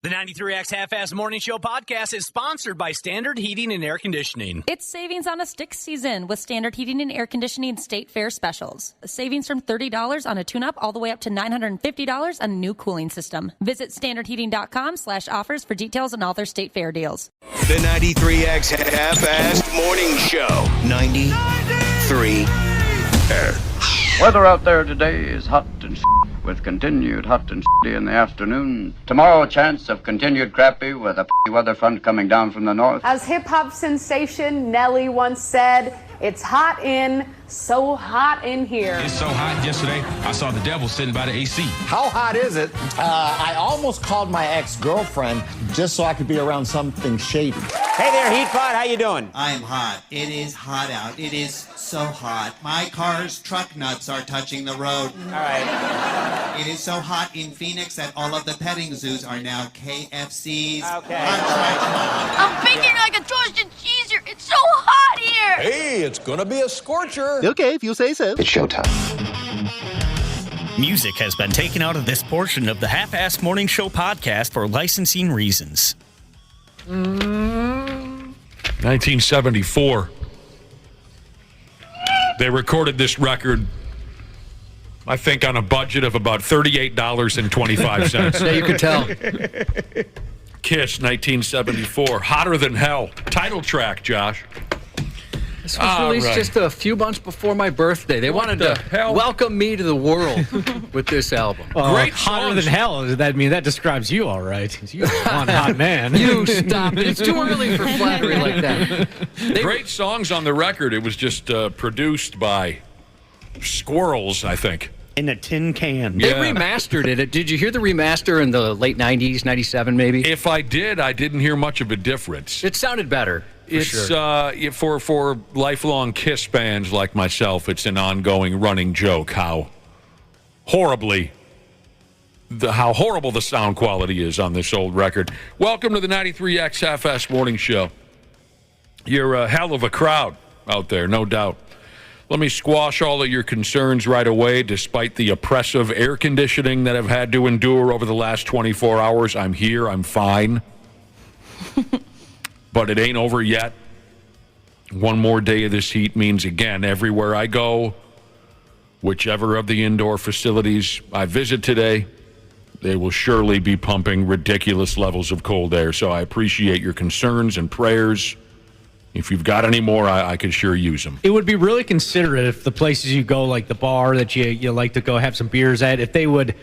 The 93X Half-Ass Morning Show podcast is sponsored by Standard Heating and Air Conditioning. It's savings on a stick season with Standard Heating and Air Conditioning State Fair specials. Savings from $30 on a tune-up all the way up to $950 on a new cooling system. Visit standardheating.com/offers for details on all their State Fair deals. The 93X Half-Ass Morning Show. 93. Weather out there today is hot and with continued hot and in the afternoon. Tomorrow, a chance of continued crappy with a weather front coming down from the north. As hip-hop sensation Nelly once said, it's hot in, so hot in here. It's so hot yesterday, I saw the devil sitting by the AC. How hot is it? I almost called my ex-girlfriend just so I could be around something shady. Hey there, Heatpot, how you doing? I am hot. It is hot out. It is so hot. My car's truck nuts are touching the road. All right. It is so hot in Phoenix that all of the petting zoos are now KFCs. Okay. I'm baking like a toasted cheeser. It's so hot here. Hey, it's gonna be a scorcher. Okay, if you say so. It's showtime. Music has been taken out of this portion of the Half-Ass Morning Show podcast for licensing reasons. 1974. They recorded this record, I think, on a budget of about $38.25. Yeah, you could tell. Kiss, 1974. Hotter Than Hell. Title track, Josh. This was released just a few months before my birthday. They wanted to welcome me to the world with this album. Great Hotter Than Hell. That describes you all right. You're one hot man. You stop it. It's too early for flattery like that. Great songs on the record. It was just produced by squirrels, I think. In a tin can. They remastered it. Did you hear the remaster in the late 90s, 97 maybe? If I did, I didn't hear much of a difference. It sounded better. For lifelong Kiss fans like myself, it's an ongoing running joke how horrible the sound quality is on this old record. Welcome to the 93X Half-Ass Morning Show. You're a hell of a crowd out there, no doubt. Let me squash all of your concerns right away. Despite the oppressive air conditioning that I've had to endure over the last 24 hours, I'm here, I'm fine. But it ain't over yet. One more day of this heat means, again, everywhere I go, whichever of the indoor facilities I visit today, they will surely be pumping ridiculous levels of cold air. So I appreciate your concerns and prayers. If you've got any more, I could sure use them. It would be really considerate if the places you go, like the bar that you like to go have some beers at, if they would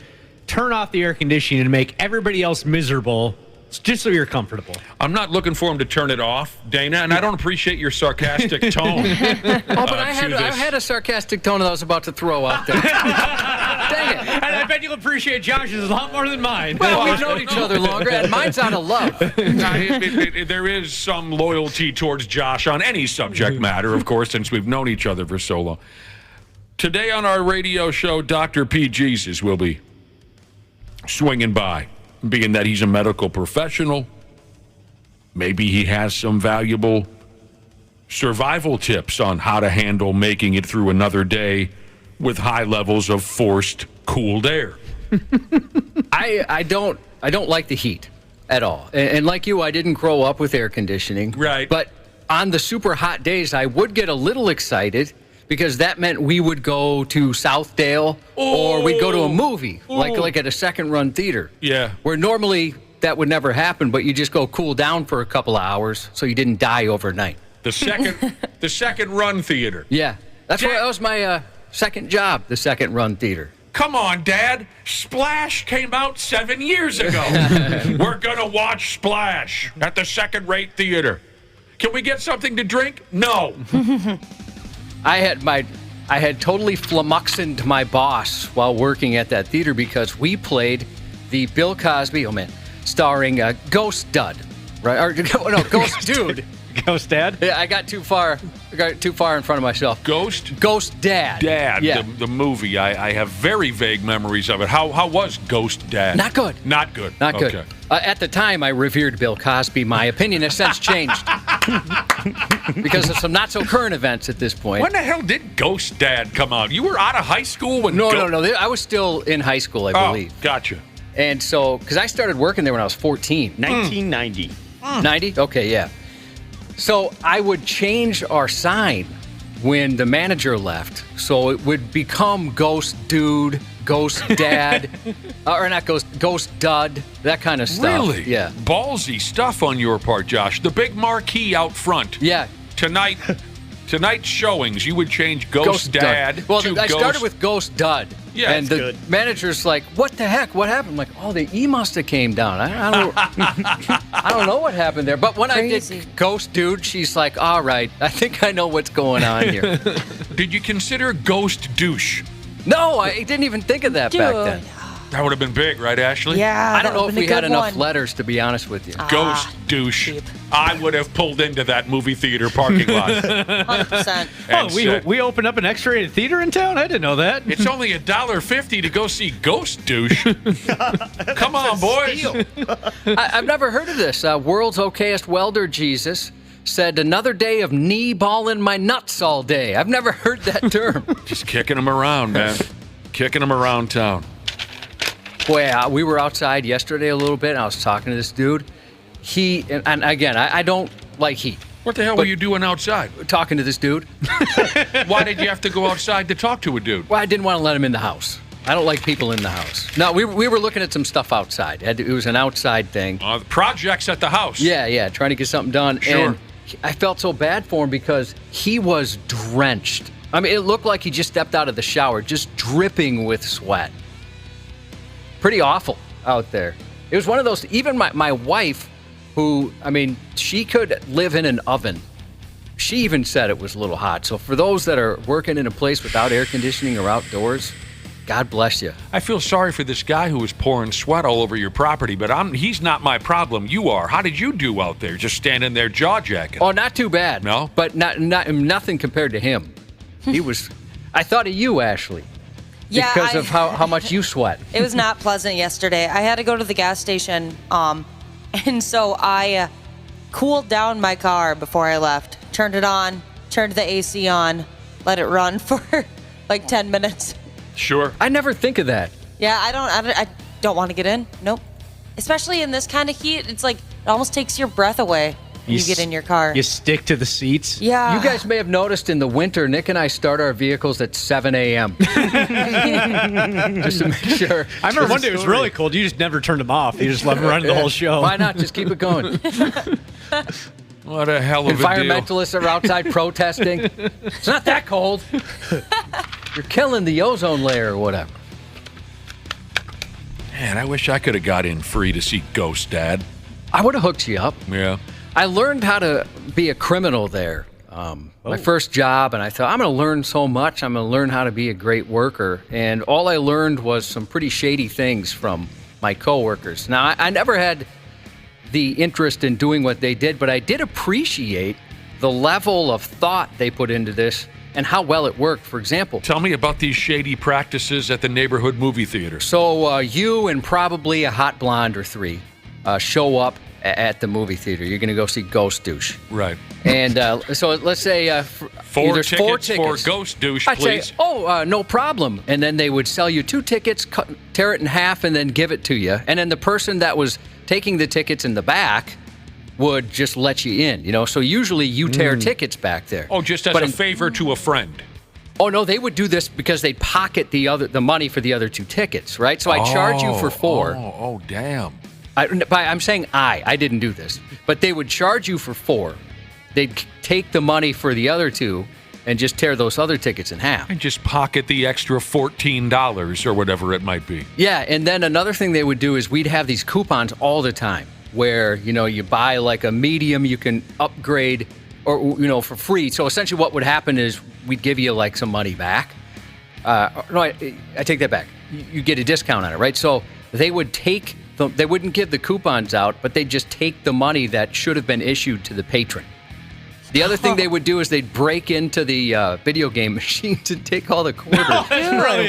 turn off the air conditioning and make everybody else miserable just so you're comfortable. I'm not looking for him to turn it off, Dana, and I don't appreciate your sarcastic tone. But I had a sarcastic tone that I was about to throw out there. Dang it. And I bet you'll appreciate Josh's a lot more than mine. Well, we've known each other longer, and mine's out of love. There is some loyalty towards Josh on any subject matter, of course, since we've known each other for so long. Today on our radio show, Dr. P. Jesus will be swinging by. Being that he's a medical professional, maybe he has some valuable survival tips on how to handle making it through another day with high levels of forced cooled air. I don't like the heat at all. And like you, I didn't grow up with air conditioning. Right. But on the super hot days, I would get a little excited because that meant we would go to Southdale or we'd go to a movie, like at a second-run theater. Yeah. Where normally that would never happen, but you just go cool down for a couple of hours so you didn't die overnight. The second-run theater. Yeah. That was my second job, the second-run theater. Come on, Dad. Splash came out 7 years ago. We're going to watch Splash at the second-rate theater. Can we get something to drink? No. I had totally flummoxed my boss while working at that theater because we played the Bill Cosby, starring Ghost Dud, right? Or no, Ghost Dude. Ghost Dad? Yeah, I got too far in front of myself. Ghost Dad. Yeah. The movie. I have very vague memories of it. How was Ghost Dad? Not good. Not good. Not good. Okay. At the time, I revered Bill Cosby. My opinion has since changed because of some not-so-current events at this point. When the hell did Ghost Dad come out? You were out of high school when... No. I was still in high school, I believe. Gotcha. And so, because I started working there when I was 14. 1990. 90? Okay, yeah. So I would change our sign when the manager left. So it would become Ghost Dude, Ghost Dad, or not Ghost Dud, that kind of stuff. Really? Yeah. Ballsy stuff on your part, Josh. The big marquee out front. Yeah. Tonight's showings, you would change Ghost Dad Dud. Well, to I Ghost... started with Ghost Dud. Yeah, and the manager's like, "What the heck? What happened?" I'm like, "Oh, the E must have came down. I don't know what happened there." But when I did Ghost Dude, she's like, "All right, I think I know what's going on here." Did you consider Ghost Douche? No, I didn't even think of that back then. That would have been big, right, Ashley? Yeah, I don't know if we had enough letters, to be honest with you. Ghost Douche. I would have pulled into that movie theater parking lot. 100%. Oh, we opened up an X-rated theater in town? I didn't know that. It's only $1.50 to go see Ghost Douche. Come on, boys. I've never heard of this. World's okayest welder, Jesus, said another day of knee balling my nuts all day. I've never heard that term. Just kicking them around, man. Kicking them around town. Boy, we were outside yesterday a little bit, and I was talking to this dude. And again, I don't like heat. What the hell were you doing outside? Talking to this dude. Why did you have to go outside to talk to a dude? Well, I didn't want to let him in the house. I don't like people in the house. No, we were looking at some stuff outside. It was an outside thing. The projects at the house. Yeah, trying to get something done. Sure. And I felt so bad for him because he was drenched. I mean, it looked like he just stepped out of the shower, just dripping with sweat. Pretty awful out there. It was one of those, even my wife, who, I mean, she could live in an oven. She even said it was a little hot. So for those that are working in a place without air conditioning or outdoors, God bless you. I feel sorry for this guy who was pouring sweat all over your property, but he's not my problem. You are. How did you do out there, just standing there jaw-jacking? Oh, not too bad. No? But nothing compared to him. He was, I thought of you, Ashley. Yeah, because of how much you sweat. It was not pleasant yesterday. I had to go to the gas station, and so I cooled down my car before I left. Turned it on, turned the AC on, let it run for like 10 minutes. Sure. I never think of that. Yeah, I don't want to get in. Nope. Especially in this kind of heat, it's like it almost takes your breath away when you get in your car. You stick to the seats. Yeah. You guys may have noticed in the winter, Nick and I start our vehicles at 7 a.m. Just to make sure. I remember one day it was really cold. You just never turned them off. You just let them run the whole show. Why not? Just keep it going. What a hell of a deal. Environmentalists are outside protesting. It's not that cold. You're killing the ozone layer or whatever. Man, I wish I could have got in free to see Ghost Dad. I would have hooked you up. Yeah. I learned how to be a criminal there. My first job, and I thought, I'm going to learn so much. I'm going to learn how to be a great worker. And all I learned was some pretty shady things from my coworkers. Now, I never had the interest in doing what they did, but I did appreciate the level of thought they put into this and how well it worked. For example, tell me about these shady practices at the neighborhood movie theater. So you and probably a hot blonde or three show up at the movie theater. You're going to go see Ghost Douche. Right. And so let's say four tickets for Ghost Douche, I'd please. Say, no problem. And then they would sell you 2 tickets, tear it in half, and then give it to you. And then the person that was taking the tickets in the back would just let you in. You know, so usually you tear tickets back there. Oh, just as a favor to a friend. Oh no, they would do this because they'd pocket the money for the other 2 tickets, right? So I charge you for 4. Oh, damn. I'm saying I didn't do this, but they would charge you for 4. They'd take the money for the other 2 and just tear those other tickets in half. And just pocket the extra $14 or whatever it might be. Yeah, and then another thing they would do is we'd have these coupons all the time where, you know, you buy like a medium, you can upgrade or, you know, for free. So essentially what would happen is we'd give you like some money back. No, I take that back. You get a discount on it, right? So they would they wouldn't give the coupons out, but they'd just take the money that should have been issued to the patron. The other thing they would do is they'd break into the video game machine to take all the quarters.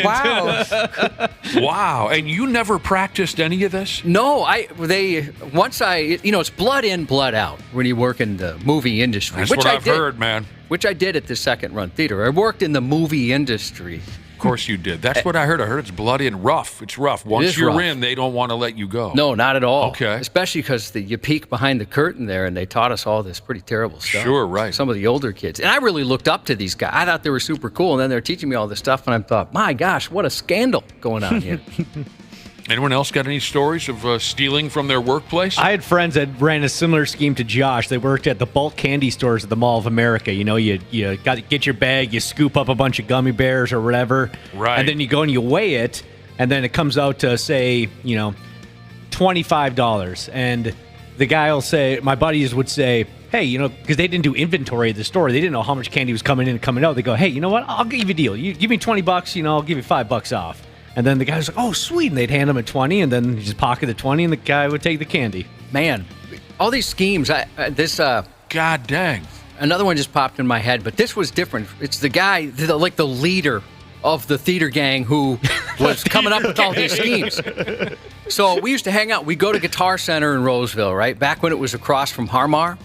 Wow. Wow. And you never practiced any of this? No, it's blood in, blood out when you work in the movie industry. That's what I've heard, man. Which I did at the Second Run Theater. I worked in the movie industry. Of course you did. That's what I heard. I heard it's bloody and rough. It's rough. Once you're rough. in, they don't want to let you go. No, not at all. Okay. Especially because you peek behind the curtain there, and they taught us all this pretty terrible stuff. Sure, right. Some of the older kids. And I really looked up to these guys. I thought they were super cool, and then they're teaching me all this stuff, and I thought, my gosh, what a scandal going on here. Anyone else got any stories of stealing from their workplace? I had friends that ran a similar scheme to Josh. They worked at the bulk candy stores at the Mall of America. You know, you got to get your bag, you scoop up a bunch of gummy bears or whatever, right? And then you go and you weigh it, and then it comes out to say, $25. And the guy will say, my buddies would say, hey, because they didn't do inventory at the store, they didn't know how much candy was coming in and coming out. They go, hey, you know what? I'll give you a deal. You give me $20, I'll give you $5 off. And then the guy was like, oh, sweet. And they'd hand him a 20, and then he just pocket the 20, and the guy would take the candy. Man, all these schemes, God dang. Another one just popped in my head, but this was different. It's the guy, the leader of the theater gang who was coming up with all these schemes. So we used to hang out. We go to Guitar Center in Roseville, right? Back when it was across from Harmar.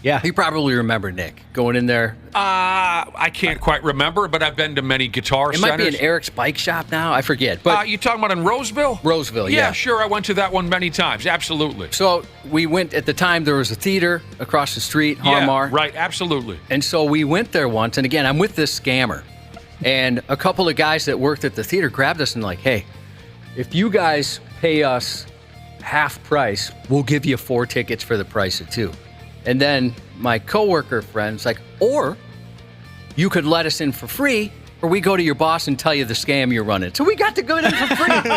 Yeah. You probably remember, Nick, going in there. I can't quite remember, but I've been to many guitar centers. It might be an Eric's Bike Shop now. I forget. But you talking about in Roseville? Roseville, yeah. Yeah, sure. I went to that one many times. Absolutely. So we went, at the time, there was a theater across the street, Harmar. Yeah, right. Absolutely. And so we went there once. And again, I'm with this scammer. And a couple of guys that worked at the theater grabbed us and like, hey, if you guys pay us half price, we'll give you 4 tickets for the price of 2. And then my coworker friend's like, or you could let us in for free, or we go to your boss and tell you the scam you're running. So we got to go in for free. All he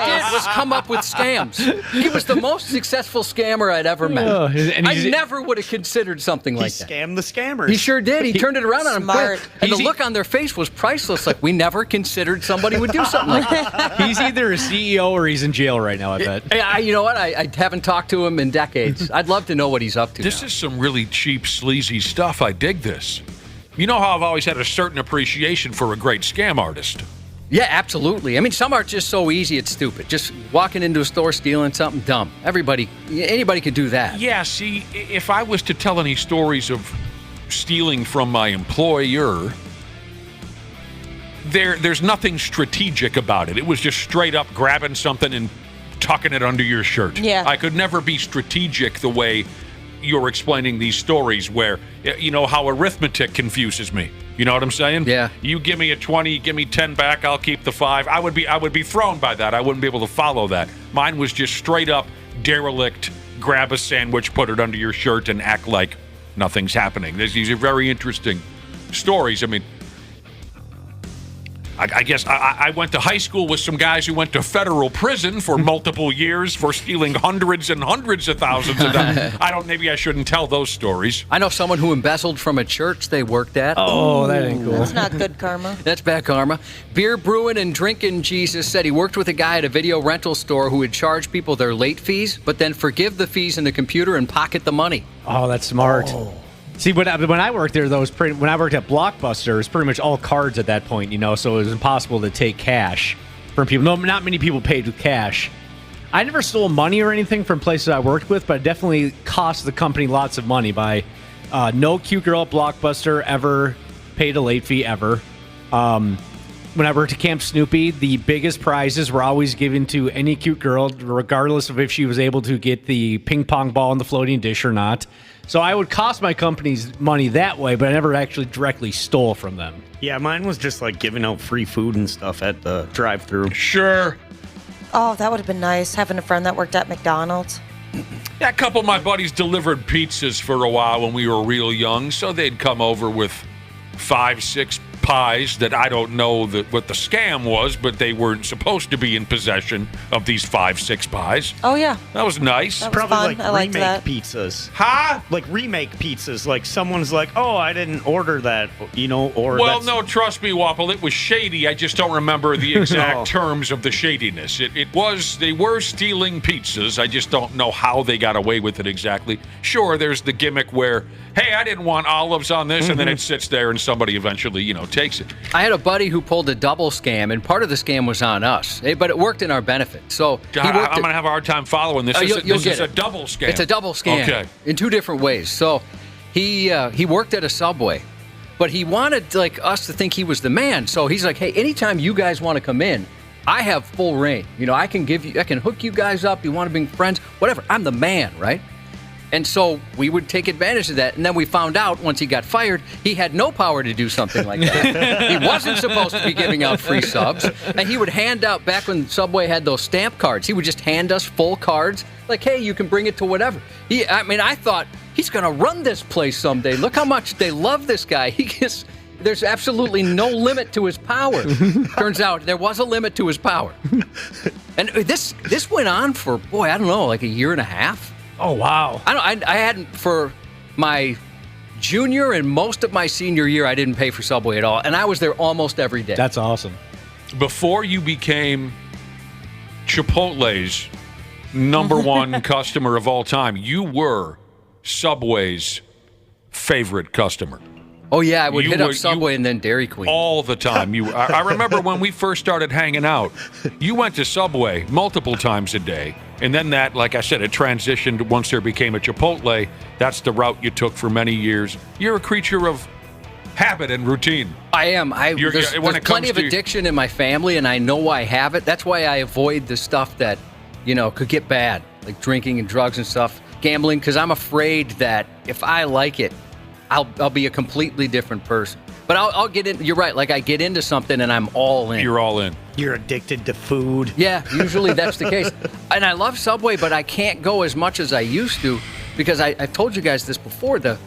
did was come up with scams. He was the most successful scammer I'd ever met. I never would have considered something like that. He scammed the scammers. He sure did. He turned it around on him quick. And the He's look on their face was priceless. Like, we never considered somebody would do something like that. He's either a CEO or he's in jail right now, I bet. You know what? I haven't talked to him in decades. I'd love to know what he's up to This now. is some really cheap, sleazy stuff. I dig this. You know how I've always had a certain appreciation for a great scam artist. Yeah, absolutely. I mean, some are just so easy, it's stupid. Just walking into a store, stealing something dumb. Anybody could do that. Yeah, see, if I was to tell any stories of stealing from my employer, there's nothing strategic about it. It was just straight up grabbing something and tucking it under your shirt. Yeah. I could never be strategic the way you're explaining these stories where, how arithmetic confuses me. You know what I'm saying? Yeah. You give me a 20, give me 10 back, I'll keep the 5. I would be thrown by that. I wouldn't be able to follow that. Mine was just straight up derelict, grab a sandwich, put it under your shirt, and act like nothing's happening. These are very interesting stories. I mean, I guess I went to high school with some guys who went to federal prison for multiple years for stealing hundreds and hundreds of thousands of dollars. Maybe I shouldn't tell those stories. I know someone who embezzled from a church they worked at. Oh, that ain't cool. That's not good karma. That's bad karma. Beer brewing and drinking Jesus said he worked with a guy at a video rental store who would charge people their late fees, but then forgive the fees in the computer and pocket the money. Oh, that's smart. Oh. See, when I worked there, when I worked at Blockbuster, it was pretty much all cards at that point, so it was impossible to take cash from people. No, not many people paid with cash. I never stole money or anything from places I worked with, but it definitely cost the company lots of money by no cute girl at Blockbuster ever paid a late fee ever. When I worked at Camp Snoopy, the biggest prizes were always given to any cute girl, regardless of if she was able to get the ping pong ball in the floating dish or not. So I would cost my companies money that way, but I never actually directly stole from them. Yeah, mine was just like giving out free food and stuff at the drive-thru. Sure. Oh, that would have been nice, having a friend that worked at McDonald's. Yeah, a couple of my buddies delivered pizzas for a while when we were real young, so they'd come over with 5, 6 pies that I don't know what the scam was, but they weren't supposed to be in possession of these 5, 6 pies. Oh, yeah. That was nice. That was Probably fun. like I liked remake that. pizzas. Huh? Like remake pizzas. Like someone's like, oh, I didn't order that, or Well, that's... no, trust me, Wapple, it was shady. I just don't remember the exact terms of the shadiness. They were stealing pizzas. I just don't know how they got away with it exactly. Sure, there's the gimmick where, hey, I didn't want olives on this, and then it sits there and somebody eventually, takes it. I had a buddy who pulled a double scam, and part of the scam was on us, but it worked in our benefit. So I'm going to have a hard time following this. This is a double scam. It's a double scam. Okay. In 2 different ways. So he worked at a Subway, but he wanted like us to think he was the man. So he's like, hey, anytime you guys want to come in, I have full reign. I can hook you guys up. You want to be friends, whatever. I'm the man, right? And so we would take advantage of that. And then we found out once he got fired, he had no power to do something like that. He wasn't supposed to be giving out free subs. And he would hand out, back when Subway had those stamp cards, he would just hand us full cards. Like, hey, you can bring it to whatever. I thought, he's going to run this place someday. Look how much they love this guy. There's absolutely no limit to his power. Turns out there was a limit to his power. And this went on for, I don't know, like a year and a half. Oh, wow. I hadn't, for my junior and most of my senior year, I didn't pay for Subway at all. And I was there almost every day. That's awesome. Before you became Chipotle's number one customer of all time, you were Subway's favorite customer. Oh, yeah, I would hit up Subway and then Dairy Queen. All the time. I remember when we first started hanging out, you went to Subway multiple times a day. And then that, like I said, it transitioned once there became a Chipotle. That's the route you took for many years. You're a creature of habit and routine. I am. There's plenty of addiction in my family, and I know I have it. That's why I avoid the stuff that, could get bad, like drinking and drugs and stuff, gambling, because I'm afraid that if I like it, I'll be a completely different person. But I'll get in. You're right. Like, I get into something and I'm all in. You're all in. You're addicted to food. Yeah, usually that's the case. And I love Subway, but I can't go as much as I used to because I've told you guys this before. The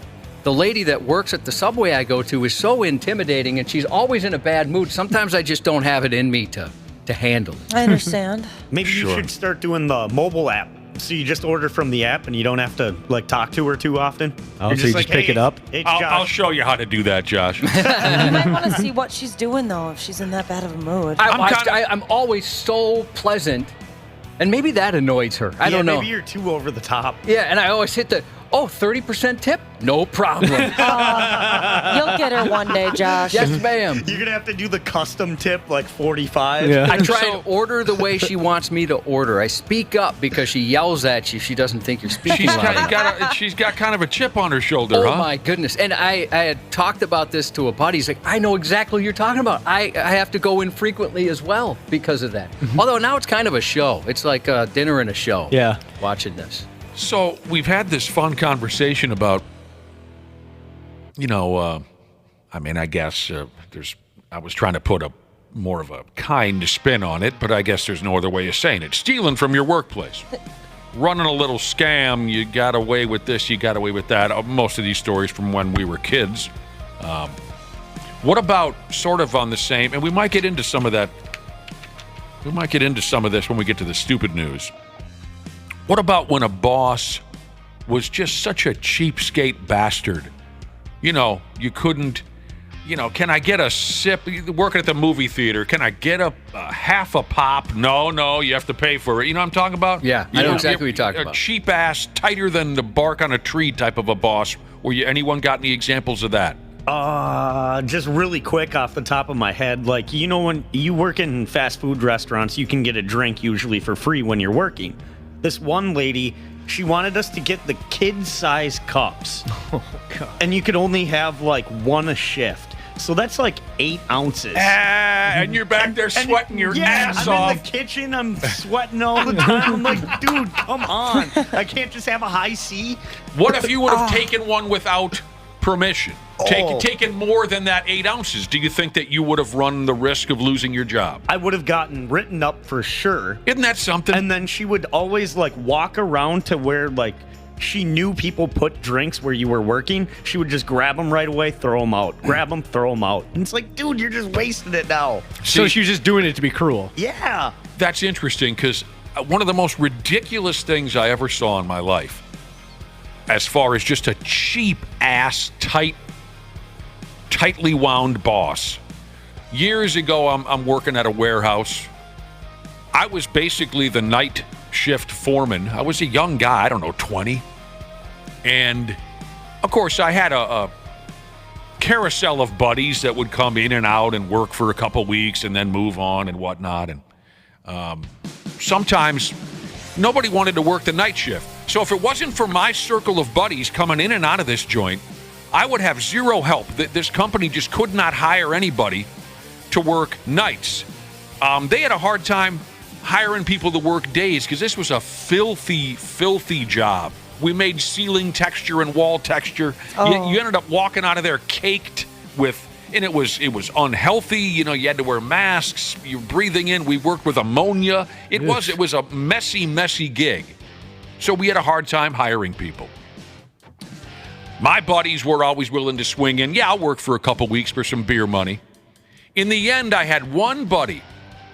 lady that works at the Subway I go to is so intimidating, and she's always in a bad mood. Sometimes I just don't have it in me to handle it. I understand. Maybe you should start doing the mobile app. So you just order from the app and you don't have to talk to her too often. Oh, so you just pick it up? I'll show you how to do that, Josh. I want to see what she's doing, though, if she's in that bad of a mood. I'm always so pleasant, and maybe that annoys her. I don't know. Maybe you're too over the top. Yeah, and I always hit the, 30% tip? No problem. You'll get her one day, Josh. Yes, ma'am. You're going to have to do the custom tip, like 45. Yeah. I try to order the way she wants me to order. I speak up because she yells at you. She doesn't think you're speaking loud. She's got kind of a chip on her shoulder, huh? Oh, my goodness. And I had talked about this to a buddy. He's like, I know exactly what you're talking about. I have to go in frequently as well because of that. Although now it's kind of a show. It's like a dinner and a show. Yeah. Watching this. So we've had this fun conversation about, I guess I was trying to put more of a kind spin on it, but I guess there's no other way of saying it. Stealing from your workplace. Running a little scam, you got away with this, you got away with that. Most of these stories from when we were kids. What about sort of on the same, and we might get into some of that, we might get into some of this when we get to the stupid news. What about when a boss was just such a cheapskate bastard? You couldn't, can I get a sip? Working at the movie theater, can I get a half a pop? No, you have to pay for it. You know what I'm talking about? Yeah, I know exactly what you're talking about. A cheap ass, tighter than the bark on a tree type of a boss. Anyone got any examples of that? Just really quick off the top of my head, when you work in fast food restaurants, you can get a drink usually for free when you're working. This one lady, she wanted us to get the kid-size cups. Oh, God. And you could only have, one a shift. So that's 8 ounces. And you're back there sweating your ass off. I'm in the kitchen, I'm sweating all the time. I'm like, dude, come on. I can't just have a high C. What if you would have taken one without permission? Taken more than that 8 ounces, do you think that you would have run the risk of losing your job? I would have gotten written up for sure. Isn't that something? And then she would always walk around to where she knew people put drinks where you were working. She would just grab them right away, throw them out. Grab them, throw them out. And it's like, dude, you're just wasting it now. So she was just doing it to be cruel. Yeah. That's interesting because one of the most ridiculous things I ever saw in my life, as far as just a cheap ass, tightly wound boss. Years ago, I'm working at a warehouse. I was basically the night shift foreman. I was a young guy, I don't know, 20. And, of course, I had a carousel of buddies that would come in and out and work for a couple weeks and then move on and whatnot. And sometimes nobody wanted to work the night shift. So if it wasn't for my circle of buddies coming in and out of this joint, I would have zero help. This company just could not hire anybody to work nights. They had a hard time hiring people to work days because this was a filthy, filthy job. We made ceiling texture and wall texture. You ended up walking out of there caked with, and it was unhealthy. You had to wear masks. You're breathing in. We worked with ammonia. It was a messy, messy gig. So we had a hard time hiring people. My buddies were always willing to swing in. Yeah, I'll work for a couple weeks for some beer money. In the end, I had one buddy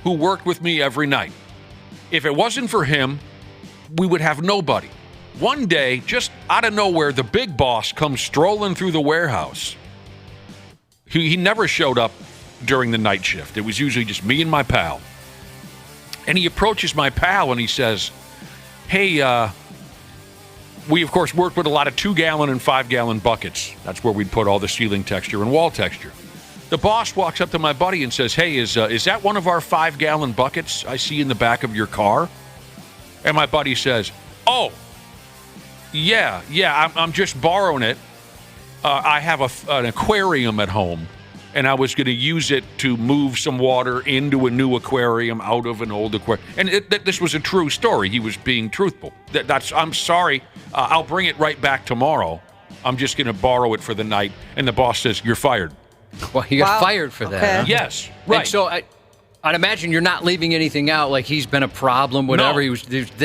who worked with me every night. If it wasn't for him, we would have nobody. One day, just out of nowhere, the big boss comes strolling through the warehouse. He never showed up during the night shift. It was usually just me and my pal. And he approaches my pal and he says, hey, we, of course, worked with a lot of 2-gallon and 5-gallon buckets. That's where we'd put all the ceiling texture and wall texture. The boss walks up to my buddy and says, hey, is that one of our 5-gallon buckets I see in the back of your car? And my buddy says, oh, yeah, I'm just borrowing it. I have an aquarium at home, and I was going to use it to move some water into a new aquarium out of an old aquarium. And this was a true story. He was being truthful. I'm sorry. I'll bring it right back tomorrow. I'm just going to borrow it for the night. And the boss says, you're fired. Well, he got fired for that. Okay. Huh? Yes, right. And so I'd imagine you're not leaving anything out, like he's been a problem, whatever. No.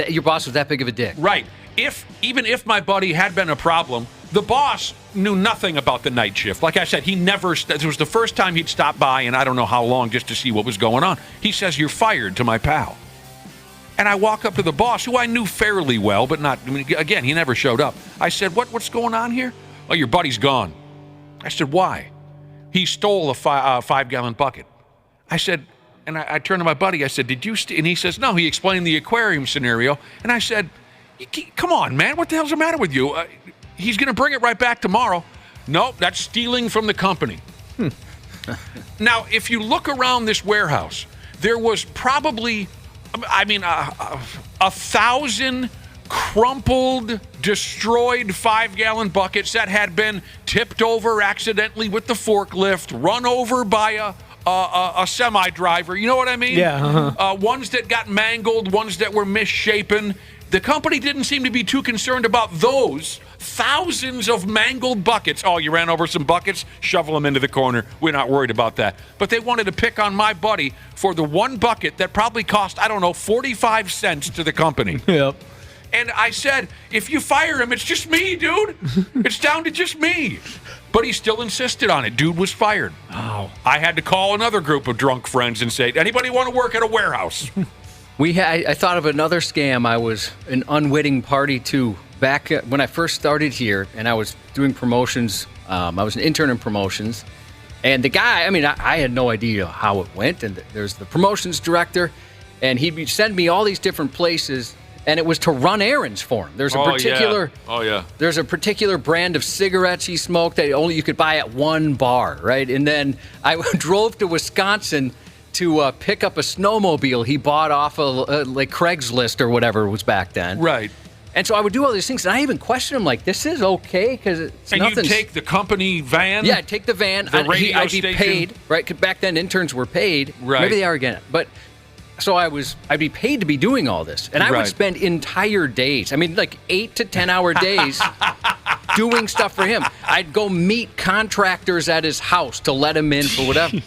Your boss was that big of a dick. Right. Even if my buddy had been a problem, the boss knew nothing about the night shift. Like I said, it was the first time he'd stopped by in I don't know how long just to see what was going on. He says, you're fired, to my pal. And I walk up to the boss, who I knew fairly well, but not, again, he never showed up. I said, what's going on here? Oh, your buddy's gone. I said, why? He stole a 5-gallon bucket. I said, and I turned to my buddy, I said, did you steal? And he says, no, he explained the aquarium scenario. And I said, come on, man, what the hell's the matter with you? He's going to bring it right back tomorrow. Nope, that's stealing from the company. Now, if you look around this warehouse, there was probably, 1,000 crumpled, destroyed 5-gallon buckets that had been tipped over accidentally with the forklift, run over by a semi-driver. You know what I mean? Yeah. Ones that got mangled, ones that were misshapen. The company didn't seem to be too concerned about those thousands of mangled buckets. Oh, you ran over some buckets? Shovel them into the corner. We're not worried about that. But they wanted to pick on my buddy for the one bucket that probably cost, 45 cents to the company. Yep. And I said, if you fire him, it's just me, dude. It's down to just me. But he still insisted on it. Dude was fired. Wow. I had to call another group of drunk friends and say, anybody want to work at a warehouse? I thought of another scam I was an unwitting party to back when I first started here, and I was doing promotions. I was an intern in promotions. And the guy, I had no idea how it went. And there's the promotions director, and he'd send me all these different places. And it was to run errands for him. There's a particular There's a particular brand of cigarettes he smoked that only you could buy at one bar, right? And then I drove to Wisconsin to pick up a snowmobile he bought off of like Craigslist or whatever it was back then. Right. And so I would do all these things, and I even questioned him, like, this is okay? Because it's nothing. And you take the company van? Yeah, I'd take the van. The radio I'd be station? paid, right? 'Cause back then, interns were paid. Right. Maybe they are again. But so I'd be paid to be doing all this. And I would spend entire days, like 8 to 10 hour days doing stuff for him. I'd go meet contractors at his house to let him in for whatever.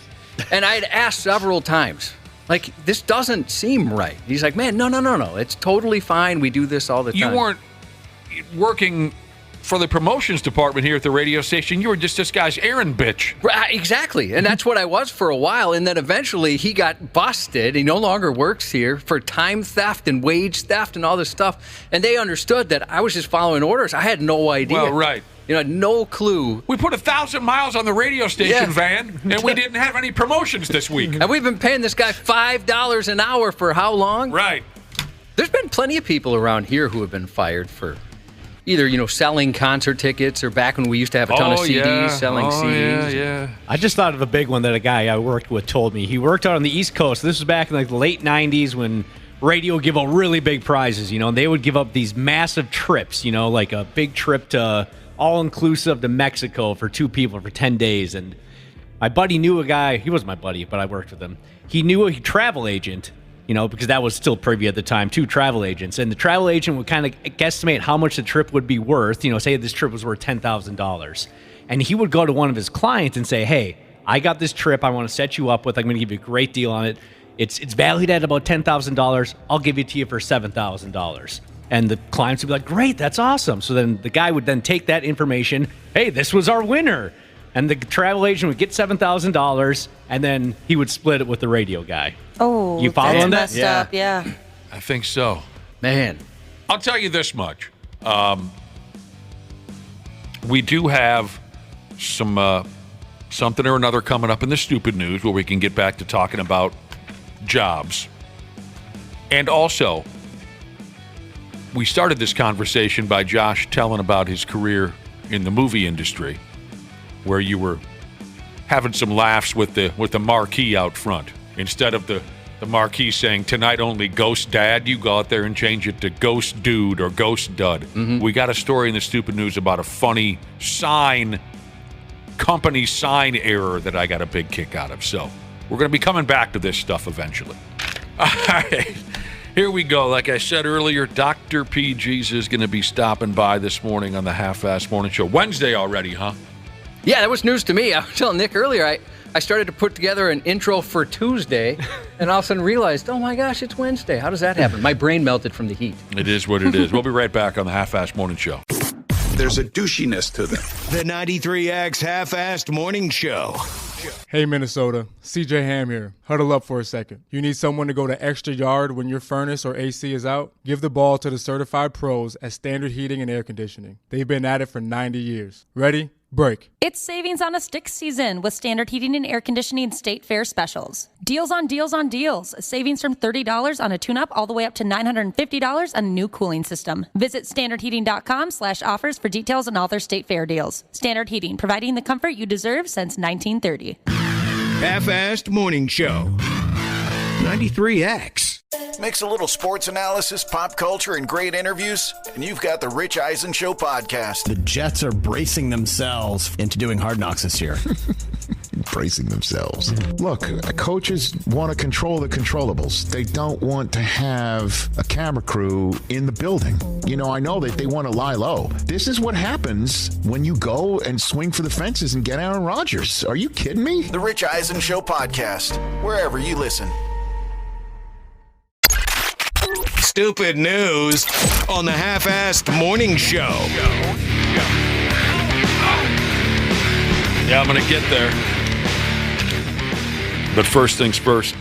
And I'd ask several times, like, this doesn't seem right. He's like, man, no. It's totally fine. We do this all the time. You weren't working for the promotions department here at the radio station. You were just this guy's errand bitch. Exactly. And that's what I was for a while. And then eventually he got busted. He no longer works here for time theft and wage theft and all this stuff. And they understood that I was just following orders. I had no idea. Well, right. No clue. We put 1,000 miles on the radio station van, and we didn't have any promotions this week. And we've been paying this guy $5 an hour for how long? Right. There's been plenty of people around here who have been fired for either, selling concert tickets or back when we used to have a ton of CDs, selling CDs. Yeah. I just thought of a big one that a guy I worked with told me. He worked out on the East Coast. This was back in the late 90s when radio would give out really big prizes, and they would give up these massive trips, like a big trip to all-inclusive to Mexico for 2 people for 10 days. And my buddy knew a guy. He wasn't my buddy, but I worked with him. He knew a travel agent, because that was still privy at the time, 2 travel agents. And the travel agent would kind of guesstimate how much the trip would be worth. Say this trip was worth $10,000. And he would go to one of his clients and say, hey, I got this trip I want to set you up with. I'm going to give you a great deal on it. It's valued at about $10,000. I'll give it to you for $7,000. And the clients would be like, great, that's awesome. So then the guy would then take that information. Hey, this was our winner. And the travel agent would get $7,000, and then he would split it with the radio guy. Oh, you following that? Messed up, yeah. I think so. Man. I'll tell you this much. We do have some something or another coming up in the stupid news where we can get back to talking about jobs. And also, we started this conversation by Josh telling about his career in the movie industry, where you were having some laughs with the marquee out front. Instead of the marquee saying, tonight only Ghost Dad, you go out there and change it to Ghost Dude or Ghost Dud. Mm-hmm. We got a story in the stupid news about a funny company sign error that I got a big kick out of. So we're going to be coming back to this stuff eventually. All right, here we go. Like I said earlier, Dr. PG's is going to be stopping by this morning on the Half-Assed Morning Show. Wednesday already, huh? Yeah, that was news to me. I was telling Nick earlier, I started to put together an intro for Tuesday, and all of a sudden realized, oh my gosh, it's Wednesday. How does that happen? My brain melted from the heat. It is what it is. We'll be right back on the Half-Assed Morning Show. There's a douchiness to them. The 93X Half-Assed Morning Show. Hey, Minnesota. CJ Ham here. Huddle up for a second. You need someone to go the extra yard when your furnace or AC is out? Give the ball to the certified pros at Standard Heating and Air Conditioning. They've been at it for 90 years. Ready? Break. It's savings on a stick season with Standard Heating and Air Conditioning State Fair specials. Deals on deals on deals. Savings from $30 on a tune-up all the way up to $950 on a new cooling system. Visit standardheating.com/offers for details on all their State Fair deals. Standard Heating, providing the comfort you deserve since 1930. Half-Assed Morning Show. 93X. Mix a little sports analysis, pop culture, and great interviews, and you've got the Rich Eisen Show podcast. The Jets are bracing themselves into doing Hard Knocks this year. Bracing themselves. Look, coaches want to control the controllables. They don't want to have a camera crew in the building. I know that they want to lie low. This is what happens when you go and swing for the fences and get Aaron Rodgers. Are you kidding me? The Rich Eisen Show podcast, wherever you listen. Stupid news on the Half-Assed Morning Show. Yeah, I'm going to get there. But first things first,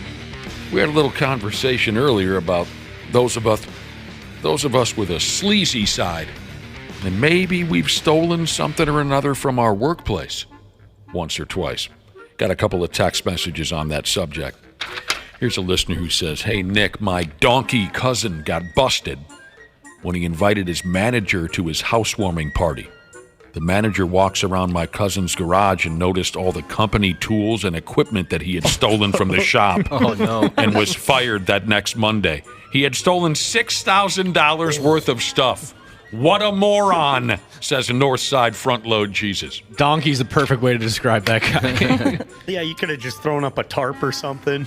we had a little conversation earlier about those of us with a sleazy side. And maybe we've stolen something or another from our workplace once or twice. Got a couple of text messages on that subject. Here's a listener who says, hey, Nick, my donkey cousin got busted when he invited his manager to his housewarming party. The manager walks around my cousin's garage and noticed all the company tools and equipment that he had stolen from the shop. Oh, no. And was fired that next Monday. He had stolen $6,000 worth of stuff. What a moron, says Northside Front Load Jesus. Donkey's the perfect way to describe that guy. Yeah, you could have just thrown up a tarp or something.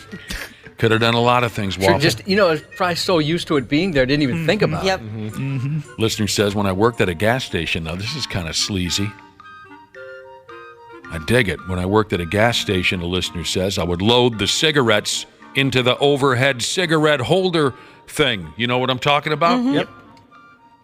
Could have done a lot of things, Waffle. Sure, just, was probably so used to it being there, didn't even think about it. Mm-hmm. Listener says, when I worked at a gas station, now this is kind of sleazy. I dig it. When I worked at a gas station, a listener says, I would load the cigarettes into the overhead cigarette holder thing. You know what I'm talking about? Mm-hmm. Yep.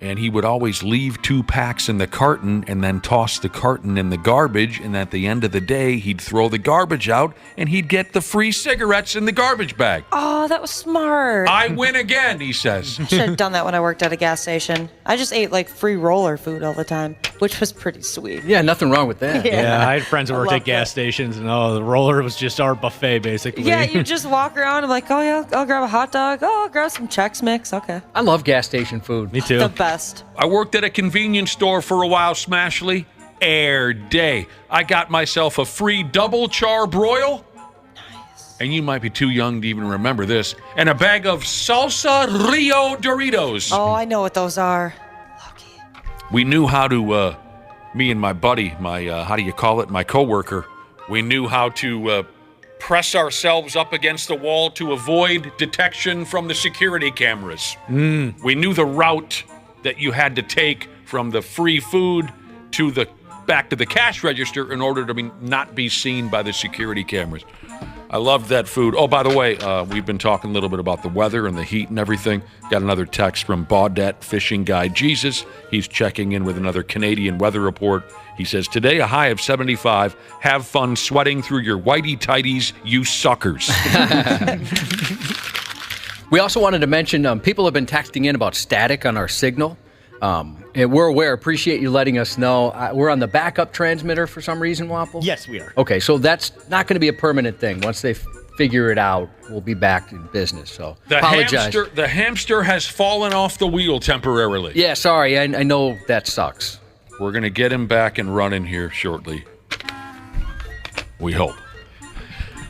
And he would always leave 2 packs in the carton and then toss the carton in the garbage. And at the end of the day, he'd throw the garbage out and he'd get the free cigarettes in the garbage bag. Oh, that was smart. I win again, he says. I should have done that when I worked at a gas station. I just ate free roller food all the time, which was pretty sweet. Yeah, nothing wrong with that. Yeah, I had friends who worked at gas stations, and the roller was just our buffet, basically. Yeah, you just walk around and oh yeah, I'll grab a hot dog. Oh, I'll grab some Chex Mix. Okay. I love gas station food. Me too. The best. I worked at a convenience store for a while, Smashley. Air day. I got myself a free double char broil. Nice. And you might be too young to even remember this. And a bag of Salsa Rio Doritos. Oh, I know what those are. We knew how to me and my buddy, my my coworker, we knew how to press ourselves up against the wall to avoid detection from the security cameras. We knew the route that you had to take from the free food to the back to the cash register in order to not be seen by the security cameras. I loved that food. Oh, by the way, we've been talking a little bit about the weather and the heat and everything. Got another text from Baudette Fishing Guy Jesus. He's checking in with another Canadian weather report. He says, today a high of 75. Have fun sweating through your whitey tighties, you suckers. We also wanted to mention people have been texting in about static on our signal. And we're aware. Appreciate you letting us know. We're on the backup transmitter for some reason, Wapple? Yes, we are. Okay, so that's not going to be a permanent thing. Once they figure it out, we'll be back in business. So apologize. The hamster has fallen off the wheel temporarily. Yeah, sorry. I know that sucks. We're going to get him back and running here shortly. We hope.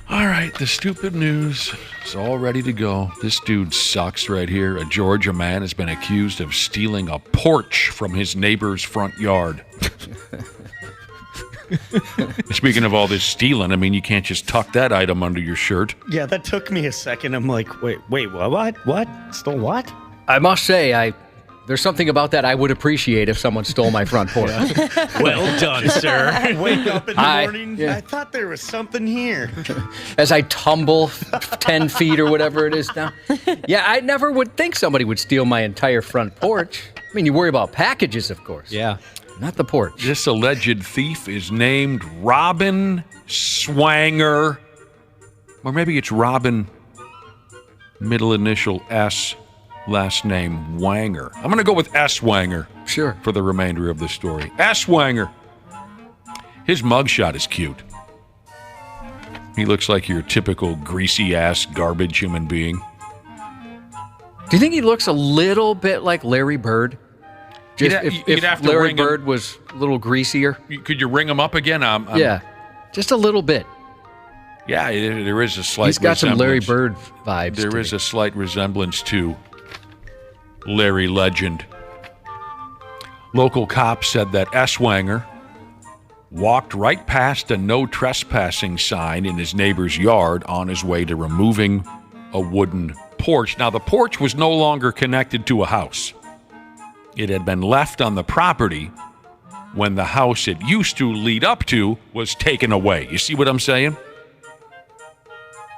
All right, the stupid news is all ready to go. This dude sucks right here. A Georgia man has been accused of stealing a porch from his neighbor's front yard. Speaking of all this stealing, you can't just tuck that item under your shirt. Yeah, that took me a second. I'm like, wait, what? What? Stole what? I must say, there's something about that I would appreciate if someone stole my front porch. Well done, sir. I wake up in the morning, I thought there was something here. As I tumble 10 feet or whatever it is down. Yeah, I never would think somebody would steal my entire front porch. You worry about packages, of course. Yeah. Not the porch. This alleged thief is named Robin Swanger. Or maybe it's Robin, middle initial S, last name Wanger. I'm going to go with S. Wanger. Sure. For the remainder of the story. S. Wanger. His mugshot is cute. He looks like your typical greasy-ass garbage human being. Do you think he looks a little bit like Larry Bird? If Larry Bird was a little greasier. Could you ring him up again? Yeah, just a little bit. Yeah, there is a slight He's got some Larry Bird vibes. There is a slight resemblance to Larry Legend. Local cops said that Esswanger walked right past a no trespassing sign in his neighbor's yard on his way to removing a wooden porch. Now, the porch was no longer connected to a house. It had been left on the property when the house it used to lead up to was taken away. You see what I'm saying?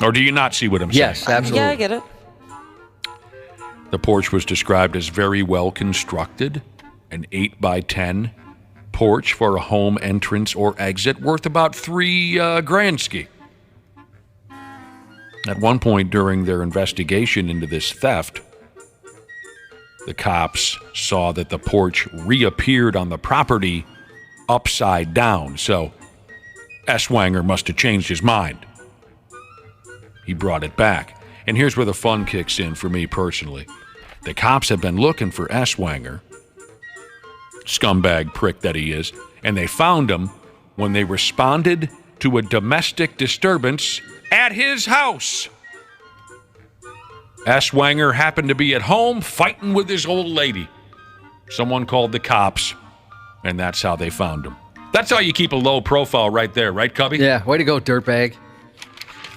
Or do you not see what I'm saying? Yes, absolutely. Yeah, I get it. The porch was described as very well constructed, an 8x10 porch for a home entrance or exit worth about $3,000 ski. At one point during their investigation into this theft, the cops saw that the porch reappeared on the property upside down, so Esswanger must have changed his mind. He brought it back. And here's where the fun kicks in for me personally. The cops have been looking for Esswanger, scumbag prick that he is, and they found him when they responded to a domestic disturbance at his house. Esswanger happened to be at home fighting with his old lady. Someone called the cops, and that's how they found him. That's how you keep a low profile right there, right, Cubby? Yeah, way to go, dirtbag.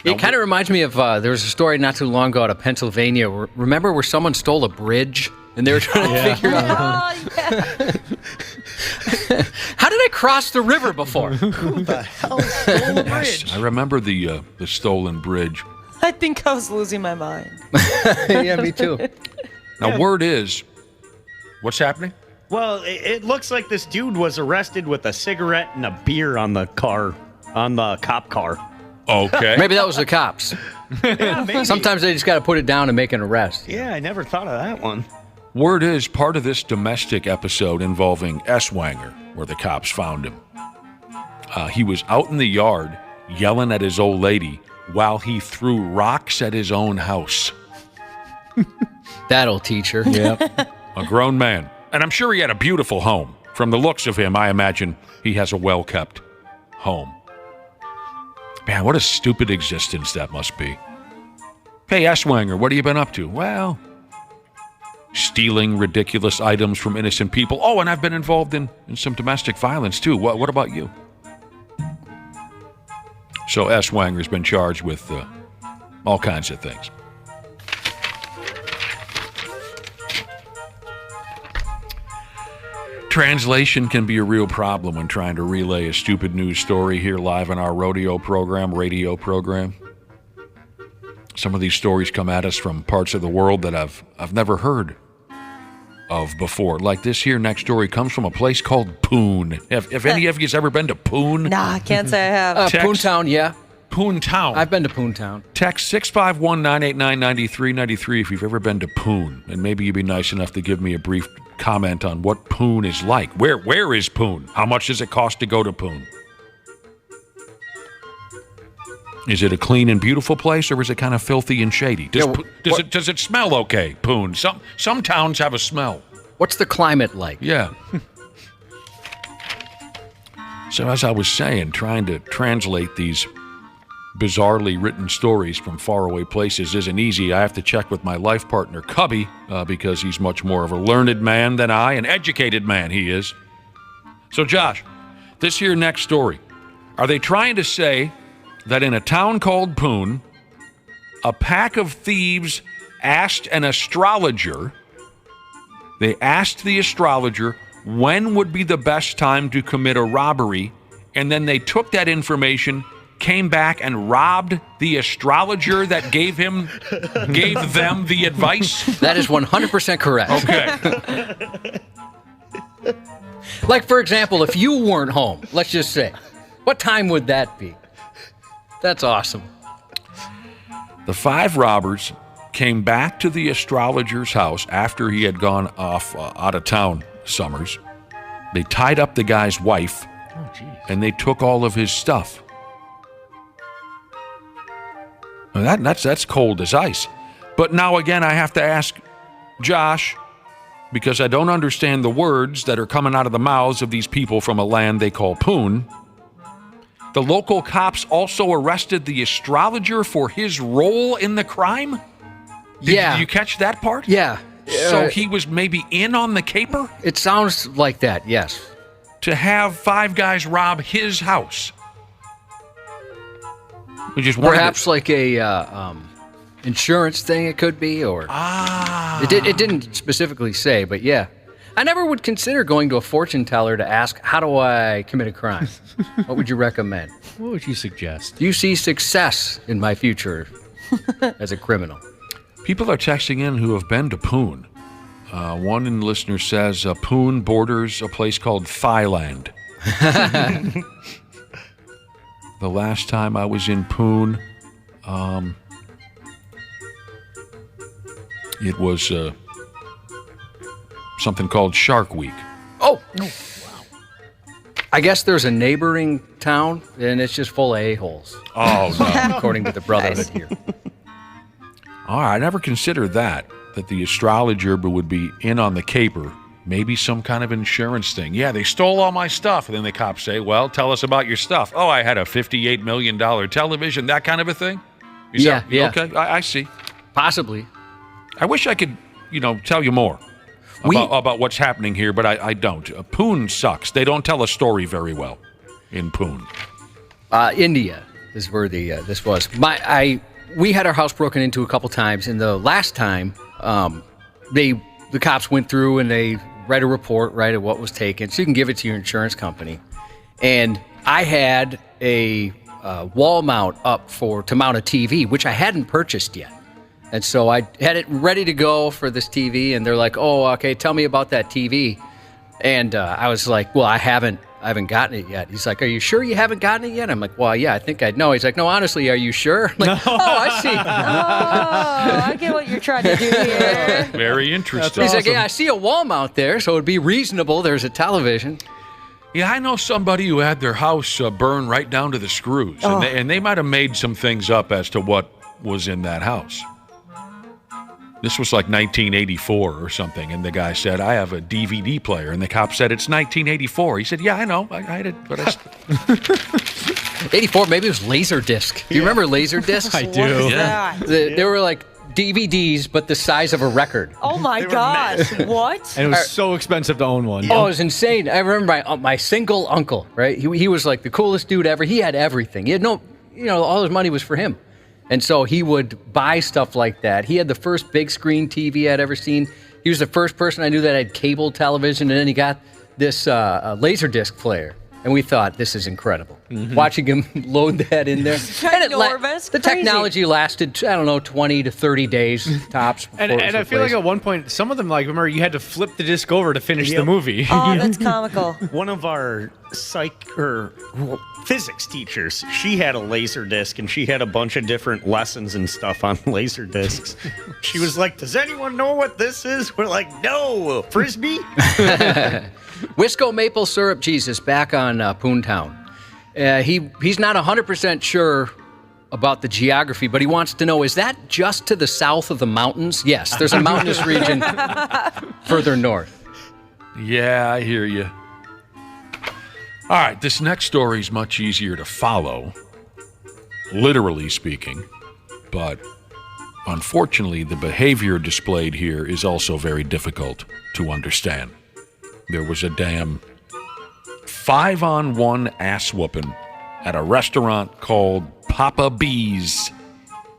It kind of reminds me of, there was a story not too long ago out of Pennsylvania. Remember where someone stole a bridge? And they were trying to figure out, how did I cross the river before? Who the hell stole a bridge? Yes, I remember the stolen bridge. I think I was losing my mind. Yeah, me too. Now, word is, what's happening? Well, it looks like this dude was arrested with a cigarette and a beer on the car, on the cop car. Okay. Maybe that was the cops. Yeah, maybe. Sometimes they just got to put it down and make an arrest. Yeah, I never thought of that one. Word is part of this domestic episode involving Esswanger, where the cops found him. He was out in the yard yelling at his old lady while he threw rocks at his own house. That'll teach her. Yeah. A grown man. And I'm sure he had a beautiful home. From the looks of him, I imagine he has a well-kept home. Man, what a stupid existence that must be. Hey, Esswanger, what have you been up to? Well, stealing ridiculous items from innocent people. Oh, and I've been involved in some domestic violence, too. What about you? So S. Wanger's been charged with all kinds of things. Translation can be a real problem when trying to relay a stupid news story here live on our radio program. Some of these stories come at us from parts of the world that I've never heard of before. Like this here next story comes from a place called Poon. Have any of you ever been to Poon? Nah, I can't say I have. Poontown, yeah. Poontown. I've been to Poontown. Text 651-989-9393 if you've ever been to Poon. And maybe you'd be nice enough to give me a brief comment on what Poon is like. Where is Poon? How much does it cost to go to Poon? Is it a clean and beautiful place, or is it kind of filthy and shady? Does it smell okay, Poon? Some towns have a smell. What's the climate like? Yeah. So as I was saying, trying to translate these bizarrely written stories from faraway places isn't easy. I have to check with my life partner, Cubby, because he's much more of a learned man than I, an educated man he is. So, Josh, this here next story, are they trying to say that in a town called Poon, a pack of thieves asked an astrologer, they asked the astrologer when would be the best time to commit a robbery, and then they took that information, came back and robbed the astrologer that gave them the advice? That is 100% correct. Okay. Like, for example, if you weren't home, let's just say, what time would that be? That's awesome. The 5 robbers came back to the astrologer's house after he had gone off out of town summers. They tied up the guy's wife, and they took all of his stuff. Now that's cold as ice. But now again, I have to ask Josh, because I don't understand the words that are coming out of the mouths of these people from a land they call Poon. The local cops also arrested the astrologer for his role in the crime? Did you catch that part? Yeah. So he was maybe in on the caper? It sounds like that, yes. To have 5 guys rob his house. We just perhaps like a insurance thing it could be, or it didn't specifically say, but yeah. I never would consider going to a fortune teller to ask, how do I commit a crime? What would you recommend? What would you suggest? Do you see success in my future as a criminal? People are texting in who have been to Poon. One listener says Poon borders a place called Thailand. The last time I was in Poon, it was something called Shark Week. Oh, wow. I guess there's a neighboring town, and it's just full of a-holes. Oh, no. According to the Brotherhood here. All right, I never considered that the astrologer would be in on the caper. Maybe some kind of insurance thing. Yeah, they stole all my stuff. And then the cops say, well, tell us about your stuff. Oh, I had a $58 million television, that kind of a thing? Yeah. Okay, I see. Possibly. I wish I could, tell you more about what's happening here, but I don't. Poon sucks. They don't tell a story very well in Poon. India is where this was. We had our house broken into a couple times, and the last time, the cops went through and they read a report, of what was taken, so you can give it to your insurance company. And I had a wall mount up to mount a TV, which I hadn't purchased yet. And so I had it ready to go for this TV, and they're like, "Oh, okay, tell me about that TV." And I was like, "Well, I haven't gotten it yet." He's like, "Are you sure you haven't gotten it yet?" I'm like, "Well, yeah, I think I'd know." He's like, "No, honestly, are you sure?" I'm like, "Oh, I see." I get what you're trying to do here. Very interesting. He's like, "Yeah, I see a wall mount there, so it'd be reasonable. There's a television." Yeah, I know somebody who had their house burned right down to the screws, and they might have made some things up as to what was in that house. This was like 1984 or something, and the guy said, "I have a DVD player," and the cop said, "It's 1984." He said, "Yeah, I know, I had it, but I." 84, maybe it was Laserdisc. Do you remember Laserdiscs? I do. Yeah. They were like DVDs, but the size of a record. Oh my gosh! What? And it was so expensive to own one. Oh, it was insane. I remember my single uncle, right? He was like the coolest dude ever. He had everything. He had all his money was for him. And so he would buy stuff like that. He had the first big screen TV I'd ever seen. He was the first person I knew that had cable television, and then he got this Laserdisc player. And we thought, this is incredible. Mm-hmm. Watching him load that in there. The technology lasted, 20 to 30 days tops. And I feel like at one point, some of them, remember, you had to flip the disc over to finish the movie. Oh, that's comical. One of our physics teachers, she had a laser disc, and she had a bunch of different lessons and stuff on laser discs. She was like, does anyone know what this is? We're like, no, Frisbee? Wisco maple syrup cheese is back on Poontown. He's not 100% sure about the geography, but he wants to know, is that just to the south of the mountains? Yes, there's a mountainous region further north. Yeah, I hear you. All right, this next story is much easier to follow, literally speaking, but unfortunately, the behavior displayed here is also very difficult to understand. There was a damn 5-on-1 ass whooping at a restaurant called Papa B's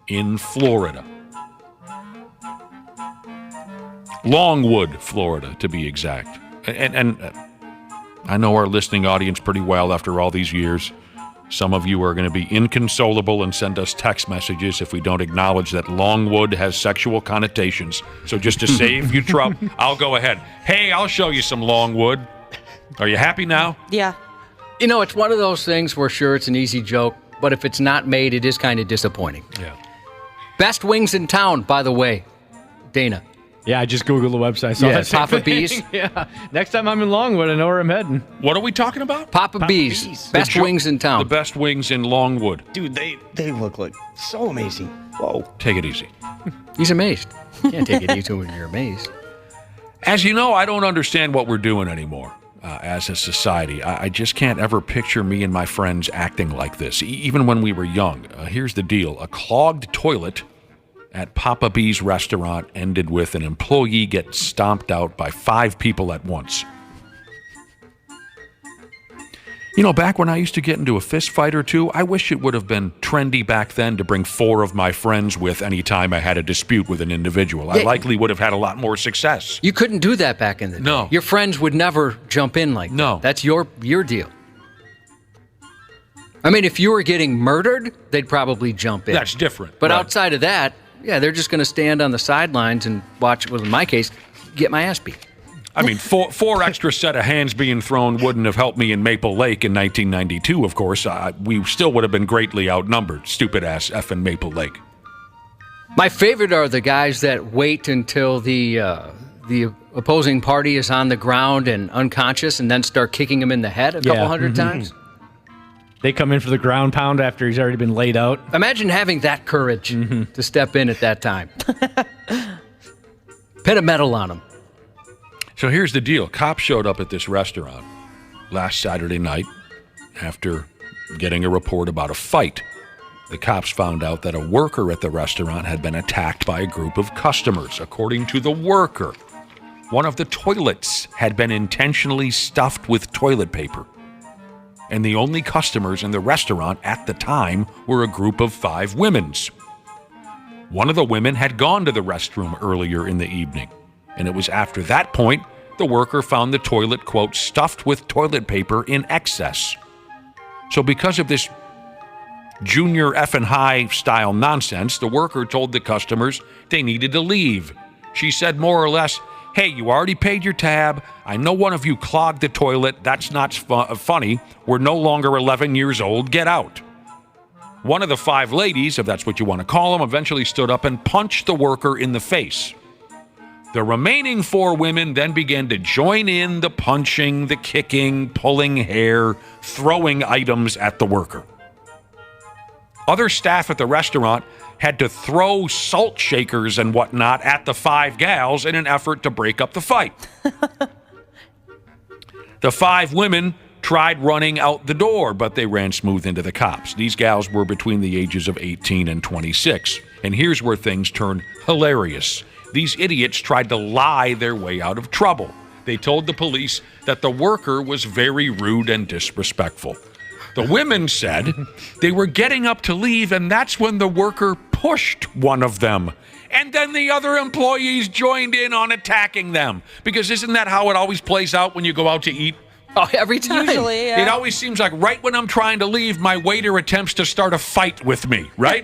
in Florida. Longwood, Florida, to be exact. And I know our listening audience pretty well after all these years. Some of you are going to be inconsolable and send us text messages if we don't acknowledge that Longwood has sexual connotations. So just to save you trouble, I'll go ahead. Hey, I'll show you some Longwood. Are you happy now? Yeah. It's one of those things where, sure, it's an easy joke, but if it's not made, it is kind of disappointing. Yeah. Best wings in town, by the way, Dana. Yeah, I just Googled the website. So that's Papa B's. Yeah. Next time I'm in Longwood, I know where I'm heading. What are we talking about? Papa B's. Best wings in town. The best wings in Longwood. Dude, they look like so amazing. Whoa. Take it easy. He's amazed. You can't take it easy when you're amazed. As you know, I don't understand what we're doing anymore as a society. I just can't ever picture me and my friends acting like this, even when we were young. Here's the deal. A clogged toilet at Papa B's restaurant ended with an employee getting stomped out by 5 people at once. Back when I used to get into a fist fight or two, I wish it would have been trendy back then to bring 4 of my friends with any time I had a dispute with an individual. I likely would have had a lot more success. You couldn't do that back in the day. No. Your friends would never jump in like that. No. That's your deal. I mean, if you were getting murdered, they'd probably jump in. That's different. But right. outside of that, yeah, they're just going to stand on the sidelines and watch, well, in my case, get my ass beat. I mean, four extra set of hands being thrown wouldn't have helped me in Maple Lake in 1992, of course. We still would have been greatly outnumbered. Stupid-ass effing Maple Lake. My favorite are the guys that wait until the opposing party is on the ground and unconscious and then start kicking him in the head a couple hundred times. They come in for the ground pound after he's already been laid out. Imagine having that courage to step in at that time. Pin a medal on him. So here's the deal. Cops showed up at this restaurant last Saturday night after getting a report about a fight. The cops found out that a worker at the restaurant had been attacked by a group of customers. According to the worker, one of the toilets had been intentionally stuffed with toilet paper. And the only customers in the restaurant at the time were a group of 5 women. One of the women had gone to the restroom earlier in the evening. And it was after that point, the worker found the toilet, quote, stuffed with toilet paper in excess. So because of this junior effing high style nonsense, the worker told the customers they needed to leave. She said more or less, hey, you already paid your tab. I know one of you clogged the toilet. That's not funny. We're no longer 11 years old. Get out. One of the 5 ladies, if that's what you want to call them, eventually stood up and punched the worker in the face. The remaining 4 women then began to join in the punching, the kicking, pulling hair, throwing items at the worker. Other staff at the restaurant had to throw salt shakers and whatnot at the 5 gals in an effort to break up the fight. The 5 women tried running out the door, but they ran smooth into the cops. These gals were between the ages of 18 and 26. And here's where things turn hilarious. These idiots tried to lie their way out of trouble. They told the police that the worker was very rude and disrespectful. The women said they were getting up to leave, and that's when the worker pushed one of them. And then the other employees joined in on attacking them. Because isn't that how it always plays out when you go out to eat? Oh, every time. Usually, yeah. It always seems like right when I'm trying to leave, my waiter attempts to start a fight with me, right?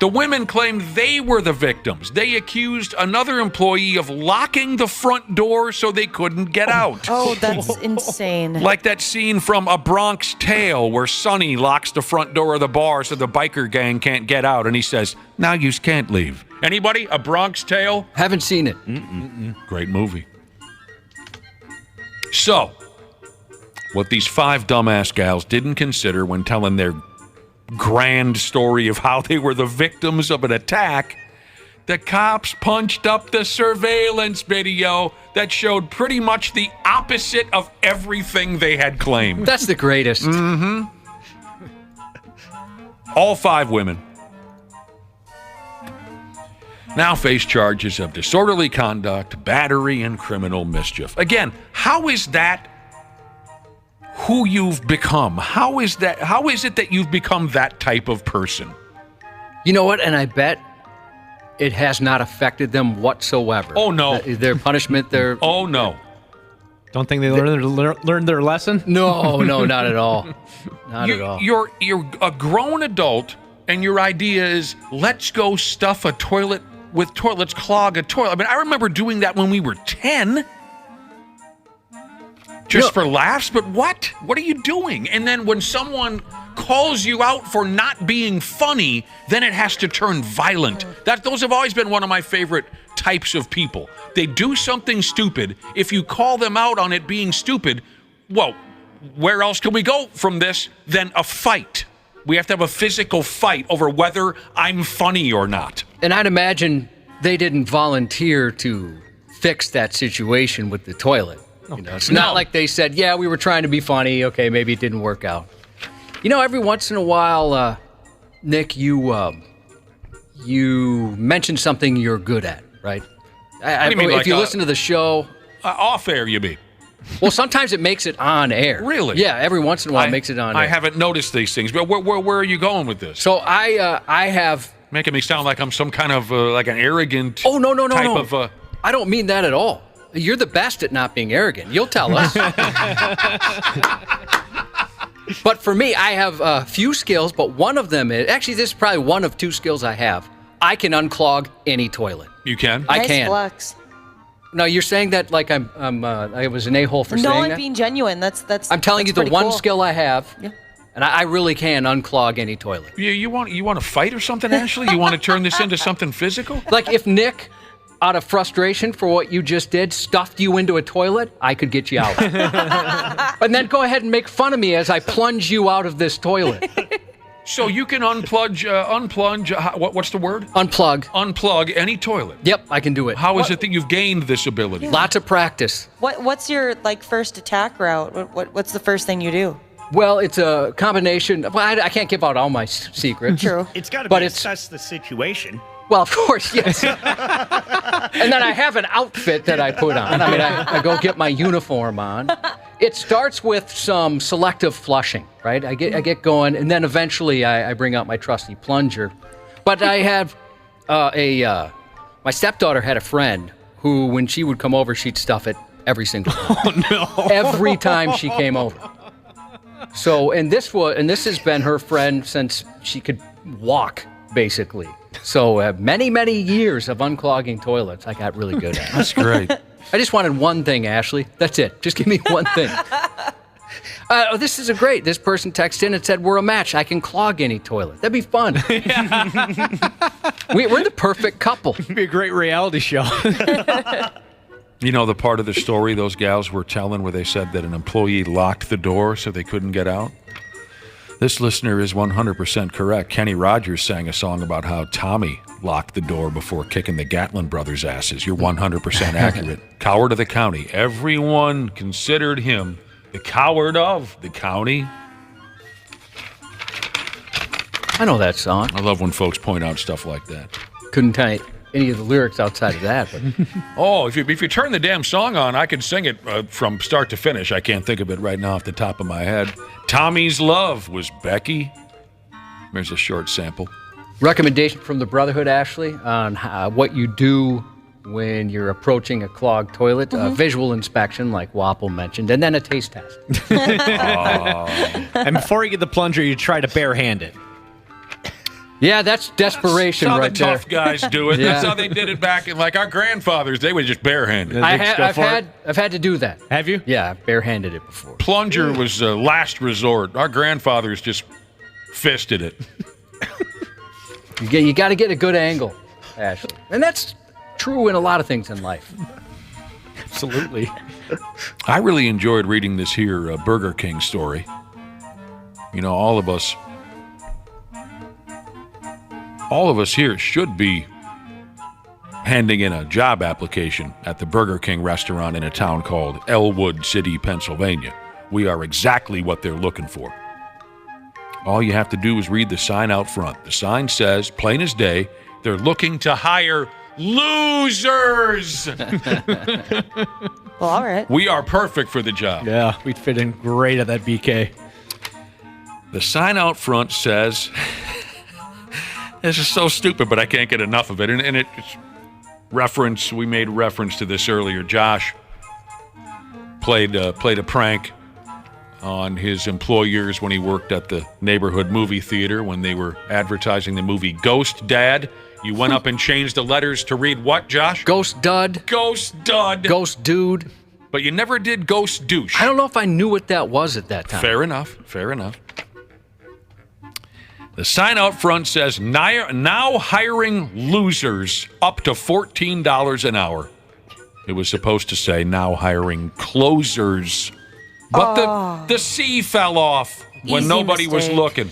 The women claimed they were the victims. They accused another employee of locking the front door so they couldn't get out. Oh, that's insane. Like that scene from A Bronx Tale where Sonny locks the front door of the bar so the biker gang can't get out, and he says, "Now you can't leave." Anybody? A Bronx Tale? Haven't seen it. Great movie. So, what these 5 dumbass gals didn't consider when telling their grand story of how they were the victims of an attack, the cops punched up the surveillance video that showed pretty much the opposite of everything they had claimed. That's the greatest. Mm-hmm. All 5 women now face charges of disorderly conduct, battery, and criminal mischief. Again, how is that who you've become? How is it that you've become that type of person? You know what? And I bet it has not affected them whatsoever. Oh, no. Their punishment, their... Oh, no. Don't think they learned their lesson? No, not at all. Not at all. You're a grown adult, and your idea is, let's go stuff a toilet with toilet. Let's clog a toilet. I mean, I remember doing that when we were 10. Just for laughs, but what? What are you doing? And then when someone calls you out for not being funny, then it has to turn violent. Those have always been one of my favorite types of people. They do something stupid. If you call them out on it being stupid, well, where else can we go from this than a fight? We have to have a physical fight over whether I'm funny or not. And I'd imagine they didn't volunteer to fix that situation with the toilet. You know, it's not like they said, yeah, we were trying to be funny. Okay, maybe it didn't work out. You know, every once in a while, Nick, you mention something you're good at, right? What do you mean, if like, you listen to the show... off air, you mean? Well, sometimes it makes it on air. Really? Yeah, every once in a while it makes it on air. I haven't noticed these things, but where are you going with this? So I have... Making me sound like I'm some kind of, like an arrogant type of... I don't mean that at all. You're the best at not being arrogant. You'll tell us. But for me, I have a few skills, but one of them is... Actually, this is probably one of 2 skills I have. I can unclog any toilet. You can? I can. Nice flex. No, you're saying that like I was an a-hole for saying that? No, I'm being genuine. That's. I'm telling you the one skill I have, yeah. And I really can unclog any toilet. You want to fight or something, Ashley? You want to turn this into something physical? Like if Nick, out of frustration for what you just did, stuffed you into a toilet, I could get you out. And then go ahead and make fun of me as I plunge you out of this toilet. So you can unplunge, what's the word? Unplug any toilet. Yep, I can do it. How is it that you've gained this ability? Lots of practice. What's your first attack route? What's the first thing you do? Well, it's a combination. Well, I can't give out all my secrets. True. It's got to be assess the situation. Well, of course, yes. And then I have an outfit that I put on. I mean, I go get my uniform on. It starts with some selective flushing, right? I get going, and then eventually I bring out my trusty plunger. But I have my stepdaughter had a friend who, when she would come over, she'd stuff it every single time. Oh, no. Every time she came over. So, and this has been her friend since she could walk, basically. So many, many years of unclogging toilets, I got really good at it. That's great. I just wanted one thing, Ashley. That's it. Just give me one thing. This is great. This person texted in and said, we're a match. I can clog any toilet. That'd be fun. We're the perfect couple. It'd be a great reality show. You know the part of the story those gals were telling where they said that an employee locked the door so they couldn't get out? This listener is 100% correct. Kenny Rogers sang a song about how Tommy locked the door before kicking the Gatlin brothers' asses. You're 100% accurate. Coward of the county. Everyone considered him the coward of the county. I know that song. I love when folks point out stuff like that. Couldn't tell you any of the lyrics outside of that. But. Oh, if you turn the damn song on, I can sing it from start to finish. I can't think of it right now off the top of my head. Tommy's Love was Becky. There's a short sample. Recommendation from the Brotherhood, Ashley, on what you do when you're approaching a clogged toilet. Visual inspection, like Wapple mentioned, and then a taste test. And before you get the plunger, you try to barehand it. Yeah, that's desperation That's how right the there. tough guys do it. Yeah. That's how they did it back in, like, our grandfathers. They would just barehand it. I've had to do that. Have you? Yeah, I've barehanded it before. Plunger was last resort. Our grandfathers just fisted it. You got to get a good angle, Ashley. And that's true in a lot of things in life. Absolutely. I really enjoyed reading this here Burger King story. You know, all of us here should be handing in a job application at the Burger King restaurant in a town called Elwood City, Pennsylvania. We are exactly what they're looking for. All you have to do is read the sign out front. The sign says, plain as day, they're looking to hire losers. Well, all right. We are perfect for the job. Yeah, we'd fit in great at that BK. The sign out front says, this is so stupid, but I can't get enough of it. And it's reference, we made reference to this earlier. Josh played a prank on his employers when he worked at the neighborhood movie theater when they were advertising the movie Ghost Dad. You went up and changed the letters to read what, Josh? Ghost Dud. Ghost Dud. Ghost Dude. But you never did Ghost Douche. I don't know if I knew what that was at that time. Fair enough. The sign out front says, now hiring losers up to $14 an hour. It was supposed to say, now hiring closers. But the C fell off when Easy nobody was mistake. looking.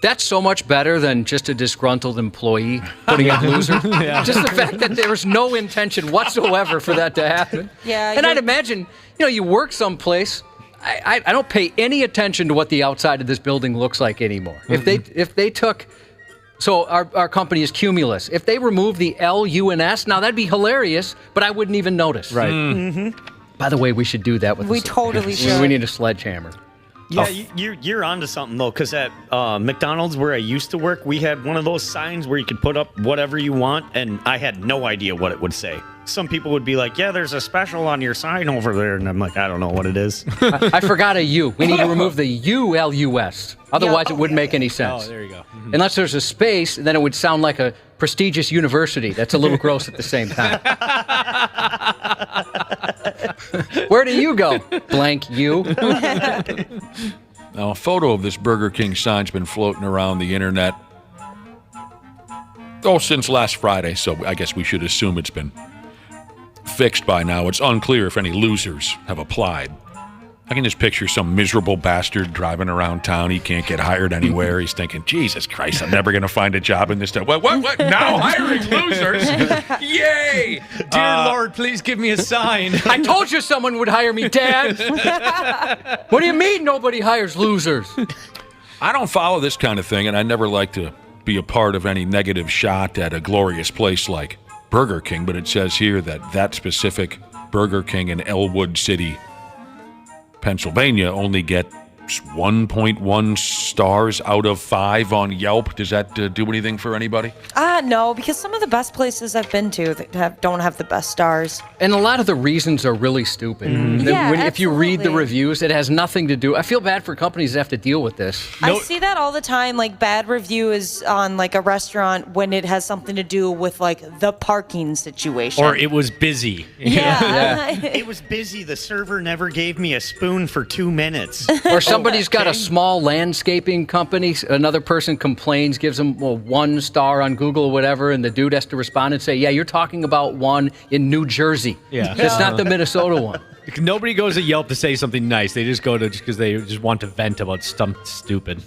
That's so much better than just a disgruntled employee putting up loser. Just the fact that there was no intention whatsoever for that to happen. Yeah, And I'd imagine, you work someplace. I don't pay any attention to what the outside of this building looks like anymore. If they took, so our company is Cumulus. If they remove the L, U, and S, now that'd be hilarious, but I wouldn't even notice. Right. By the way, we should do that with. We totally should. We need a sledgehammer. Yeah, you're onto something though, because at McDonald's where I used to work, we had one of those signs where you could put up whatever you want, and I had no idea what it would say. Some people would be like, "Yeah, there's a special on your sign over there," and I'm like, "I don't know what it is." I forgot a U. We need to remove the ULUS. Otherwise, it wouldn't make any sense. Oh, there you go. Unless there's a space, then it would sound like a prestigious university. That's a little gross at the same time. Where do you go? Blank you. Now, a photo of this Burger King sign's been floating around the internet since last Friday, so I guess we should assume it's been fixed by now. It's unclear if any losers have applied. I can just picture some miserable bastard driving around town. He can't get hired anywhere. He's thinking, Jesus Christ, I'm never going to find a job in this town. What? Now hiring losers? Yay! Dear Lord, please give me a sign. I told you someone would hire me, Dad. What do you mean nobody hires losers? I don't follow this kind of thing, and I never like to be a part of any negative shot at a glorious place like Burger King, but it says here that specific Burger King in Elwood City, Pennsylvania, only get 1.1 stars out of 5 on Yelp. Does that do anything for anybody? No, because some of the best places I've been to that don't have the best stars. And a lot of the reasons are really stupid. If you read the reviews, it has nothing to do. I feel bad for companies that have to deal with this. I see that all the time. Like bad reviews on like a restaurant when it has something to do with like the parking situation. Or it was busy. Yeah. It was busy. The server never gave me a spoon for 2 minutes. Or somebody's got a small landscaping company. Another person complains, gives them 1 star on Google or whatever, and the dude has to respond and say, yeah, you're talking about one in New Jersey. Yeah. It's not the Minnesota one. Nobody goes to Yelp to say something nice. They just go to just because they just want to vent about something stupid.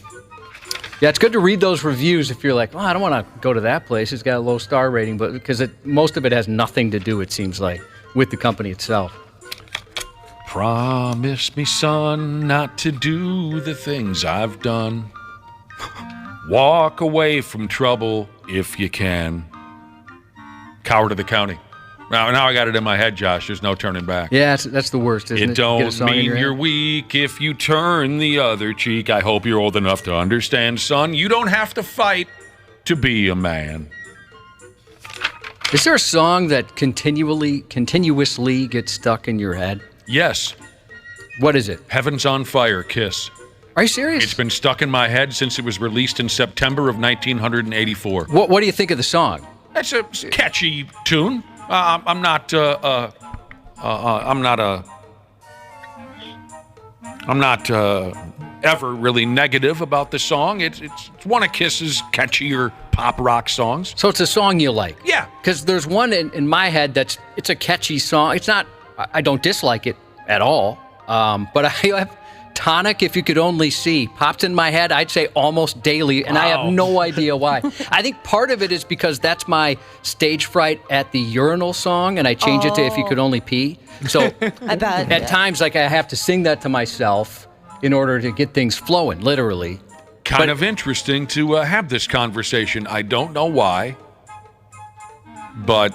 Yeah, it's good to read those reviews if you're like, I don't want to go to that place. It's got a low star rating, but because most of it has nothing to do, it seems like, with the company itself. Promise me, son, not to do the things I've done. Walk away from trouble if you can. Coward of the County. Now I got it in my head, Josh. There's no turning back. Yeah, that's the worst, isn't it? It don't mean you're weak if you turn the other cheek. I hope you're old enough to understand, son. You don't have to fight to be a man. Is there a song that continuously gets stuck in your head? Yes. What is it? Heaven's on Fire, Kiss. Are you serious? It's been stuck in my head since it was released in September of 1984. What do you think of the song? It's a catchy tune. I'm not ever really negative about the song. It's one of Kiss's catchier pop rock songs. So it's a song you like? Yeah. Because there's one in my head it's a catchy song. It's not, I don't dislike it at all. But I have Tonic, If You Could Only See, pops in my head, I'd say almost daily, and I have no idea why. I think part of it is because that's my stage fright at the urinal song, and I change it to If You Could Only Pee. So I bet. At times, like, I have to sing that to myself in order to get things flowing, literally. Kind of interesting to have this conversation. I don't know why, but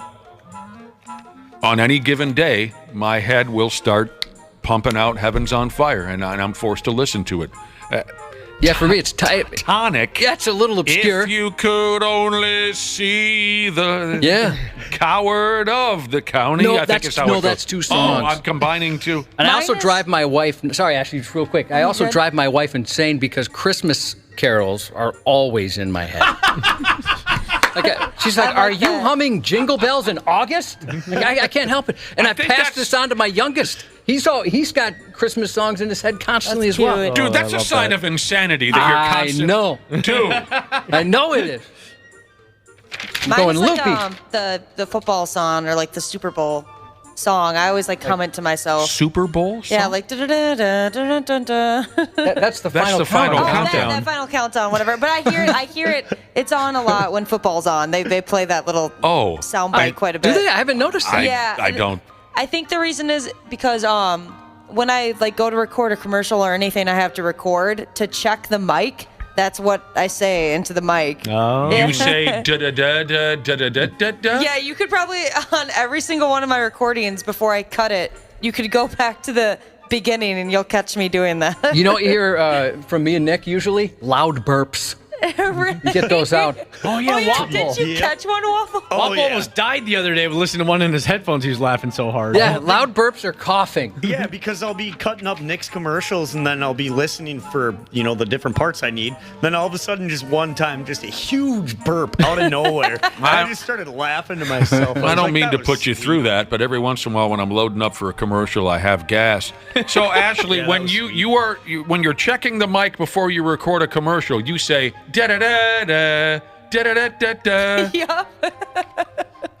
on any given day, my head will start pumping out Heaven's on Fire, and I'm forced to listen to it. Yeah, for me, it's Tonic. Yeah, it's a little obscure. If you could only see the coward of the county. No, I think is how it goes. That's two songs. Oh, I'm combining two. And I also drive my wife, sorry, Ashley, just real quick. I also drive my wife insane because Christmas carols are always in my head. She's like, are you humming Jingle Bells in August? Like, I can't help it. And I passed this on to my youngest. He's got Christmas songs in his head constantly as well. Dude, that's a sign of insanity that you're constant. I know. Dude. I know it is. I'm Mine going is loopy. like the football song or like the Super Bowl song. I always like comment to myself. Super Bowl song? Yeah, like da-da-da-da-da-da-da. That's the final countdown. That final countdown, whatever. But I hear it. It's on a lot when football's on. They play that little soundbite quite a bit. Do they? I haven't noticed that. Yeah, I don't. I think the reason is because when I like go to record a commercial or anything I have to record, to check the mic, that's what I say into the mic. Oh. You say da-da-da-da-da-da-da-da? Yeah, you could probably, on every single one of my recordings before I cut it, you could go back to the beginning and you'll catch me doing that. You know what you hear from me and Nick usually? Loud burps. Really? You get those out. Oh, yeah, Waffle. Did you catch one, Waffle? Waffle almost died the other day with listening to one in his headphones. He was laughing so hard. Yeah, loud burps or coughing. Yeah, because I'll be cutting up Nick's commercials and then I'll be listening for, the different parts I need. Then all of a sudden, just one time, just a huge burp out of nowhere. I just started laughing to myself. I don't mean to put you through that, but every once in a while when I'm loading up for a commercial, I have gas. So, Ashley, when when you're checking the mic before you record a commercial, you say, da-da-da-da. Da-da-da-da-da. Yeah.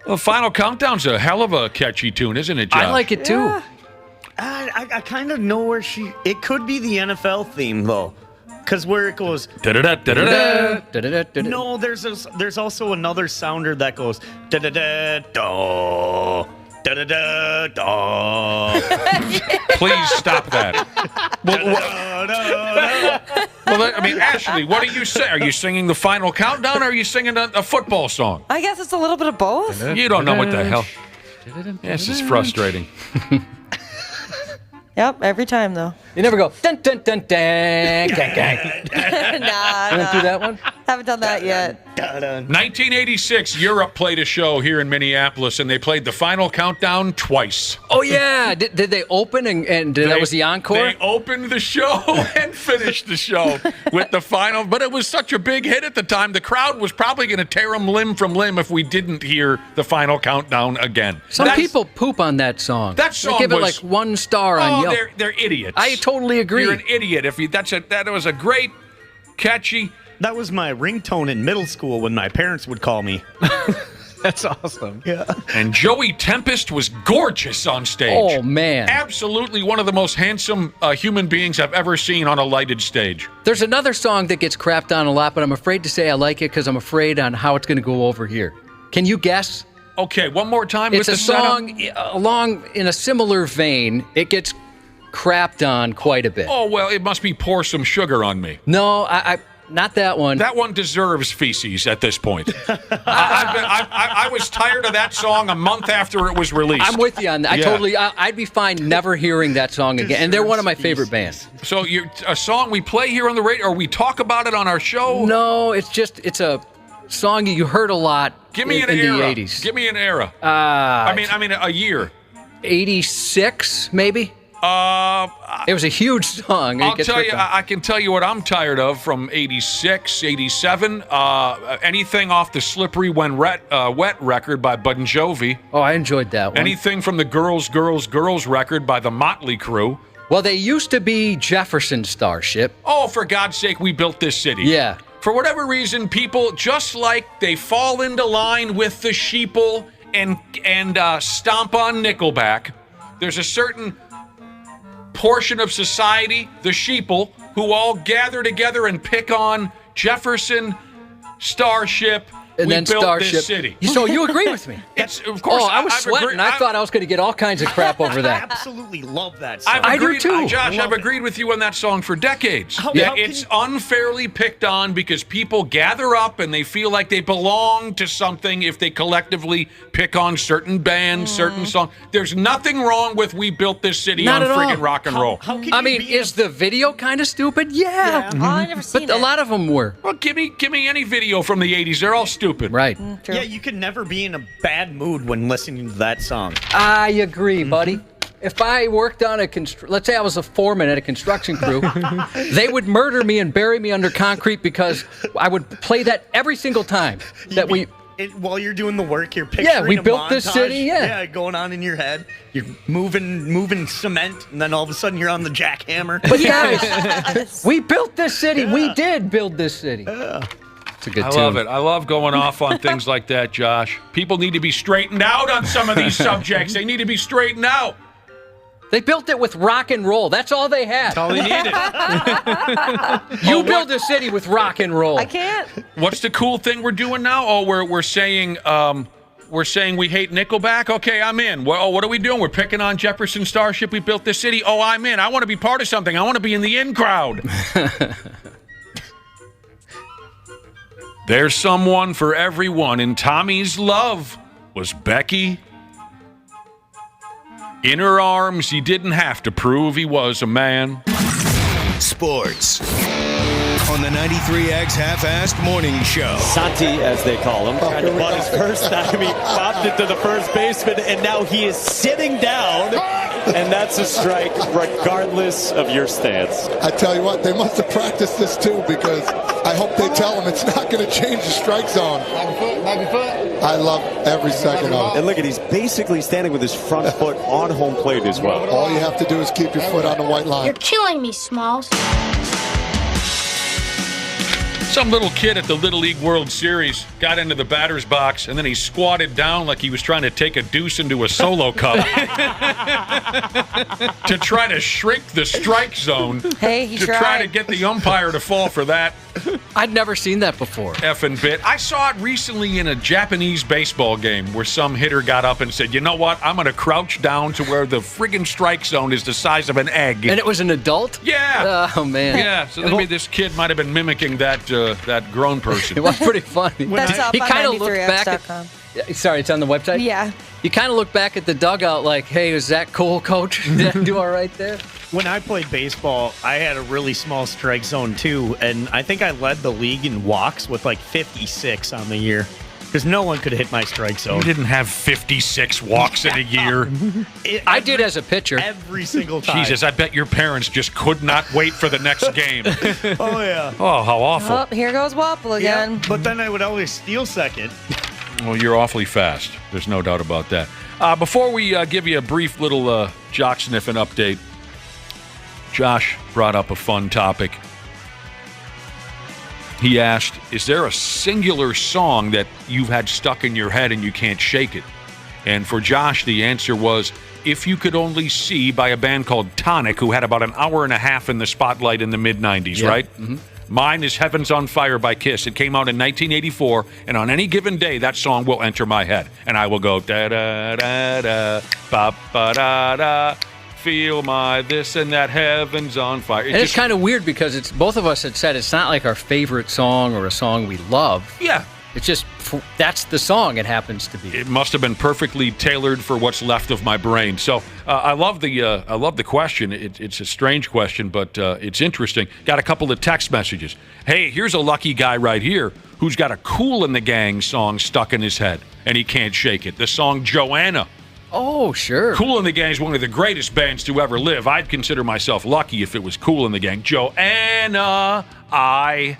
Well, Final Countdown's a hell of a catchy tune, isn't it, Josh? I like it too. Yeah. I kind of know where it could be the NFL theme, though. Because where it goes... Da-da-da-da-da-da. No, there's also another sounder that goes... Da-da-da-da. Da-da-da-da. Please stop that. Well, I mean, Ashley, what are you saying? Are you singing the Final Countdown or are you singing a football song? I guess it's a little bit of both. You don't know what the hell. This is frustrating. Yep, every time, though. You never go, dun, dun, dun, dun, gang, gang. Nah. You went through that one? Haven't done that yet. 1986, Europe played a show here in Minneapolis, and they played the Final Countdown twice. Oh, yeah. Did they open and that was the encore? They opened the show and finished the show with the final. But it was such a big hit at the time, the crowd was probably going to tear them limb from limb if we didn't hear the Final Countdown again. Some people poop on that song. That song they give it was, like 1 star on Yelp. They're idiots. I totally agree. You're an idiot. That was a great, catchy. That was my ringtone in middle school when my parents would call me. That's awesome. Yeah. And Joey Tempest was gorgeous on stage. Oh, man. Absolutely one of the most handsome human beings I've ever seen on a lighted stage. There's another song that gets crapped on a lot, but I'm afraid to say I like it because I'm afraid on how it's going to go over here. Can you guess? Okay, one more time. It's with a the song along in a similar vein. It gets crapped on quite a bit. Oh, well, it must be Pour Some Sugar on Me. No, Not that one. That one deserves feces at this point. I was tired of that song a month after it was released. I'm with you on that. I'd be fine never hearing that song again. And they're one of my favorite bands. So a song we play here on the radio, or we talk about it on our show? No, it's a song you heard a lot. Give me an in era. the 80s. Give me an era. I mean a year. 86, maybe. It was a huge song. I'll tell you, I can tell you what I'm tired of from 86, 87. Anything off the Slippery When Wet record by Bon Jovi. Oh, I enjoyed that one. Anything from the Girls, Girls, Girls record by the Motley Crue. Well, they used to be Jefferson Starship. Oh, for God's sake, we built this city. Yeah. For whatever reason, people, just like they fall into line with the sheeple and stomp on Nickelback, there's a certain portion of society, the sheeple, who all gather together and pick on Jefferson Starship. And then built Starship. This city. So you agree with me? It's, of course. I was sweating. I thought I was going to get all kinds of crap over that. I absolutely love that song. I do too. Josh, I've agreed with you on that song for decades. It's unfairly picked on because people gather up and they feel like they belong to something if they collectively pick on certain bands, certain songs. There's nothing wrong with We Built This City Not on at friggin' all. rock and roll. Is the video kind of stupid? Yeah. Oh, I never seen But a lot of them were. Well, give me any video from the 80s. They're all stupid. Right. True. Yeah, you can never be in a bad mood when listening to that song. I agree, buddy. If I worked on let's say I was a foreman at a construction crew, they would murder me and bury me under concrete because I would play that every single time while you're doing the work, you're picturing we a built montage, this city, yeah. going on in your head. You're moving cement, and then all of a sudden you're on the jackhammer. But guys, we built this city. Yeah. We did build this city. Yeah. It's a good I tune. love it. I love going off on things like that, Josh. People need to be straightened out on some of these subjects. They need to be straightened out. They built it with rock and roll. That's all they had. That's all they needed. You build a city with rock and roll. I can't. What's the cool thing we're doing now? Oh, we're saying we hate Nickelback. Okay, I'm in. What are we doing? We're picking on Jefferson Starship. We built this city. Oh, I'm in. I want to be part of something. I want to be in the in crowd. There's someone for everyone, and Tommy's love was Becky. In her arms, he didn't have to prove he was a man. Sports on the 93X Half-Assed Morning Show. Santi, as they call him, tried to butt his first time. He popped it to the first baseman, and now he is sitting down, and that's a strike regardless of your stance. I tell you what, they must have practiced this too, because I hope they tell him it's not going to change the strike zone. Back foot. I love every second of it. And look at, he's basically standing with his front foot on home plate as well. All you have to do is keep your foot on the white line. You're killing me, Smalls. Some little kid at the Little League World Series got into the batter's box, and then he squatted down like he was trying to take a deuce into a solo cup to try to shrink the strike zone. Hey, he to tried. try to get the umpire to fall for that. I'd never seen that before. Effing bit. I saw it recently in a Japanese baseball game where some hitter got up and said, "You know what? I'm going to crouch down to where the friggin' strike zone is the size of an egg." And it was an adult? Yeah. Oh, man. Yeah, so maybe this kid might have been mimicking that grown person. It was pretty funny. That's up he on kind of looked back at, 93x.com. sorry, it's on the website? Yeah. You kind of look back at the dugout like, hey, is that cool, coach? Did I do all right there? When I played baseball, I had a really small strike zone too, and I think I led the league in walks with like 56 on the year. Because no one could hit my strike zone. You didn't have 56 walks in a year. I did as a pitcher. Every single time. Jesus, I bet your parents just could not wait for the next game. Oh, yeah. Oh, how awful. Oh, here goes Wapple again. Yeah, but then I would always steal second. Well, you're awfully fast. There's no doubt about that. Before we give you a brief little jock sniffing update, Josh brought up a fun topic. He asked, is there a singular song that you've had stuck in your head and you can't shake it? And for Josh, the answer was, If You Could Only See by a band called Tonic, who had about an hour and a half in the spotlight in the mid-'90s, right? Mm-hmm. Mine is Heaven's on Fire by Kiss. It came out in 1984, and on any given day, that song will enter my head. And I will go, da-da-da-da, ba-ba-da-da, feel my this and that, heaven's on fire. And it's kind of weird because it's both of us had said it's not like our favorite song or a song we love. Yeah. It's just, that's the song it happens to be. It must have been perfectly tailored for what's left of my brain. So I love the question. It's a strange question, but it's interesting. Got a couple of text messages. Hey, here's a lucky guy right here who's got a Kool and the Gang song stuck in his head, and he can't shake it. The song Joanna. Oh, sure. Kool and the Gang is one of the greatest bands to ever live. I'd consider myself lucky if it was Kool and the Gang. Joanna, I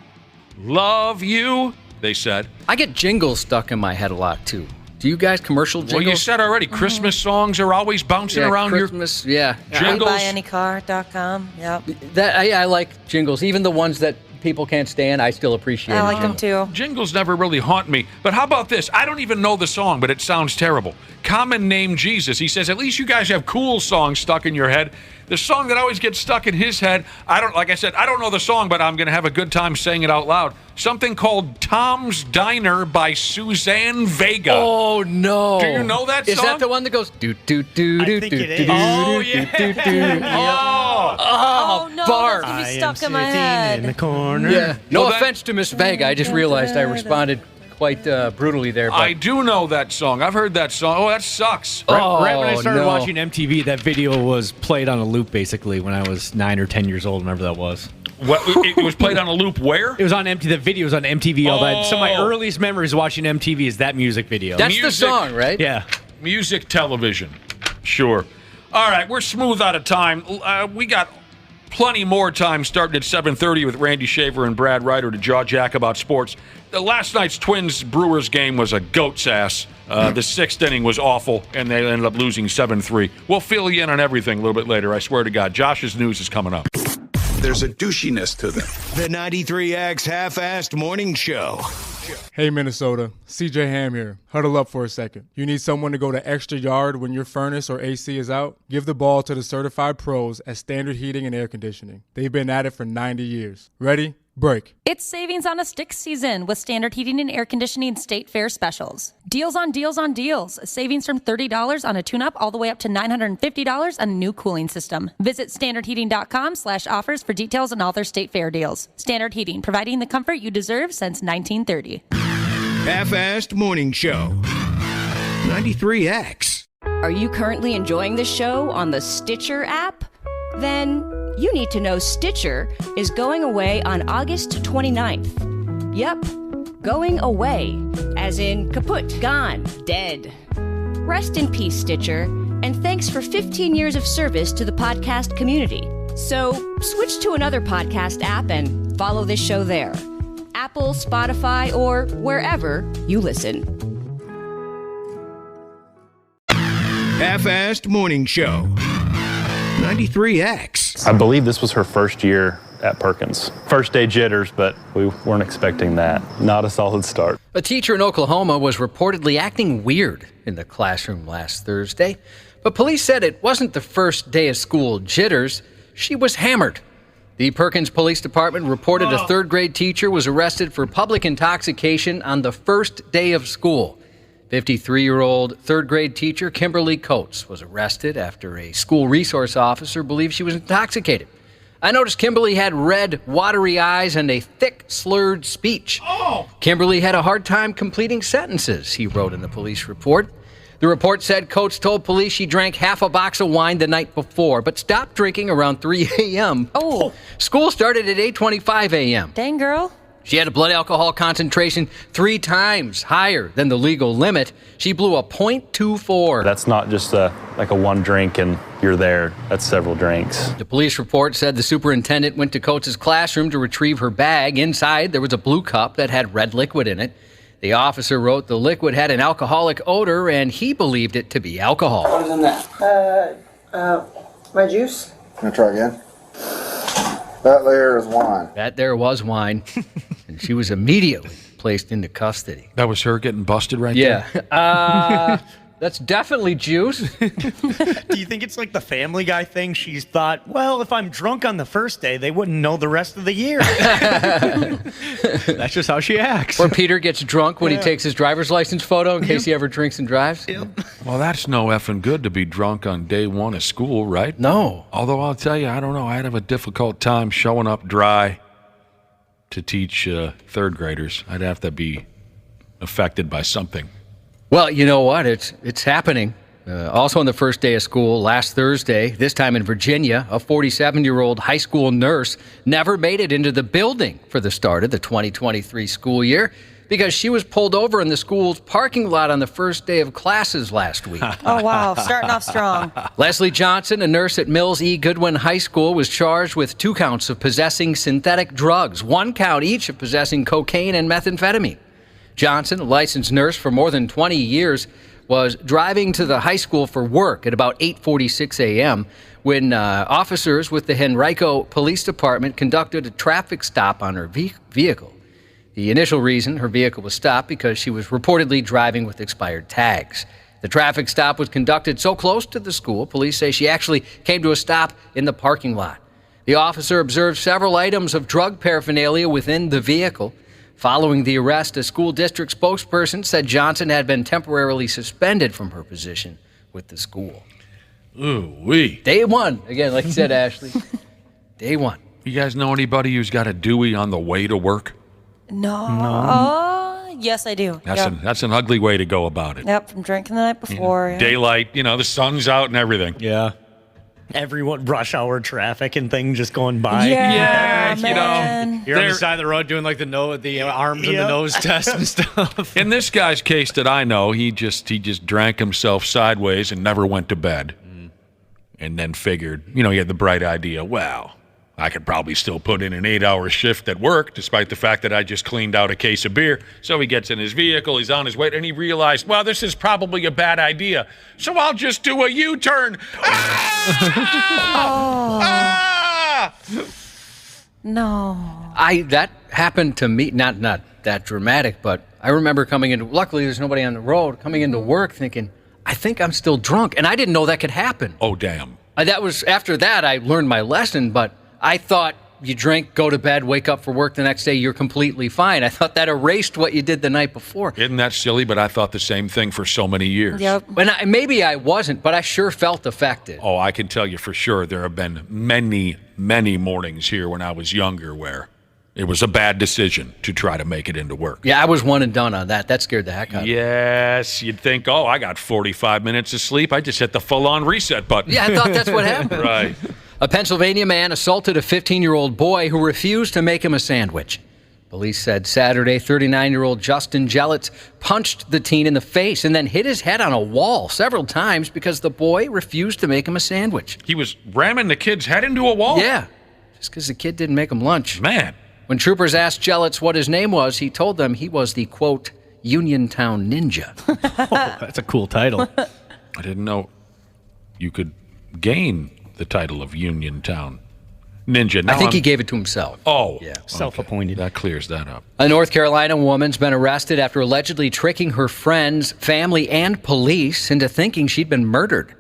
love you, they said. I get jingles stuck in my head a lot, too. Do you guys commercial jingles? Well, you said already, Christmas songs are always bouncing around Christmas, jingles. BuyAnyCar.com, yep. I like jingles. Even the ones that people can't stand, I still appreciate I like them, too. Jingles never really haunt me. But how about this? I don't even know the song, but it sounds terrible. Common Name Jesus. He says, at least you guys have cool songs stuck in your head. The song that always gets stuck in his head, like I said, I don't know the song, but I'm going to have a good time saying it out loud. Something called Tom's Diner by Suzanne Vega. Oh, no. Do you know that song? Is that the one that goes do do do do do do? Oh, yeah. Oh, no, Barb. that's going to be stuck in my head. In the corner. Yeah. No offense to Miss Vega. I just realized I responded quite brutally there. But I do know that song. I've heard that song. Oh, that sucks. Right when I started watching MTV, that video was played on a loop, basically, when I was 9 or 10 years old, whenever that was. What, it was played on a loop where? It was on MTV. The video was on MTV all that. Some of my earliest memories watching MTV is that music video. That's the song, right? Yeah. Music television. Sure. All right, we're smooth out of time. We got plenty more time starting at 7:30 with Randy Shaver and Brad Ryder to jaw jack about sports. Last night's Twins-Brewers game was a goat's ass. The sixth inning was awful, and they ended up losing 7-3. We'll fill you in on everything a little bit later, I swear to God. Josh's news is coming up. There's a douchiness to them. The 93X Half-Assed Morning Show. Hey, Minnesota. CJ Ham here. Huddle up for a second. You need someone to go the extra yard when your furnace or AC is out? Give the ball to the certified pros at Standard Heating and Air Conditioning. They've been at it for 90 years. Ready? Break. It's savings on a stick season with Standard Heating and Air Conditioning State Fair specials. Deals on deals on deals. Savings from $30 on a tune-up all the way up to $950 on a new cooling system. Visit standardheating.com/offers for details on all their State Fair deals. Standard Heating, providing the comfort you deserve since 1930. Half-Assed Morning Show. 93X. Are you currently enjoying the show on the Stitcher app? Then you need to know Stitcher is going away on August 29th. Yep, going away, as in kaput, gone, dead. Rest in peace, Stitcher, and thanks for 15 years of service to the podcast community. So switch to another podcast app and follow this show there. Apple, Spotify, or wherever you listen. Half-Assed Morning Show. 93X. I believe this was her first year at Perkins. First day jitters, but we weren't expecting that. Not a solid start. A teacher in Oklahoma was reportedly acting weird in the classroom last Thursday, but police said it wasn't the first day of school jitters. She was hammered. The Perkins Police Department reported a third-grade teacher was arrested for public intoxication on the first day of school. 53-year-old third-grade teacher Kimberly Coates was arrested after a school resource officer believed she was intoxicated. I noticed Kimberly had red, watery eyes and a thick, slurred speech. Kimberly had a hard time completing sentences, he wrote in the police report. The report said Coates told police she drank half a box of wine the night before, but stopped drinking around 3 a.m. Oh. School started at 8:25 a.m. Dang, girl. She had a blood alcohol concentration 3 times higher than the legal limit. She blew a .24. That's not just like a one drink and you're there. That's several drinks. The police report said the superintendent went to Coates' classroom to retrieve her bag. Inside, there was a blue cup that had red liquid in it. The officer wrote the liquid had an alcoholic odor, and he believed it to be alcohol. What is in that? My juice. Can I try again? That there is wine. That there was wine, and she was immediately placed into custody. That was her getting busted right there? Yeah. That's definitely juice. Do you think it's like the Family Guy thing? She's thought, well, if I'm drunk on the first day, they wouldn't know the rest of the year. That's just how she acts. Or Peter gets drunk when he takes his driver's license photo in case he ever drinks and drives. Well, that's no effing good to be drunk on day one of school, right? No. Although I'll tell you, I don't know. I'd have a difficult time showing up dry to teach third graders. I'd have to be affected by something. Well, you know what? It's happening. Also on the first day of school, last Thursday, this time in Virginia, a 47-year-old high school nurse never made it into the building for the start of the 2023 school year because she was pulled over in the school's parking lot on the first day of classes last week. Oh, wow. Starting off strong. Leslie Johnson, a nurse at Mills E. Goodwin High School, was charged with 2 counts of possessing synthetic drugs, 1 count each of possessing cocaine and methamphetamine. Johnson, a licensed nurse for more than 20 years, was driving to the high school for work at about 8:46 a.m. when officers with the Henrico Police Department conducted a traffic stop on her vehicle. The initial reason her vehicle was stopped because she was reportedly driving with expired tags. The traffic stop was conducted so close to the school, police say she actually came to a stop in the parking lot. The officer observed several items of drug paraphernalia within the vehicle. Following the arrest, a school district spokesperson said Johnson had been temporarily suspended from her position with the school. Ooh-wee. Day one. Again, like you said, Ashley. Day one. You guys know anybody who's got a Dewey on the way to work? No. Yes, I do. That's an ugly way to go about it. Yep, from drinking the night before. Daylight, the sun's out and everything. Yeah. Everyone, rush hour traffic and things just going by. Yeah, You're on the side of the road doing like the arms and the nose test and stuff. In this guy's case that I know, he just drank himself sideways and never went to bed. And then figured, he had the bright idea, well, I could probably still put in an 8-hour shift at work, despite the fact that I just cleaned out a case of beer. So he gets in his vehicle, he's on his way, and he realized, well, this is probably a bad idea. So I'll just do a U-turn. No. That happened to me, not that dramatic, but I remember coming into, luckily there's nobody on the road, coming into work thinking, I think I'm still drunk. And I didn't know that could happen. Oh, damn. After that, I learned my lesson, but I thought you drink, go to bed, wake up for work the next day, you're completely fine. I thought that erased what you did the night before. Isn't that silly? But I thought the same thing for so many years. Yep. Maybe I wasn't, but I sure felt affected. Oh, I can tell you for sure there have been many, many mornings here when I was younger where it was a bad decision to try to make it into work. Yeah, I was one and done on that. That scared the heck out of me. Yes, you'd think, I got 45 minutes of sleep. I just hit the full-on reset button. Yeah, I thought that's what happened. Right. A Pennsylvania man assaulted a 15-year-old boy who refused to make him a sandwich. Police said Saturday 39-year-old Justin Jellitz punched the teen in the face and then hit his head on a wall several times because the boy refused to make him a sandwich. He was ramming the kid's head into a wall? Yeah, just because the kid didn't make him lunch. Man. When troopers asked Jellitz what his name was, he told them he was the, quote, Uniontown Ninja. That's a cool title. I didn't know you could gain the title of Uniontown Ninja. Now I think he gave it to himself. Oh. Yeah. Self-appointed. That clears that up. A North Carolina woman's been arrested after allegedly tricking her friends, family, and police into thinking she'd been murdered.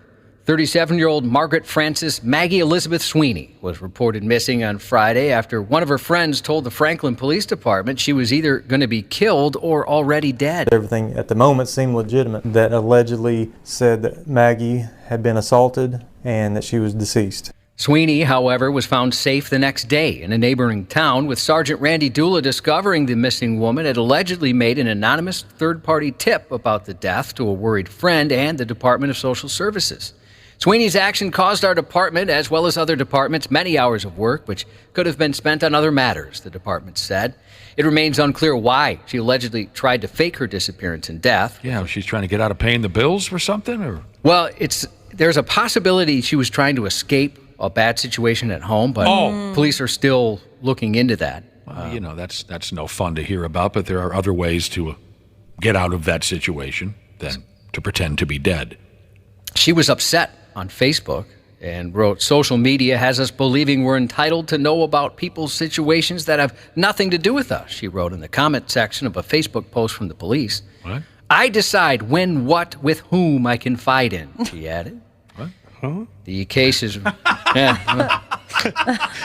37-year-old Margaret Frances Maggie Elizabeth Sweeney was reported missing on Friday after one of her friends told the Franklin Police Department she was either going to be killed or already dead. Everything at the moment seemed legitimate. That allegedly said that Maggie had been assaulted and that she was deceased. Sweeney, however, was found safe the next day in a neighboring town, with Sergeant Randy Dula discovering the missing woman had allegedly made an anonymous third-party tip about the death to a worried friend and the Department of Social Services. Sweeney's action caused our department, as well as other departments, many hours of work, which could have been spent on other matters, the department said. It remains unclear why she allegedly tried to fake her disappearance and death. Yeah, she's trying to get out of paying the bills or something? Or well, there's a possibility she was trying to escape a bad situation at home, but police are still looking into that. Well, that's no fun to hear about, but there are other ways to get out of that situation than to pretend to be dead. She was upset on Facebook and wrote, "Social media has us believing we're entitled to know about people's situations that have nothing to do with us," she wrote in the comment section of a Facebook post from the police. What? I decide when, what, with whom I confide in, she added. What? Huh? The case is... I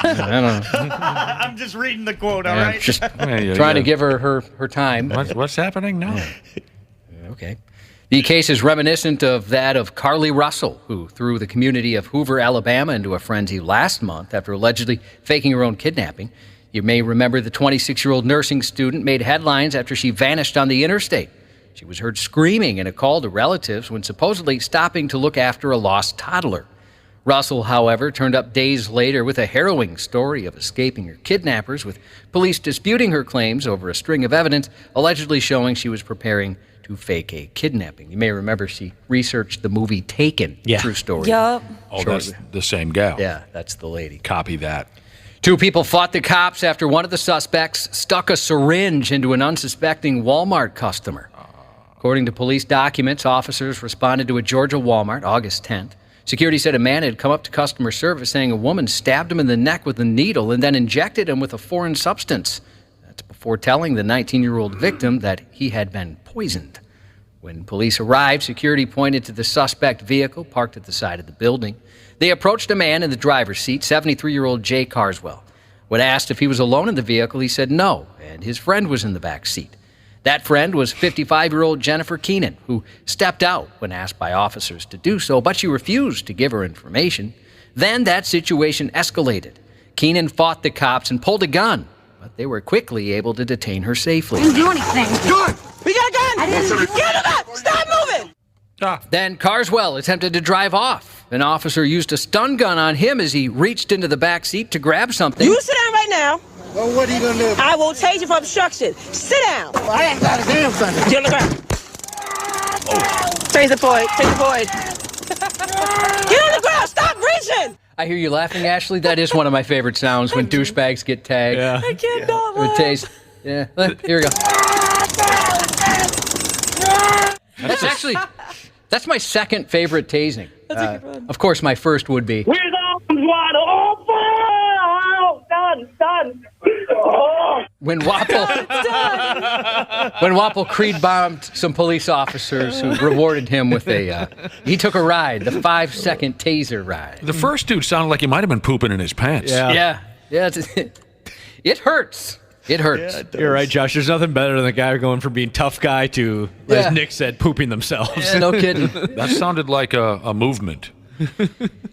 don't know. I'm just reading the quote, all right? Just trying to give her time. What's happening now? Okay. The case is reminiscent of that of Carly Russell, who threw the community of Hoover, Alabama into a frenzy last month after allegedly faking her own kidnapping. You may remember the 26-year-old nursing student made headlines after she vanished on the interstate. She was heard screaming in a call to relatives when supposedly stopping to look after a lost toddler. Russell, however, turned up days later with a harrowing story of escaping her kidnappers, with police disputing her claims over a string of evidence allegedly showing she was preparing to fake a kidnapping. You may remember she researched the movie Taken, true story. Yup. Oh, that's the same gal. Yeah, that's the lady. Copy that. 2 people fought the cops after one of the suspects stuck a syringe into an unsuspecting Walmart customer. According to police documents, officers responded to a Georgia Walmart August 10th. Security said a man had come up to customer service saying a woman stabbed him in the neck with a needle and then injected him with a foreign substance. That's before telling the 19-year-old victim that he had been poisoned. When police arrived, security pointed to the suspect vehicle parked at the side of the building. They approached a man in the driver's seat, 73-year-old Jay Carswell. When asked if he was alone in the vehicle, he said no, and his friend was in the back seat. That friend was 55-year-old Jennifer Keenan, who stepped out when asked by officers to do so, but she refused to give her information. Then that situation escalated. Keenan fought the cops and pulled a gun, but they were quickly able to detain her safely. Didn't do anything. Good! We got a gun! I didn't. Get him up! Stop moving! Then Carswell attempted to drive off. An officer used a stun gun on him as he reached into the back seat to grab something. You sit down right now. Well, what are you going to do? I will tase you for obstruction. Sit down. Well, I ain't got a damn thing. Get on the ground. Tase the boy. Tase the boy. Get on the ground. Stop reaching. I hear you laughing, Ashley. That is one of my favorite sounds when douchebags get tagged. Yeah. I can't not laugh. Tase. Yeah. Here we go. That's my second favorite tasing. That's a good one. Of course, my first would be. With arms wide open. Oh, done. Oh. When Wapple Creed bombed some police officers who rewarded him with he took a ride, the 5-second taser ride. The first dude sounded like he might have been pooping in his pants. Yeah. It hurts. It hurts. Yeah, you're right, Josh. There's nothing better than the guy going from being tough guy to, as Nick said, pooping themselves. Yeah, no kidding. That sounded like a movement.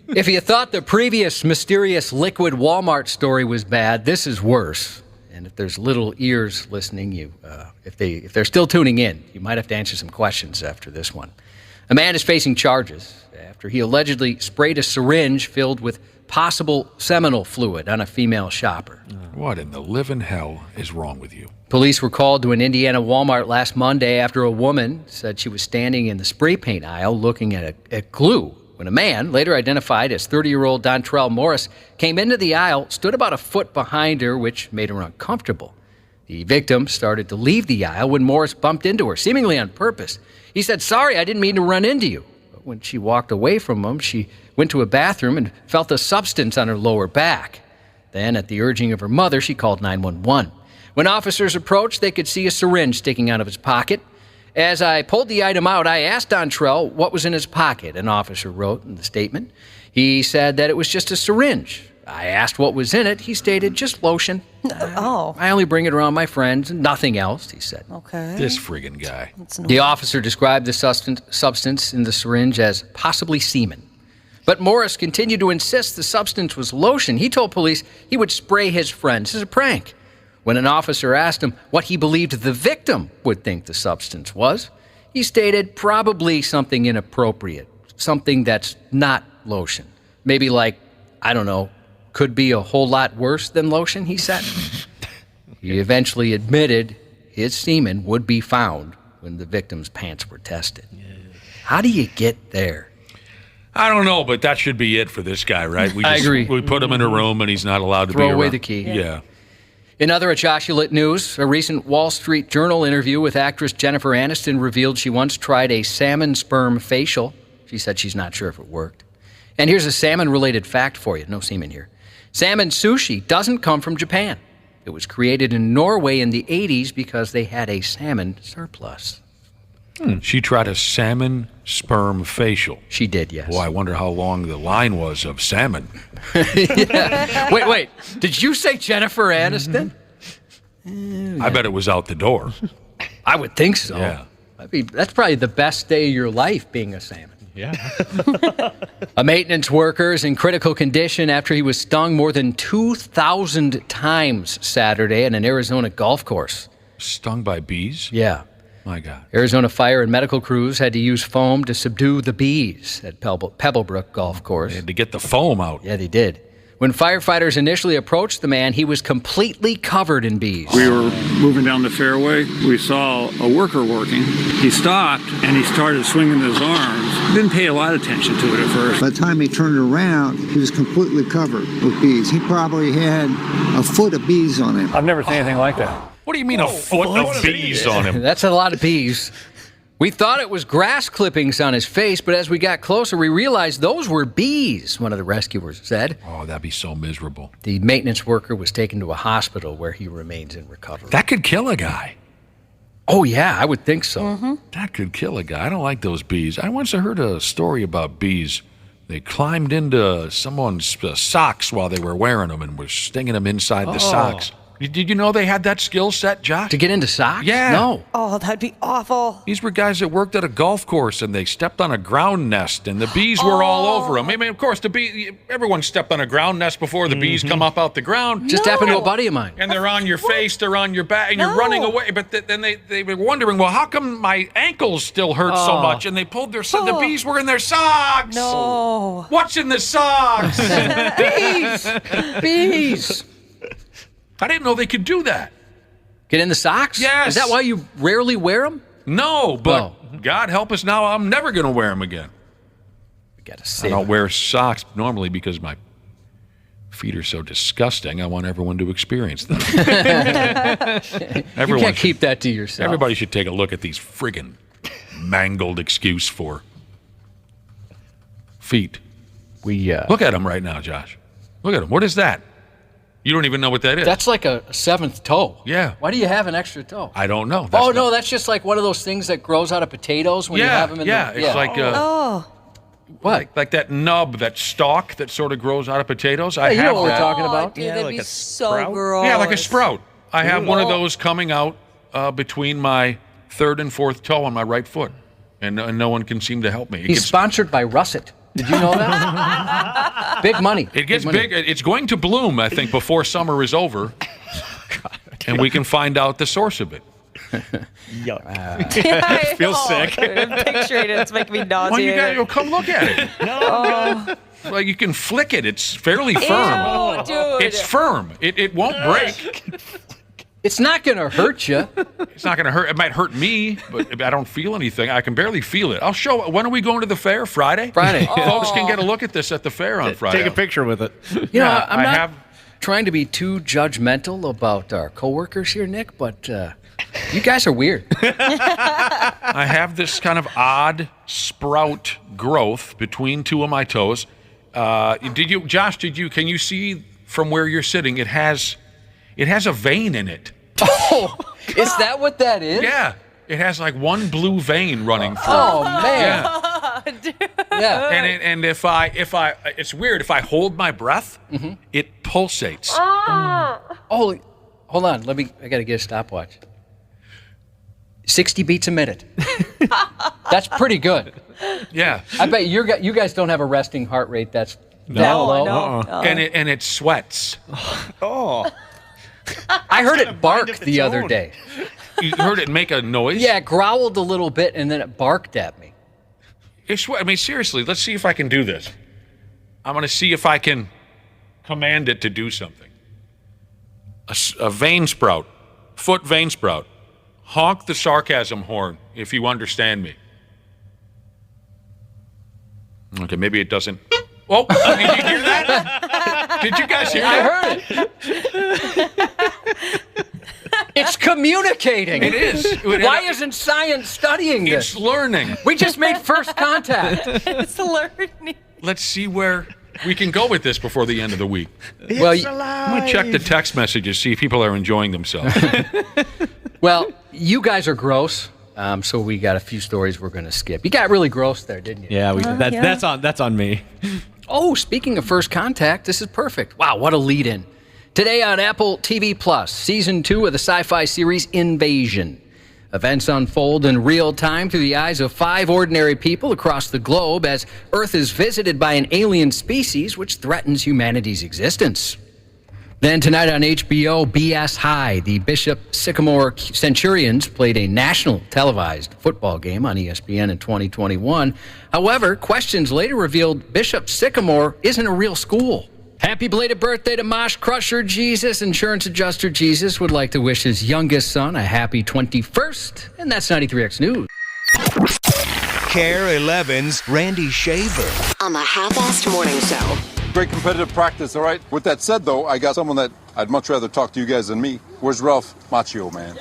If you thought the previous mysterious liquid Walmart story was bad, this is worse. And if there's little ears listening, if they're still tuning in, you might have to answer some questions after this one. A man is facing charges after he allegedly sprayed a syringe filled with possible seminal fluid on a female shopper. What in the living hell is wrong with you? Police were called to an Indiana Walmart last Monday after a woman said she was standing in the spray paint aisle looking at glue when a man, later identified as 30-year-old Dontrell Morris, came into the aisle, stood about a foot behind her, which made her uncomfortable. The victim started to leave the aisle when Morris bumped into her, seemingly on purpose. He said, "Sorry, I didn't mean to run into you." But when she walked away from him, she went to a bathroom and felt a substance on her lower back. Then, at the urging of her mother, she called 911. When officers approached, they could see a syringe sticking out of his pocket. As I pulled the item out, I asked Dontrell what was in his pocket, an officer wrote in the statement. He said that it was just a syringe. I asked what was in it. He stated, "Just lotion." I only bring it around my friends and nothing else, he said. Okay. This friggin' guy. The officer described the substance in the syringe as possibly semen. But Morris continued to insist the substance was lotion. He told police he would spray his friends as a prank. When an officer asked him what he believed the victim would think the substance was, he stated probably something inappropriate, something that's not lotion. Maybe like, I don't know, could be a whole lot worse than lotion, he said. He eventually admitted his semen would be found when the victim's pants were tested. How do you get there? I don't know, but that should be it for this guy, right? I agree. We put him in a room and he's not allowed to be around. Throw away the key. Yeah. In other Achoshulet news, a recent Wall Street Journal interview with actress Jennifer Aniston revealed she once tried a salmon sperm facial. She said she's not sure if it worked. And here's a salmon-related fact for you. No semen here. Salmon sushi doesn't come from Japan. It was created in Norway in the 80s because they had a salmon surplus. She tried a salmon sperm facial. She did, yes. Boy, I wonder how long the line was of salmon. Yeah. Wait. Did you say Jennifer Aniston? I bet it was out the door. I would think so. Yeah. That's probably the best day of your life, being a salmon. Yeah. A maintenance worker is in critical condition after he was stung more than 2,000 times Saturday at an Arizona golf course. Stung by bees? Yeah. My God. Arizona fire and medical crews had to use foam to subdue the bees at Pebblebrook Golf Course. They had to get the foam out. Yeah, they did. When firefighters initially approached the man, he was completely covered in bees. We were moving down the fairway. We saw a worker working. He stopped and he started swinging his arms. Didn't pay a lot of attention to it at first. By the time he turned around, he was completely covered with bees. He probably had a foot of bees on him. I've never seen anything like that. What do you mean a foot of bees on him? That's a lot of bees. We thought it was grass clippings on his face, but as we got closer, we realized those were bees, one of the rescuers said. Oh, that'd be so miserable. The maintenance worker was taken to a hospital where he remains in recovery. That could kill a guy. Oh, yeah, I would think so. Mm-hmm. That could kill a guy. I don't like those bees. I once heard a story about bees. They climbed into someone's socks while they were wearing them and were stinging them inside the socks. Did you know they had that skill set, Josh? To get into socks? Yeah. No. Oh, that'd be awful. These were guys that worked at a golf course, and they stepped on a ground nest, and the bees were all over them. I mean, of course, everyone stepped on a ground nest before the bees come up out the ground. Just happened to a buddy of mine. And they're on your face, they're on your back, and you're running away. But then they were wondering, well, how come my ankles still hurt so much? And they pulled the bees were in their socks. No. What's in the socks? Bees. I didn't know they could do that. Get in the socks? Yes. Is that why you rarely wear them? No, but God help us now, I'm never going to wear them again. We gotta I save don't wear socks normally because my feet are so disgusting. I want everyone to experience them. You can't keep that to yourself. Everybody should take a look at these friggin' mangled excuse for feet. Look at them right now, Josh. Look at them. What is that? You don't even know what that is. That's like a seventh toe. Yeah. Why do you have an extra toe? I don't know. No, that's just like one of those things that grows out of potatoes when you have them in the... It's like... What? Like that nub, that stalk that sort of grows out of potatoes. Yeah, you know what we're talking about. Dude, that'd like be a so sprout? gross. Yeah, like a sprout. I have one of those coming out between my third and fourth toe on my right foot, and no one can seem to help me. He's sponsored by Russet. Did you know that? Big money. It gets big. It's going to bloom, I think, before summer is over, and we can find out the source of it. Yuck. I feels know. sick. I'm picturing it. It's making me nauseous. Well, you got come look at it. Oh, Well, you can flick it. It's fairly firm. ew, dude. It's firm. It won't break. It's not going to hurt you. It's not going to hurt. It might hurt me, but I don't feel anything. I can barely feel it. I'll show. When are we going to the fair? Friday? Friday. Folks can get a look at this at the fair on Friday. Take a picture with it. You know, I'm not trying to be too judgmental about our coworkers here, Nick, but you guys are weird. I have this kind of odd sprout growth between two of my toes. Josh, can you see from where you're sitting? It has a vein in it. Oh, is that what that is? Yeah. It has like one blue vein running through. Oh, man. Yeah. And if I it's weird, if I hold my breath, it pulsates. Oh, hold on. I got to get a stopwatch. 60 beats a minute. That's pretty good. Yeah. I bet you guys don't have a resting heart rate that's that low. No. And it sweats. Oh. I heard it bark the other day. You heard it make a noise? Yeah, it growled a little bit and then it barked at me. I mean, seriously, let's see if I can do this. I'm going to see if I can command it to do something. A vein sprout, foot vein sprout. Honk the sarcasm horn if you understand me. Okay, maybe it doesn't. Oh, did you hear that? Did you guys hear that? I heard it. It's communicating. It is. Why isn't science studying this? It's learning. We just made first contact. It's learning. Let's see where we can go with this before the end of the week. Well, I'm going to check the text messages, see if people are enjoying themselves. Well, you guys are gross. So we got a few stories we're going to skip. You got really gross there, didn't you? Yeah, that's on me. Oh, speaking of First Contact, this is perfect. Wow, what a lead-in. Today on Apple TV Plus, Season 2 of the sci-fi series Invasion. Events unfold in real time through the eyes of 5 ordinary people across the globe as Earth is visited by an alien species which threatens humanity's existence. Then tonight on HBO, BS High, the Bishop Sycamore Centurions played a national televised football game on ESPN in 2021. However, questions later revealed Bishop Sycamore isn't a real school. Happy belated birthday to Mosh Crusher Jesus. Insurance adjuster Jesus would like to wish his youngest son a happy 21st. And that's 93X News. Care 11's Randy Shaver. On the Half-Assed Morning Show. Great competitive practice, all right? With that said, though, I got someone that I'd much rather talk to you guys than me. Where's Ralph Macchio, man?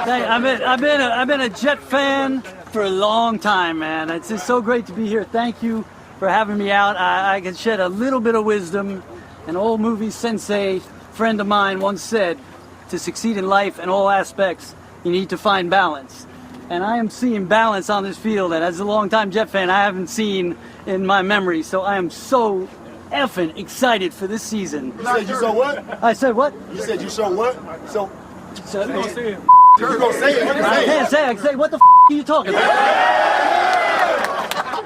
Hey, I've been a Jet fan for a long time, man. It's just so great to be here. Thank you for having me out. I can shed a little bit of wisdom. An old movie sensei friend of mine once said, to succeed in life in all aspects, you need to find balance. And I am seeing balance on this field that as a longtime Jet fan, I haven't seen in my memory. So I am so effing excited for this season. You said you saw what? I said what? You said you saw what? So you gonna say it. You're gonna say it. I can't say it. I can say, what the are you talking about?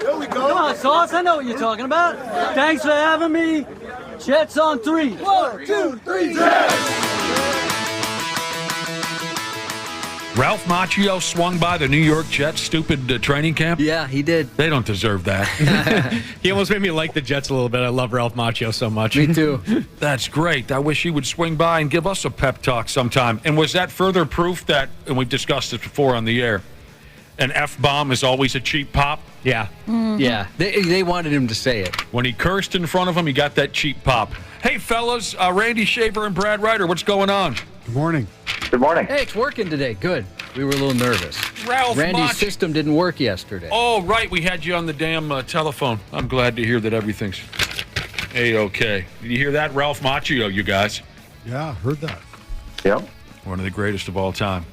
There we go. Come on, Sauce. I know what you're talking about. Thanks for having me. Jets on 3. 1, 2, 3, Jets! Ralph Macchio swung by the New York Jets' stupid training camp? Yeah, he did. They don't deserve that. He almost made me like the Jets a little bit. I love Ralph Macchio so much. Me too. That's great. I wish he would swing by and give us a pep talk sometime. And was that further proof that, and we've discussed this before on the air, an F-bomb is always a cheap pop? Yeah. Mm-hmm. Yeah, they wanted him to say it. When he cursed in front of him, he got that cheap pop. Hey, fellas, Randy Shaver and Brad Ryder, what's going on? Good morning. Good morning. Hey, it's working today. Good. We were a little nervous. Ralph Randy's Macchio. system didn't work yesterday. Oh, right. We had you on the damn telephone. I'm glad to hear that everything's A-okay. Did you hear that? Ralph Macchio, you guys. Yeah, heard that. Yep. One of the greatest of all time.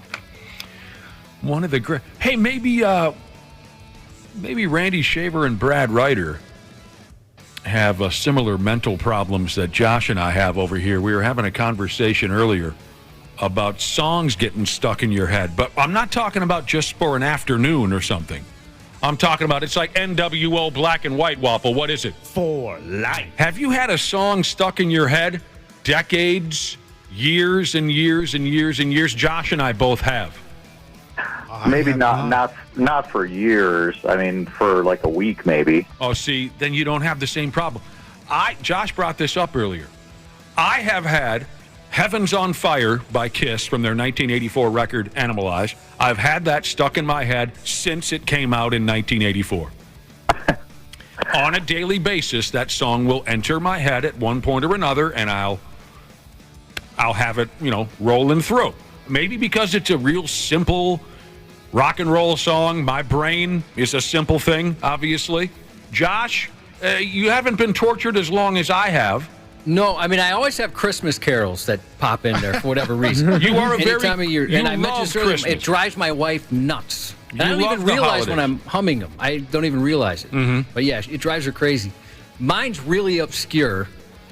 One of the great. Hey, maybe Randy Shaver and Brad Ryder have similar mental problems that Josh and I have over here. We were having a conversation earlier about songs getting stuck in your head, but I'm not talking about just for an afternoon or something. I'm talking about, it's like NWO Black and White Waffle. What is it? For life. Have you had a song stuck in your head decades, years and years and years and years? Josh and I both have. Maybe not for years. I mean, for like a week, maybe. Oh, see, then you don't have the same problem. Josh brought this up earlier. I have had Heaven's on Fire by Kiss from their 1984 record Animalize. I've had that stuck in my head since it came out in 1984. On a daily basis, that song will enter my head at one point or another, and I'll have it, rolling through. Maybe because it's a real simple rock and roll song. My brain is a simple thing, obviously. Josh, you haven't been tortured as long as I have. No, I mean, I always have Christmas carols that pop in there for whatever reason. You are Any time of year. And I mentioned earlier, Christmas. it drives my wife nuts. And I You don't love even the realize when holidays. I'm humming them. I don't even realize it. Mm-hmm. But yeah, it drives her crazy. Mine's really obscure.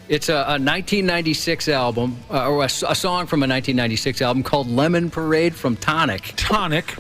It's a 1996 album, or a song from a 1996 album called Lemon Parade from Tonic. Tonic.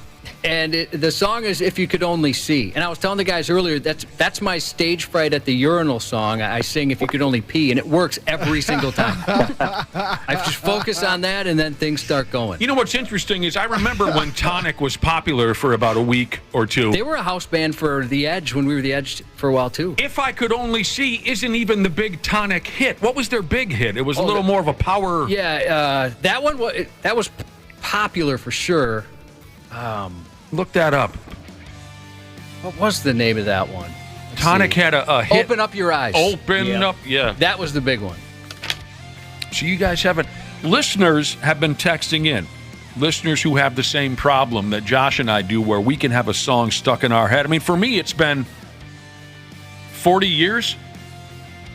And the song is If You Could Only See. And I was telling the guys earlier, that's my stage fright at the urinal song. I sing If You Could Only Pee, and it works every single time. I just focus on that, and then things start going. You know what's interesting is I remember when Tonic was popular for about a week or two. They were a house band for The Edge when we were The Edge for a while, too. If I Could Only See isn't even the big Tonic hit. What was their big hit? It was a little more of a power... Yeah, that one that was popular for sure. Look that up. What was the name of that one? Tonic had a hit. Open Up Your Eyes. Open Up, yeah. That was the big one. So you guys haven't... Listeners have been texting in. Listeners who have the same problem that Josh and I do, where we can have a song stuck in our head. I mean, for me, it's been 40 years.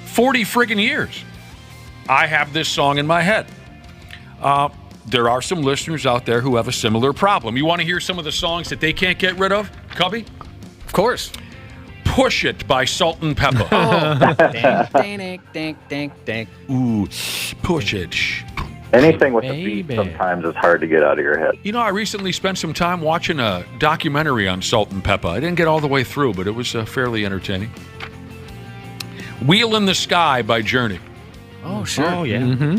40 friggin' years. I have this song in my head. there are some listeners out there who have a similar problem. You want to hear some of the songs that they can't get rid of, Cubby? Of course. Push It by Salt and Pepper. Dang. Ooh, Push It. Anything with a beat sometimes is hard to get out of your head. You know, I recently spent some time watching a documentary on Salt and Pepper. I didn't get all the way through, but it was fairly entertaining. Wheel in the Sky by Journey. Oh, sure. Oh, yeah. Mm-hmm.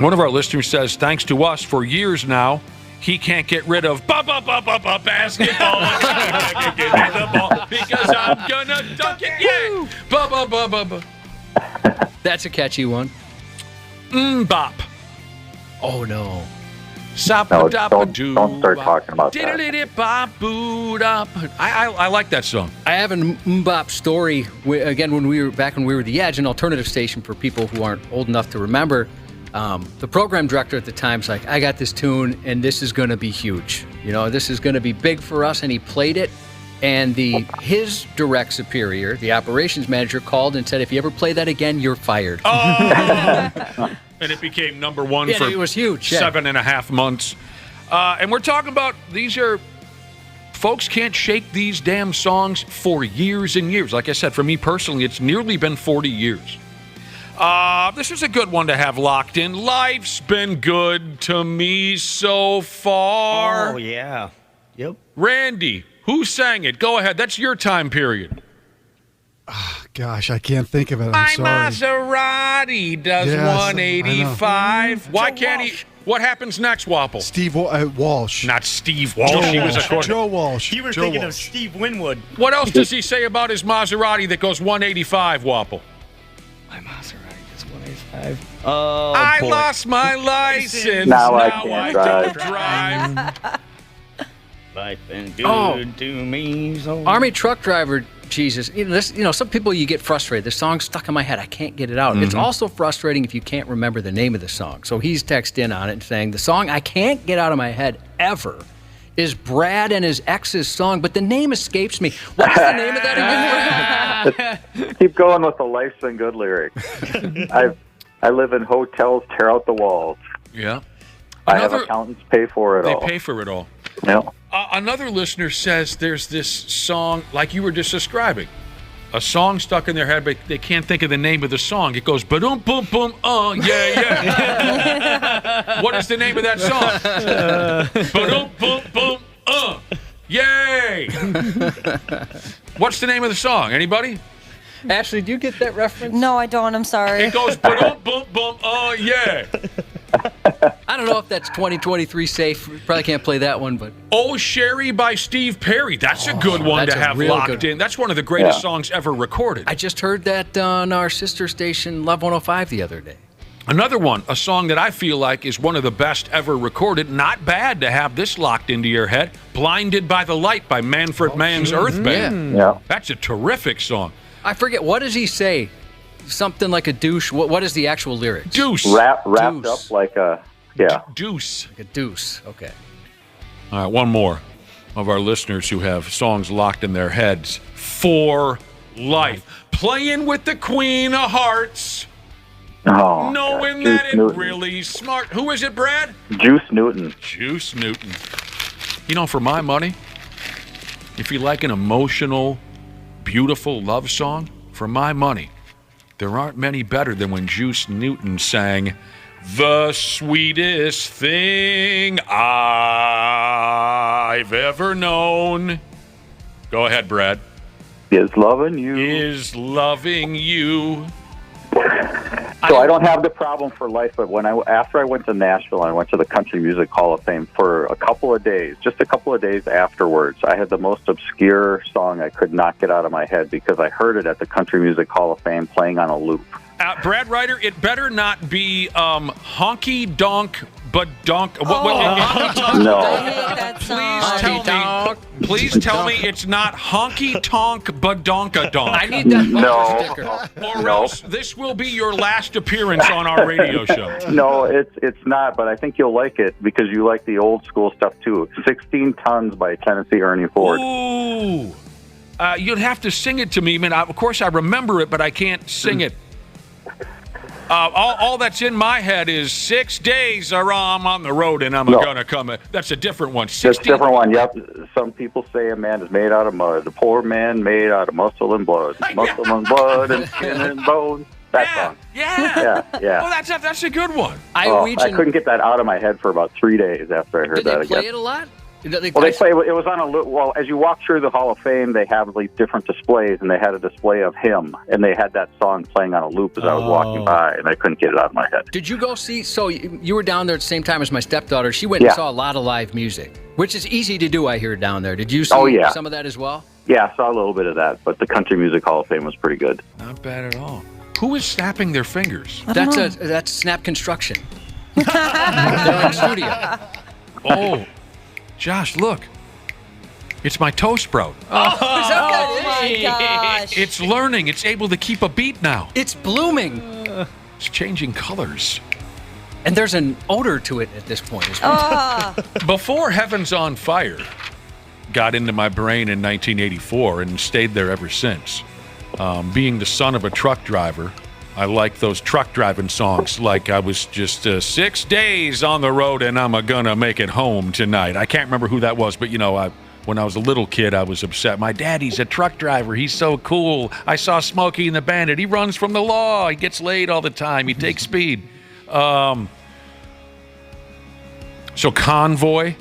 One of our listeners says, thanks to us for years now, he can't get rid of basketball. Give me the ball because I'm gonna dunk it. Yeah. That's a catchy one. Bop. Oh no. No, don't start talking about that. I like that song. I have an Mbop story. Again, when we were the Edge, an alternative station for people who aren't old enough to remember. The program director at the time's like, I got this tune, and this is going to be huge. You know, this is going to be big for us, and he played it. And his direct superior, the operations manager, called and said, if you ever play that again, you're fired. Oh! And it became number one for it was huge. 7.5 months. And we're talking about folks can't shake these damn songs for years and years. Like I said, for me personally, it's nearly been 40 years. This is a good one to have locked in. Life's been good to me so far. Oh, yeah. Yep. Randy, who sang it? Go ahead. That's your time period. Oh, gosh, I can't think of it. My I'm sorry. Maserati does Yes, 185. Why can't he? What happens next, Wapple? Steve Walsh. Not Steve Walsh. He was a quarterback. Joe Walsh. You were Joe thinking Walsh. of Steve Winwood. What else does he say about his Maserati that goes 185, Wapple? My Maserati is 185. Oh, I boy. lost my license. Now I can't don't drive. drive. Life been good to me. So. Army truck driver, Jesus. Some people, you get frustrated. The song's stuck in my head. I can't get it out. It's also frustrating if you can't remember the name of the song. So he's texted in on it and saying, the song I can't get out of my head ever is Brad and his ex's song, but the name escapes me. What's the name of that again? Keep going with the Life's Been Good lyric. I live in hotels, tear out the walls. Yeah. I have accountants pay for it all. They pay for it all. Yeah. Another listener says there's this song, like you were just describing, a song stuck in their head, but they can't think of the name of the song. It goes, ba-dum, boom, boom, yeah. What is the name of that song? Ba-dum, boom, boom, yay. What's the name of the song? Anybody? Ashley, do you get that reference? No, I don't. I'm sorry. It goes, ba-dum, boom, boom, yeah. I don't know if that's 2023 safe. Probably can't play that one, but Oh, Sherry by Steve Perry. That's a good one that's to a have real locked good in. That's one of the greatest songs ever recorded. I just heard that on our sister station, Love 105, the other day. Another one, a song that I feel like is one of the best ever recorded. Not bad to have this locked into your head. Blinded by the Light by Manfred Mann's Earth Band. Yeah. That's a terrific song. I forget, what does he say? Something like a douche. What is the actual lyrics? Deuce. Wrapped Deuce. up like a, yeah. Deuce. Like a deuce. Okay. All right, one more of our listeners who have songs locked in their heads. For Life. Playing with the Queen of Hearts. Oh, Knowing God. that Juice it's Newton. really smart. Who is it, Brad? Juice Newton. Juice Newton. You know, for my money, if you like an emotional, beautiful love song, for my money, there aren't many better than when Juice Newton sang The Sweetest Thing I've Ever Known. Go ahead, Brad. Is loving you. Is loving you. So I don't have the problem for life, but after I went to Nashville, I went to the Country Music Hall of Fame for a couple of days, just a couple of days afterwards. I had the most obscure song I could not get out of my head because I heard it at the Country Music Hall of Fame playing on a loop. Brad Ryder, it better not be Honky Donk Badonk. No. Please tell me it's not Honky Tonk Badonkadonk. I need that sticker. Or else this will be your last appearance on our radio show. No, it's not, but I think you'll like it because you like the old school stuff too. 16 Tons by Tennessee Ernie Ford. Ooh. You'd have to sing it to me. I mean, of course I remember it, but I can't sing it. All that's in my head is 6 days or I'm on the road and I'm going to come. That's a different one. That's a different one, yep. Some people say a man is made out of mud. The poor man made out of muscle and blood. Muscle and blood and skin and bones. That song. Yeah. Yeah. Oh, that's a good one. I couldn't get that out of my head for about 3 days after I heard that again. Did they play it a lot? They play. It was on well, as you walk through the Hall of Fame, they have like different displays, and they had a display of him, and they had that song playing on a loop as I was walking by, and I couldn't get it out of my head. Did you go see? So you were down there at the same time as my stepdaughter. She went and saw a lot of live music, which is easy to do. I hear down there. Did you see some of that as well? Yeah, I saw a little bit of that, but the Country Music Hall of Fame was pretty good. Not bad at all. Who is snapping their fingers? That's Snap Construction. They're in studio. Oh, Josh, look. It's my toe sprout. Oh my gosh. It's learning. It's able to keep a beat now. It's blooming. It's changing colors. And there's an odor to it at this point as well. Before Heaven's on Fire got into my brain in 1984 and stayed there ever since. Being the son of a truck driver, I like those truck driving songs. Like I was just 6 days on the road and I'm gonna make it home tonight. I can't remember who that was, but when I was a little kid, I was upset. My daddy's a truck driver. He's so cool. I saw Smokey and the Bandit. He runs from the law. He gets laid all the time. He takes speed. So Convoy,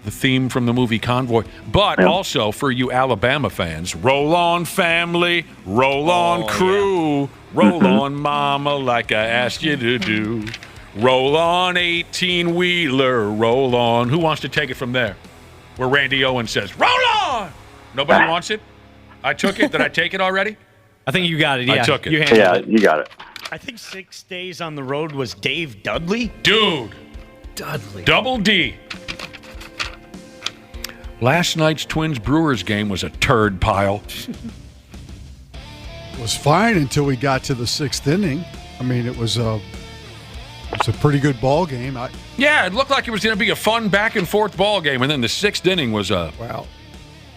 the theme from the movie Convoy. But also for you Alabama fans, roll on family, roll on crew, roll on mama like I asked you to do. Roll on 18-wheeler, roll on. Who wants to take it from there? Where Randy Owens says, roll on! Nobody wants it? I took it. Did I take it already? I think you got it, yeah. I took it. You got it. I think 6 days on the road was Dave Dudley. Dude. Dudley. Double D. Last night's Twins-Brewers game was a turd pile. It was fine until we got to the 6th inning. I mean, it was a pretty good ball game. Yeah, it looked like it was going to be a fun back-and-forth ball game, and then the 6th inning was a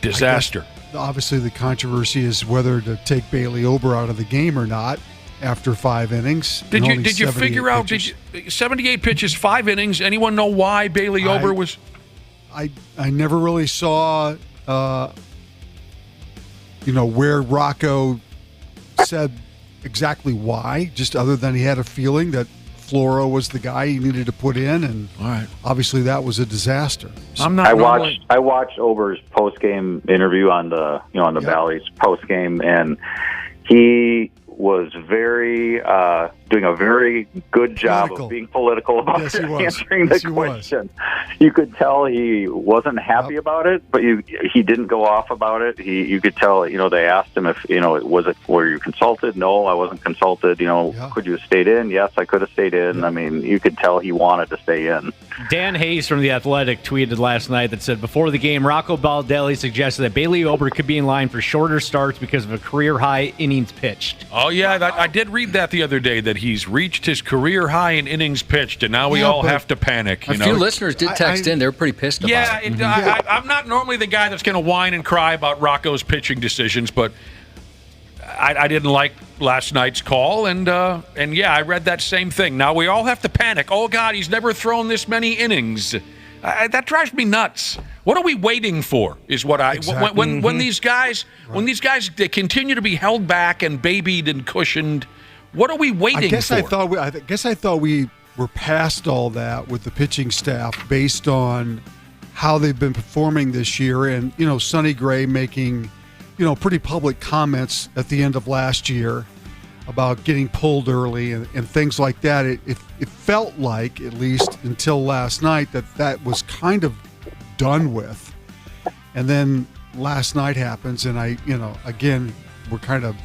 disaster. Obviously, the controversy is whether to take Bailey Ober out of the game or not after 5 innings. Did you figure out 78 pitches, 5 innings? Anyone know why Bailey Ober was? I never really saw, where Rocco said exactly why. Just other than he had a feeling that Floro was the guy he needed to put in, and obviously that was a disaster. So. I watched Ober's post game interview on the Valley's post game, and he was doing a very good job of being political about answering the question. You could tell he wasn't happy about it, but he didn't go off about it. You could tell, they asked him if, were you consulted? No, I wasn't consulted. Could you have stayed in? Yes, I could have stayed in. Yeah. I mean, you could tell he wanted to stay in. Dan Hayes from The Athletic tweeted last night that said, before the game, Rocco Baldelli suggested that Bailey Ober could be in line for shorter starts because of a career-high innings pitched. Oh, yeah, I did read that the other day, that he's reached his career high in innings pitched, and now we all have to panic. A few listeners did text in. They were pretty pissed about it. I'm not normally the guy that's going to whine and cry about Rocco's pitching decisions, but I didn't like last night's call, and I read that same thing. Now we all have to panic. Oh, God, he's never thrown this many innings. That drives me nuts. What are we waiting for? Is what when these guys they continue to be held back and babied and cushioned. What are we waiting for? I guess I thought we were past all that with the pitching staff based on how they've been performing this year, and Sonny Gray making pretty public comments at the end of last year about getting pulled early and things like that. It felt like, at least until last night, that was kind of done with. And then last night happens, and again, we're kind of,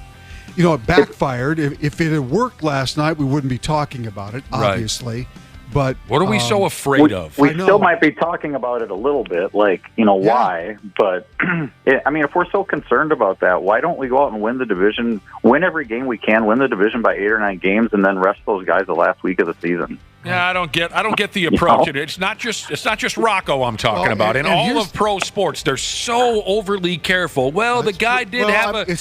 it backfired. If it had worked last night, we wouldn't be talking about it, obviously. Right. But what are we so afraid of? We still might be talking about it a little bit, why? But if we're so concerned about that, why don't we go out and win the division, win every game we can, win the division by 8 or 9 games, and then rest those guys the last week of the season? Yeah, I don't get the approach. It's not just Rocco I'm talking about. In all of pro sports, they're so overly careful. Well, the guy did have a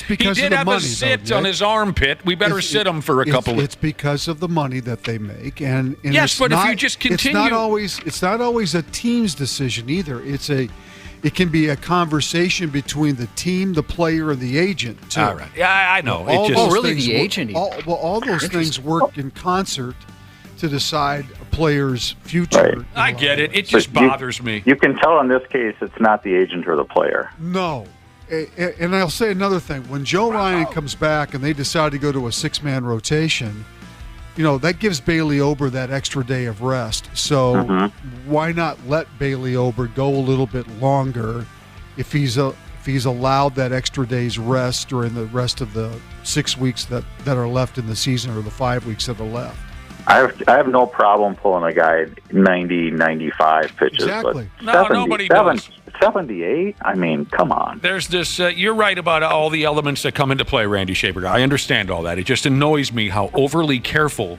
sit on his armpit. We better sit him for a couple. It's because of the money that they make, and yes, but if you just continue, it's not always a team's decision either. It can be a conversation between the team, the player, and the agent too. All right, yeah, I know. The agent. All those things work in concert to decide a player's future. Right. I get it. It just bothers me. You can tell in this case it's not the agent or the player. No. And I'll say another thing. When Joe Ryan comes back and they decide to go to a 6-man rotation, that gives Bailey Ober that extra day of rest. So why not let Bailey Ober go a little bit longer if he's allowed that extra day's rest during the rest of the 6 weeks that are left in the season, or the 5 weeks that are left? I have no problem pulling a guy 90, 95 pitches. Exactly. But Nobody does. 78? I mean, come on. There's this, you're right about all the elements that come into play, Randy Shaver. I understand all that. It just annoys me how overly careful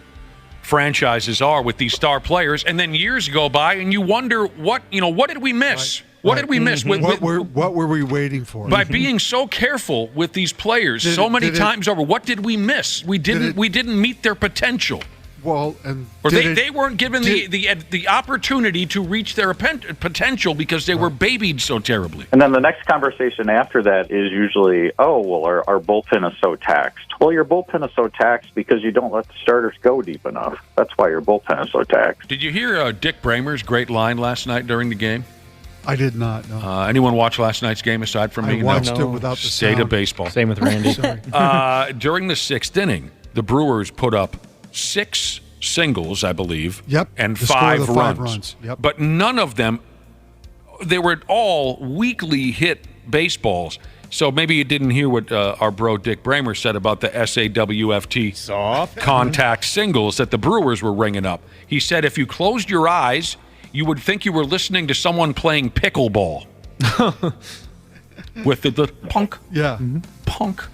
franchises are with these star players, and then years go by and you wonder what did we miss? Right. What did we miss? What were we waiting for? By being so careful with these players so many times over, what did we miss? We didn't meet their potential. Well, they weren't given the opportunity to reach their potential because they were babied so terribly. And then the next conversation after that is usually, our bullpen is so taxed. Well, your bullpen is so taxed because you don't let the starters go deep enough. That's why your bullpen is so taxed. Did you hear Dick Bramer's great line last night during the game? I did not, no. Anyone watch last night's game aside from me? I watched it without the State sound. of baseball. Same with Randy. During the 6th inning, the Brewers put up 6 singles, I believe, and 5 runs. Yep. But none of them, they were all weakly hit baseballs. So maybe you didn't hear what our bro Dick Bramer said about the SAWFT soft contact singles that the Brewers were ringing up. He said if you closed your eyes, you would think you were listening to someone playing pickleball. With the punk. Yeah. Punk.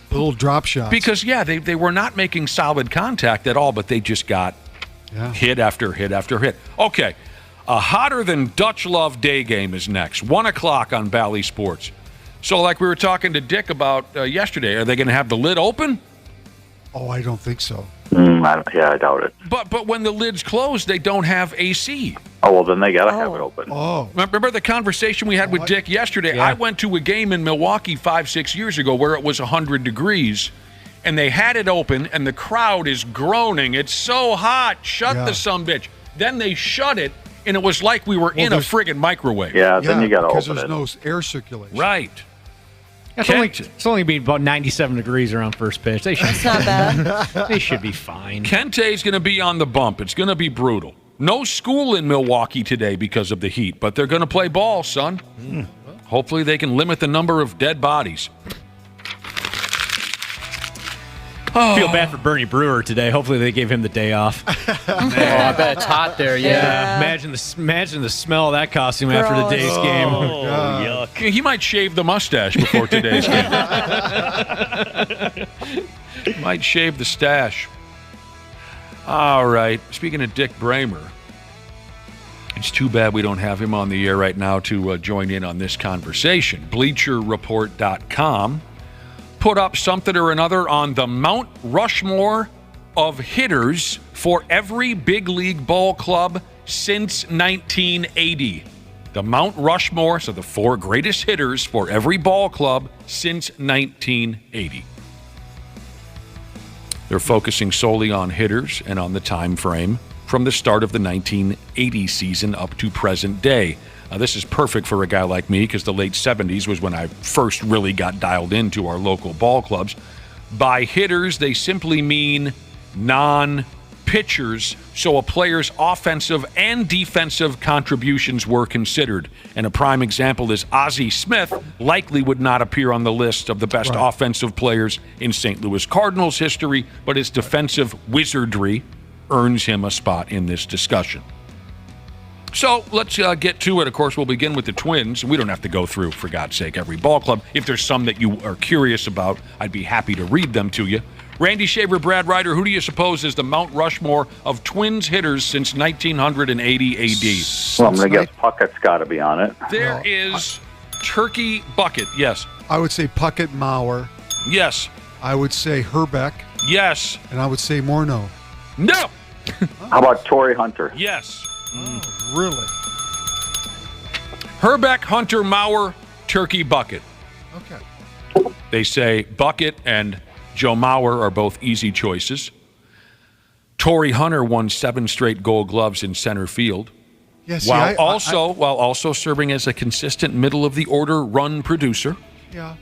The little drop shots. Because, they were not making solid contact at all, but they just got hit after hit after hit. Okay, a hotter than Dutch Love day game is next, 1 o'clock on Bally Sports. So like we were talking to Dick about yesterday, are they going to have the lid open? Oh, I don't think so. I doubt it. But when the lid's closed, they don't have AC. Oh, well, then they got to have it open. Oh. Remember the conversation we had with Dick yesterday? Yeah. I went to a game in Milwaukee 5-6 years ago where it was 100 degrees, and they had it open, and the crowd is groaning. It's so hot. Shut the sumbitch. Then they shut it, and it was like we were in a friggin' microwave. Yeah, then you got to open it. Because there's no air circulation. Right. It's only been about 97 degrees around first pitch. That's not bad. They should be fine. Kente's going to be on the bump. It's going to be brutal. No school in Milwaukee today because of the heat, but they're going to play ball, son. Hopefully they can limit the number of dead bodies. I feel bad for Bernie Brewer today. Hopefully they gave him the day off. I bet it's hot there. Yeah. Imagine the smell of that costume after the day's game. Oh, yuck. He might shave the mustache before today's game. Might shave the stash. All right. Speaking of Dick Bramer, it's too bad we don't have him on the air right now to join in on this conversation. BleacherReport.com put up something or another on the Mount Rushmore of hitters for every big league ball club since 1980. The Mount Rushmore, so the 4 greatest hitters for every ball club since 1980. They're focusing solely on hitters and on the time frame from the start of the 1980 season up to present day. This is perfect for a guy like me because the late 70s was when I first really got dialed into our local ball clubs. By hitters, they simply mean non-pitchers, so a player's offensive and defensive contributions were considered. And a prime example is Ozzie Smith likely would not appear on the list of the best offensive players in St. Louis Cardinals history, but his defensive wizardry earns him a spot in this discussion. So let's get to it. Of course, we'll begin with the Twins. We don't have to go through, for God's sake, every ball club. If there's some that you are curious about, I'd be happy to read them to you. Randy Shaver, Brad Ryder, who do you suppose is the Mount Rushmore of Twins hitters since 1980 AD? Well, I'm going to guess Puckett's got to be on it. There is Turkey Bucket. Yes. I would say Puckett Mauer. Yes. I would say Herbeck. Yes. And I would say Morneau. No. How about Torrey Hunter? Yes. Really? Herbeck, Hunter, Mauer, Turkey Bucket. Okay. They say Bucket and Joe Mauer are both easy choices. Torrey Hunter won 7 straight Gold Gloves in center field, Yes. while also serving as a consistent middle of the order run producer. Yeah.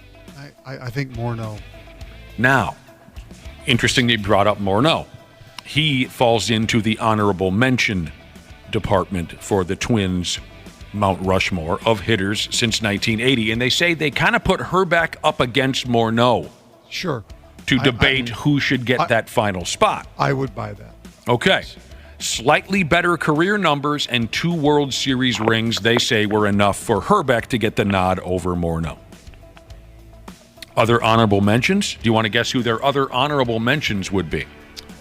I think Morneau. Now, interesting they brought up Morneau. He falls into the honorable mention department for the Twins' Mount Rushmore of hitters since 1980, and they say they kind of put Herbeck up against Morneau. Sure. To debate who should get that final spot. I would buy that. Okay. Slightly better career numbers and 2 World Series rings, they say, were enough for Herbeck to get the nod over Morneau. Other honorable mentions? Do you want to guess who their other honorable mentions would be?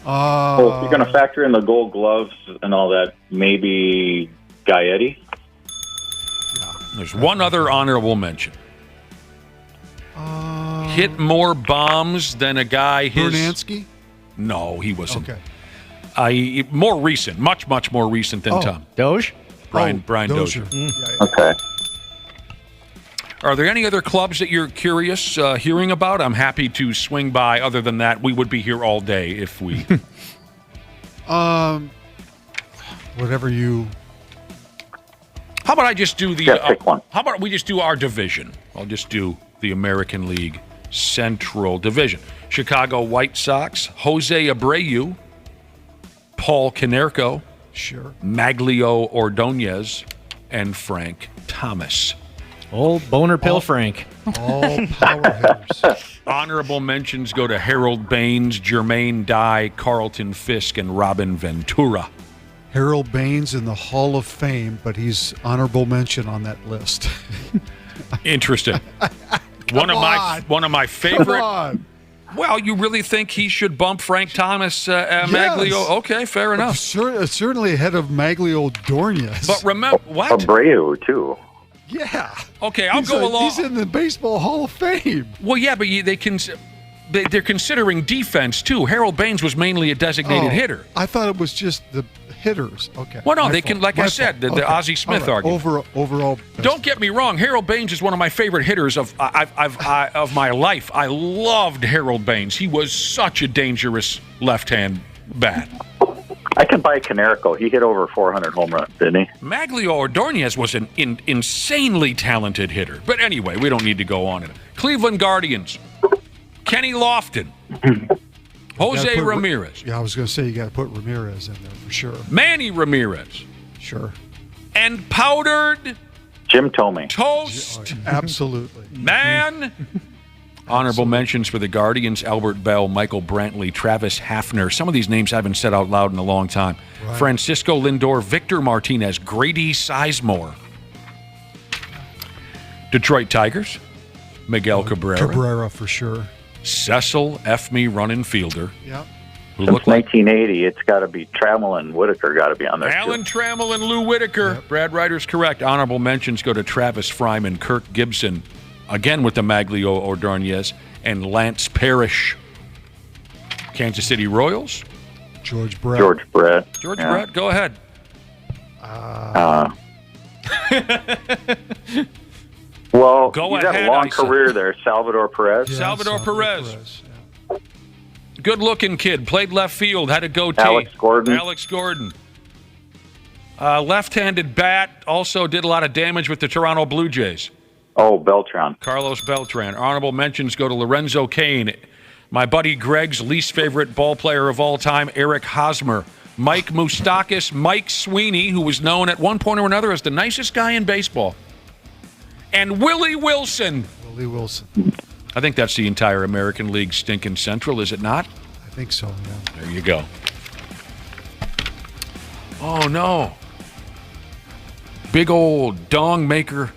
Well, if you're going to factor in the Gold Gloves and all that, maybe Gaetti? There's one other honorable mention. Hit more bombs than a guy his... Bernansky? No, he wasn't. Okay. More recent, much more recent than Tom. Doge? Brian Dozier. Okay. Are there any other clubs that you're curious hearing about? I'm happy to swing by. Other than that, we would be here all day if we... Whatever you... How about I just do the... pick one. How about we just do our division? I'll just do the American League Central Division. Chicago White Sox, Jose Abreu, Paul Konerko, Sure. Maglio Ordonez, and Frank Thomas. Old boner pill Frank. All power hitters. Honorable mentions go to Harold Baines, Jermaine Dye, Carlton Fisk, and Robin Ventura. Harold Baines in the Hall of Fame, but he's honorable mention on that list. Interesting. One of my favorite. Come on. Well, you really think he should bump Frank Thomas, Maglio? Okay, fair enough. Certainly ahead of Maglio Ordonez. But remember what? Abreu too. Yeah. Okay, I'll go along. He's in the Baseball Hall of Fame. Well, yeah, but they're considering defense too. Harold Baines was mainly a designated hitter. I thought it was just the hitters. Okay. Well, no, My they fault. can, like I said, the Ozzie Smith argument. Overall. Don't get me wrong. Harold Baines is one of my favorite hitters of my life. I loved Harold Baines. He was such a dangerous left-hand bat. I can buy Konerko. He hit over 400 home runs, didn't he? Maglio Ordonez was an insanely talented hitter. But anyway, we don't need to go on. Cleveland Guardians, Kenny Lofton, Jose Ramirez. Yeah, I was going to say you got to put Ramirez in there for sure. Manny Ramirez. Sure. And powdered Jim Thome. Toast. Absolutely. Man. Honorable mentions for the Guardians: Albert Bell, Michael Brantley, Travis Hafner. Some of these names I haven't said out loud in a long time. Right. Francisco Lindor, Victor Martinez, Grady Sizemore. Detroit Tigers, Miguel Cabrera. Cabrera for sure. Cecil F. Me running fielder. Yep. Who Since looked like 1980, it's got to be Trammell and Whitaker got to be on there. Alan too. Trammell and Lou Whitaker. Yep. Brad Ryder's correct. Honorable mentions go to Travis Fryman, Kirk Gibson, again with the Maglio Ordonez, and Lance Parrish. Kansas City Royals. George Brett. George Brett. Brett, go ahead. Well, Go he's ahead, had a long I said. career there. Salvador Perez. Yeah, Salvador Perez. Good-looking kid. Played left field. Had a goatee. Alex Gordon. Left-handed bat. Also did a lot of damage with the Toronto Blue Jays. Oh, Beltran. Carlos Beltran. Honorable mentions go to Lorenzo Cain. My buddy Greg's least favorite ball player of all time, Eric Hosmer. Mike Moustakas. Mike Sweeney, who was known at one point or another as the nicest guy in baseball. And Willie Wilson. Willie Wilson. I think that's the entire American League stinking Central, is it not? I think so, yeah. There you go. Oh, no. Big old dong maker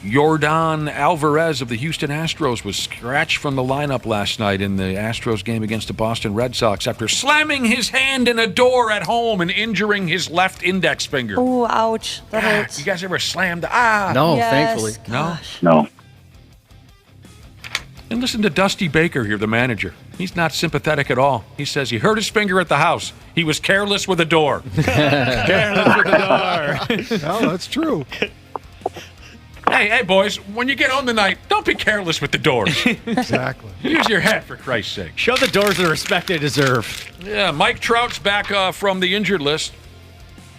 Yordan Alvarez of the Houston Astros was scratched from the lineup last night in the Astros game against the Boston Red Sox after slamming his hand in a door at home and injuring his left index finger. Ooh, ouch. That hurts. You guys ever slammed? No, Yes, thankfully. gosh. No. And listen to Dusty Baker here, the manager. He's not sympathetic at all. He says he hurt his finger at the house. He was careless with a door. Careless with the door. Well, that's true. Hey, boys, when you get home tonight, don't be careless with the doors. Exactly. Use your head, for Christ's sake. Show the doors the respect they deserve. Yeah, Mike Trout's back from the injured list.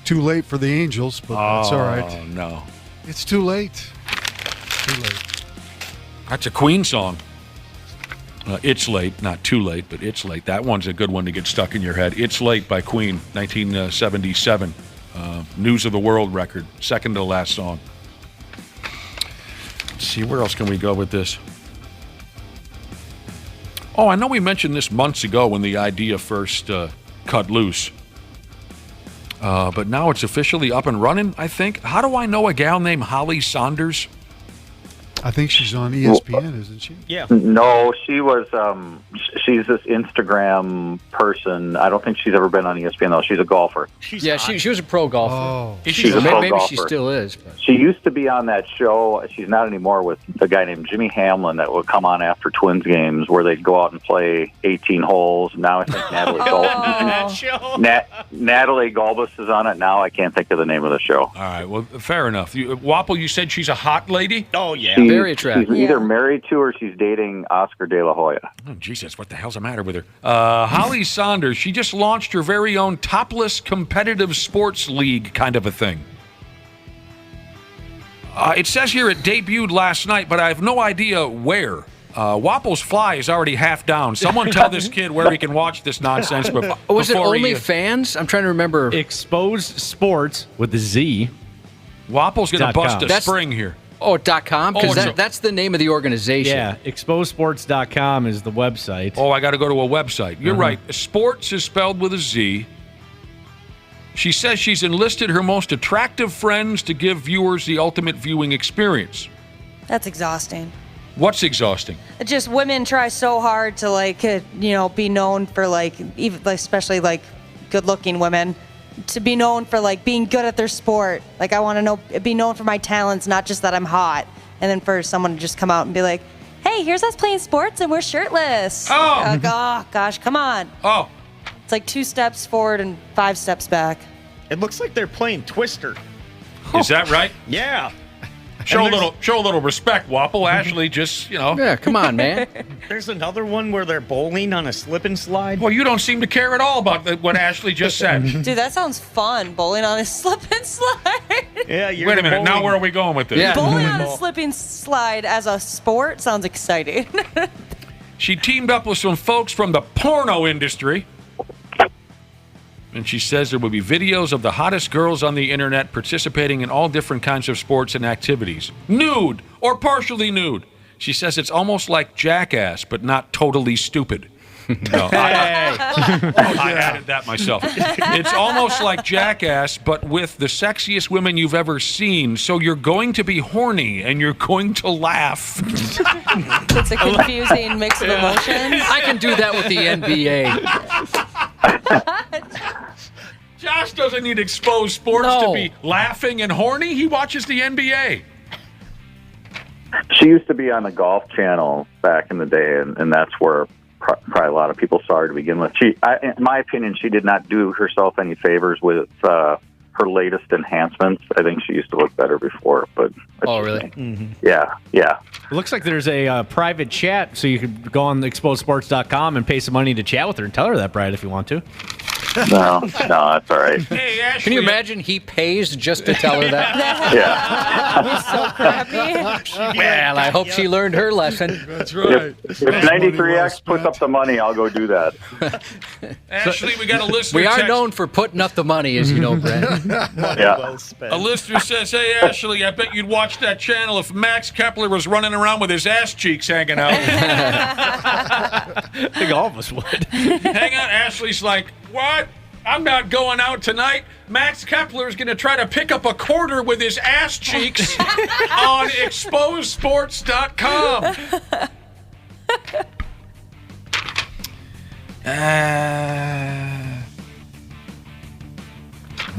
Too late for the Angels, but that's all right. Oh, no. It's too late. Too late. That's a Queen song. It's Late, not Too Late, but It's Late. That one's a good one to get stuck in your head. It's Late by Queen, 1977. News of the World record, second to last song. Let's see, where else can we go with this? Oh, I know we mentioned this months ago when the idea first cut loose. But now it's officially up and running, I think. How do I know a gal named Holly Saunders? I think she's on ESPN, isn't she? Yeah. No, she was. She's this Instagram person. I don't think she's ever been on ESPN though. She's a golfer. She was a pro golfer. Oh. She's a pro maybe golfer. she still is. But. She used to be on that show. She's not anymore, with a guy named Jimmy Hamlin that would come on after Twins games where they'd go out and play 18 holes. Now I think Natalie Galbus is on it. Now I can't think of the name of the show. All right, well, fair enough. Wapple, you said she's a hot lady? Oh, yeah. Very attractive. She's either married to or she's dating Oscar De La Hoya. Oh, Jesus, what the hell's the matter with her? Holly Saunders, she just launched her very own topless competitive sports league kind of a thing. It says here it debuted last night, but I have no idea where. Wapple's fly is already half down. Someone tell this kid where he can watch this nonsense before Was it he, OnlyFans? I'm trying to remember. Exposed Sports with the Z. Wapple's going to bust a spring here. Oh, .com? Because that's the name of the organization. Yeah, exposedsports.com is the website. Oh, I got to go to a website. You're right. Sports is spelled with a Z. She says she's enlisted her most attractive friends to give viewers the ultimate viewing experience. That's exhausting. What's exhausting? Just women try so hard to be known for even especially good-looking women, to be known for being good at their sport. I want to be known for my talents, not just that I'm hot. And then for someone to just come out and be like, "Hey, here's us playing sports and we're shirtless." Oh, oh gosh, come on. Oh, it's like 2 steps forward and 5 steps back. It looks like they're playing Twister. Is that right? Yeah. Show a little respect, Wapple. Ashley, just, Yeah, come on, man. There's another one where they're bowling on a slip and slide. Well, you don't seem to care at all about what Ashley just said. Dude, that sounds fun. Bowling on a slip and slide. Yeah, Wait a minute. Now where are we going with this? Yeah. Bowling on a slip and slide as a sport sounds exciting. She teamed up with some folks from the porno industry. And she says there will be videos of the hottest girls on the internet participating in all different kinds of sports and activities. Nude or partially nude. She says it's almost like Jackass, but not totally stupid. No, I added that myself. It's almost like Jackass, but with the sexiest women you've ever seen. So you're going to be horny and you're going to laugh. It's a confusing mix of emotions. I can do that with the NBA. Josh doesn't need exposed sports to be laughing and horny. He watches the NBA. She used to be on the Golf Channel back in the day, and that's where probably a lot of people saw her to begin with. In my opinion, she did not do herself any favors with her latest enhancements. I think she used to look better before. But really? Mm-hmm. Yeah. It looks like there's a private chat, so you could go on exposedsports.com and pay some money to chat with her and tell her that, Brad, if you want to. No, that's all right. Hey, Ashley. Can you imagine he pays just to tell her that? Yeah. He's so crappy. Well, I hope she learned her lesson. That's right. If 93X puts up the money, I'll go do that. Ashley, we got a listener. We are text. known for putting up the money, as you know, Brad. Yeah. Well spent. A listener says, "Hey, Ashley, I bet you'd watch that channel if Max Kepler was running around with his ass cheeks hanging out." I think all of us would. Hang on, Ashley's like, "What? I'm not going out tonight. Max Kepler is going to try to pick up a quarter with his ass cheeks on exposesports.com.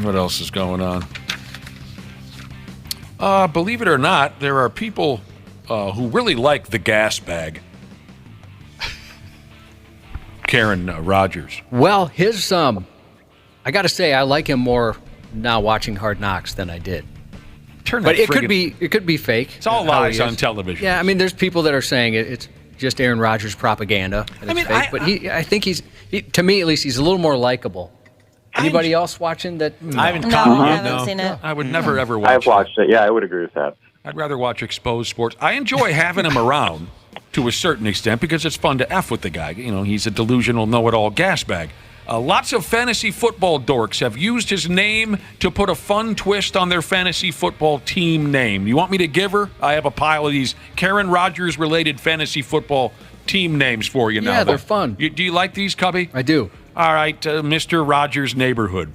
What else is going on? Believe it or not, there are people who really like the gas bag. Karen Rogers. Well, his I got to say, I like him more now watching Hard Knocks than I did. But it could be fake. It's all lies on television. Yeah, I mean, there's people that are saying it's just Aaron Rodgers propaganda. And it's fake, but I think to me at least, he's a little more likable. Anybody else watching that? I haven't seen it. I would never ever watch. I've watched it. Yeah, I would agree with that. I'd rather watch Exposed Sports. I enjoy having him around to a certain extent because it's fun to F with the guy. You know, he's a delusional know-it-all gas bag. Lots of fantasy football dorks have used his name to put a fun twist on their fantasy football team name. You want me to give her? I have a pile of these Karen Rogers-related fantasy football team names for you now. Yeah, they're fun. Do you like these, Cubby? I do. All right, Mr. Rogers' Neighborhood.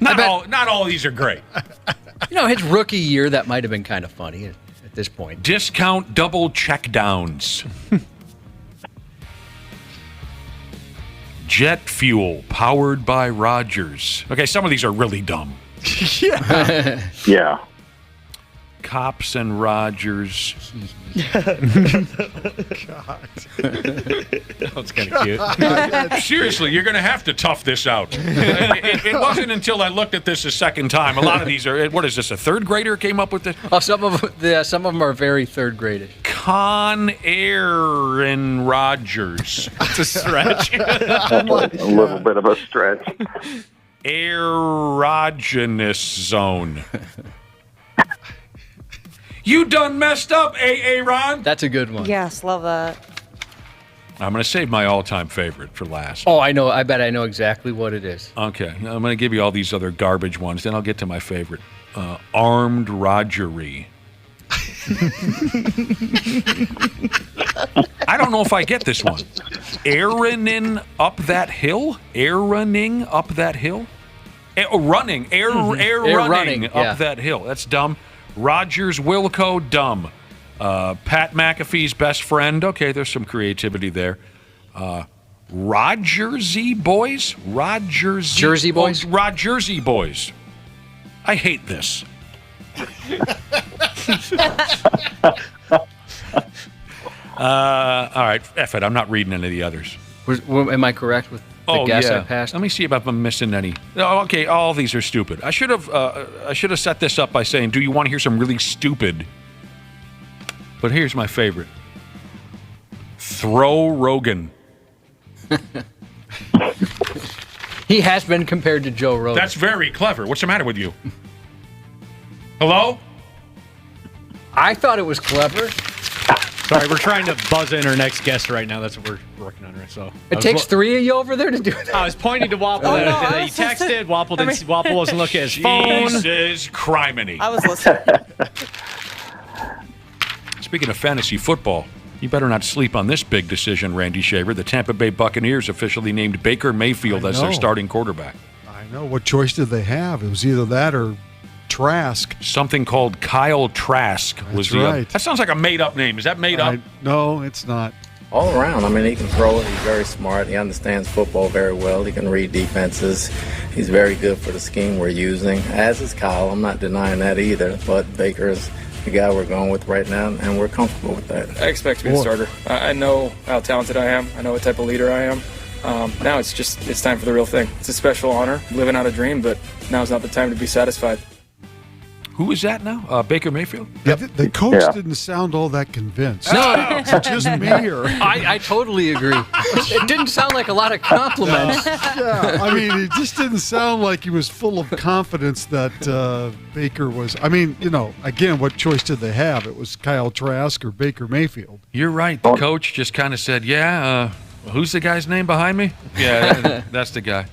Not all of these are great. You know, his rookie year, that might have been kind of funny at this point. Discount double checkdowns. Jet fuel powered by Rogers. Okay, some of these are really dumb. Yeah. Cops and Rogers. God. That's kind of cute. Seriously, you're going to have to tough this out. It wasn't until I looked at this a second time. A lot of these are, what is this, a third grader came up with this? Oh, some of them are very third gradish. Con Air and Rogers. That's a stretch. A little bit of a stretch. Erogenous zone. You done messed up, Ron. That's a good one. Yes, love that. I'm going to save my all-time favorite for last. Oh, I know. I bet I know exactly what it is. Okay. I'm going to give you all these other garbage ones, then I'll get to my favorite. Armed Rogery. I don't know if I get this one. Aaroning up that hill? Aaroning up that hill? Running. Air running up that hill. That's dumb. Rogers Wilco, dumb. Pat McAfee's best friend. Okay, there's some creativity there. Rogersy Boys? Jersey Boys? Rogersy Boys. I hate this. All right, F it. I'm not reading any of the others. Am I correct with the guess I passed? Let me see if I'm missing any. Oh, okay, all of these are stupid. I should have set this up by saying, do you want to hear some really stupid? But here's my favorite. Throw Rogan. He has been compared to Joe Rogan. That's very clever. What's the matter with you? Hello? I thought it was clever. Sorry, we're trying to buzz in our next guest right now. That's what we're working on right. So it takes three of you over there to do that. I was pointing to Wapple. He texted. Wapple wasn't looking at his phone. Jesus criminy. I was listening. Speaking of fantasy football, you better not sleep on this big decision, Randy Shaver. The Tampa Bay Buccaneers officially named Baker Mayfield as their starting quarterback. I know. What choice did they have? It was either that or Trask. Something called Kyle Trask was the right. That sounds like a made-up name. Is that made up? No, it's not. All around. I mean, he can throw it. He's very smart. He understands football very well. He can read defenses. He's very good for the scheme we're using, as is Kyle. I'm not denying that either. But Baker is the guy we're going with right now, and we're comfortable with that. I expect to be the starter. I know how talented I am. I know what type of leader I am. Now it's time for the real thing. It's a special honor, living out a dream, but now's not the time to be satisfied. Who is that now? Baker Mayfield? Yep. The coach didn't sound all that convinced. No. Is it just me or? I totally agree. It didn't sound like a lot of compliments. Yeah, I mean, it just didn't sound like he was full of confidence that Baker was. I mean, again, what choice did they have? It was Kyle Trask or Baker Mayfield. You're right. The coach just kind of said, who's the guy's name behind me? Yeah, that's the guy.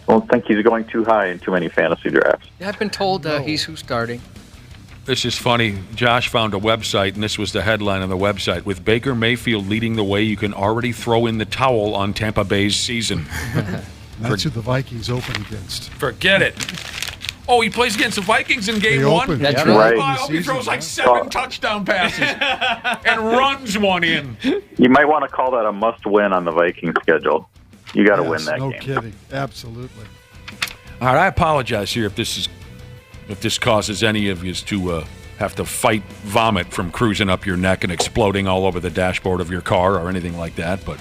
I don't think he's going too high in too many fantasy drafts. Yeah, I've been told he's who's starting. This is funny. Josh found a website, and this was the headline on the website. With Baker Mayfield leading the way, you can already throw in the towel on Tampa Bay's season. That's who the Vikings open against. Forget it. Oh, he plays against the Vikings in game They one? opened. That's Oh, right. I hope he throws like 7 touchdown passes and runs one in. You might want to call that a must-win on the Vikings schedule. You got to win that no game. kidding. Absolutely. All right, I apologize here if this causes any of you to have to fight vomit from cruising up your neck and exploding all over the dashboard of your car or anything like that, but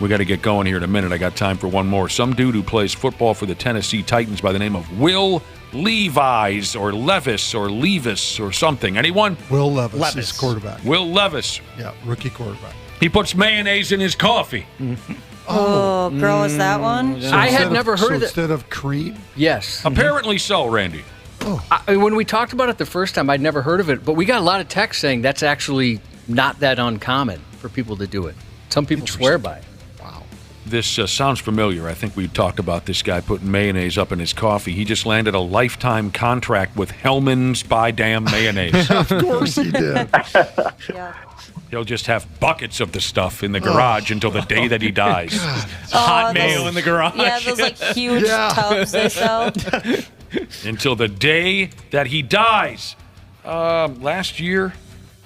we got to get going here in a minute. I got time for one more. Some dude who plays football for the Tennessee Titans by the name of Will Levis or Levis or Levis or something. Anyone? Will Levis is quarterback. Will Levis. Yeah, rookie quarterback. He puts mayonnaise in his coffee. Oh, girl, is that one? I had never heard of it. Instead of cream? Yes. Apparently so, Randy. When we talked about it the first time, I'd never heard of it, but we got a lot of texts saying that's actually not that uncommon for people to do it. Some people swear by it. This sounds familiar. I think we talked about this guy putting mayonnaise up in his coffee. He just landed a lifetime contract with Hellman's By Damn Mayonnaise. Of course he did. Yeah. He'll just have buckets of the stuff in the garage until the day that he dies. Hot mayo in the garage. Yeah, those like huge tubs they sell. Until the day that he dies. Last year.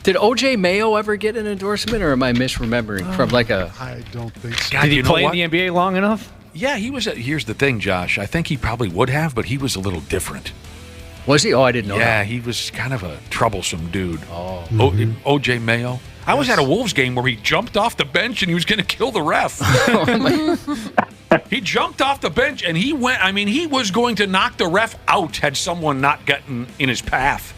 Did O.J. Mayo ever get an endorsement, or am I misremembering from like a... I don't think so. God, Did he you know play in what? the NBA long enough? Yeah, he was. Here's the thing, Josh. I think he probably would have, but he was a little different. Was he? Oh, I didn't know that. Yeah, he was kind of a troublesome dude. Oh. O.J. Mayo. I was at a Wolves game where he jumped off the bench and he was going to kill the ref. He jumped off the bench and he went. I mean, he was going to knock the ref out had someone not gotten in his path.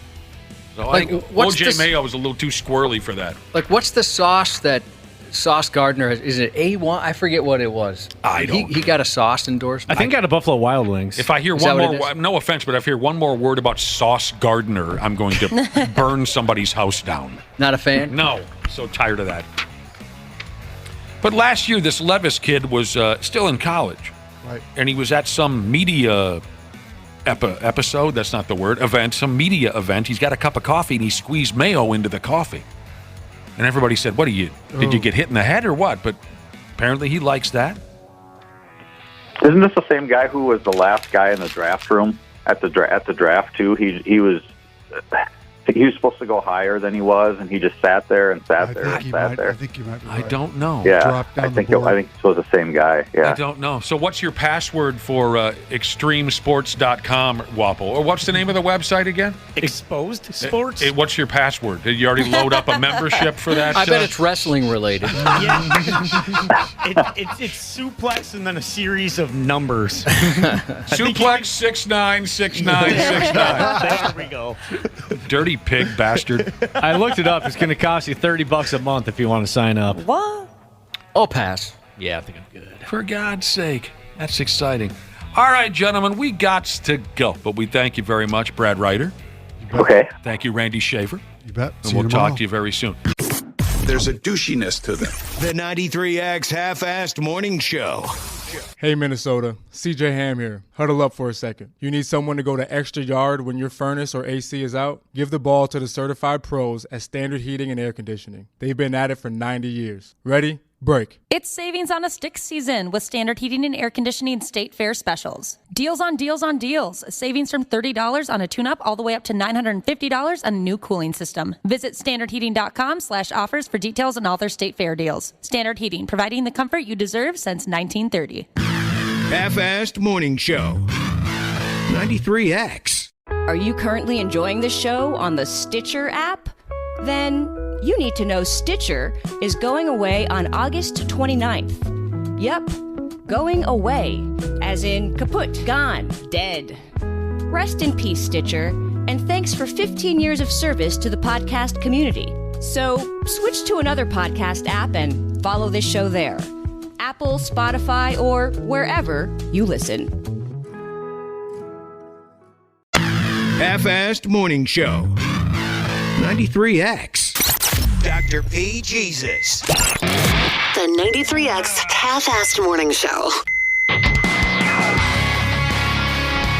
So Like, I think what's O.J. this- Mayo was a little too squirrely for that. Like, what's the sauce that Sauce Gardner has? Is it A1? I forget what it was. He got a sauce endorsement. I think got a Buffalo Wild Wings. If I hear Is that one what it more, is? no offense, but if I hear one more word about Sauce Gardner, I'm going to burn somebody's house down. Not a fan? No, so tired of that. But last year, this Levis kid was still in college. Right. And he was at some media episode, that's not the word, event, some media event. He's got a cup of coffee and he squeezed mayo into the coffee. And everybody said, did you get hit in the head or what? But apparently he likes that. Isn't this the same guy who was the last guy in the draft room at the draft too? He was supposed to go higher than he was, and he just sat there and sat there. I think you might be right. I don't know. Yeah, I think this was the same guy. Yeah. I don't know. So what's your password for extremesports.com, Wapple? Or what's the name of the website again? Exposed Sports? What's your password? Did you already load up a membership for that? I bet it's wrestling related. It's suplex and then a series of numbers. Suplex 696969. There we go. Dirty pig bastard. I looked it up. It's going to cost you $30 a month if you want to sign up. What? I'll pass. Yeah, I think I'm good. For God's sake. That's exciting. All right, gentlemen, we got to go. But we thank you very much, Brad Ryder. Okay. Thank you, Randy Shaver. You bet. And we'll talk to you very soon. There's a douchiness to them. The 93X Half-Assed Morning Show. Hey, Minnesota. CJ Ham here. Huddle up for a second. You need someone to go the extra yard when your furnace or AC is out? Give the ball to the certified pros at Standard Heating and Air Conditioning. They've been at it for 90 years. Ready? Break. It's savings on a stick season with Standard Heating and Air Conditioning State Fair specials. Deals on deals on deals. Savings from $30 on a tune-up all the way up to $950 on a new cooling system. Visit standardheating.com/offers for details on all their State Fair deals. Standard Heating, providing the comfort you deserve since 1930. Half-Assed Morning Show. 93X. Are you currently enjoying the show on the Stitcher app? Then you need to know Stitcher is going away on August 29th. Yep, going away, as in kaput, gone, dead. Rest in peace, Stitcher, and thanks for 15 years of service to the podcast community. So switch to another podcast app and follow this show there. Apple, Spotify, or wherever you listen. Half-Assed Morning Show. 93X. Dr. P. Jesus. The 93X Half-Assed Morning Show.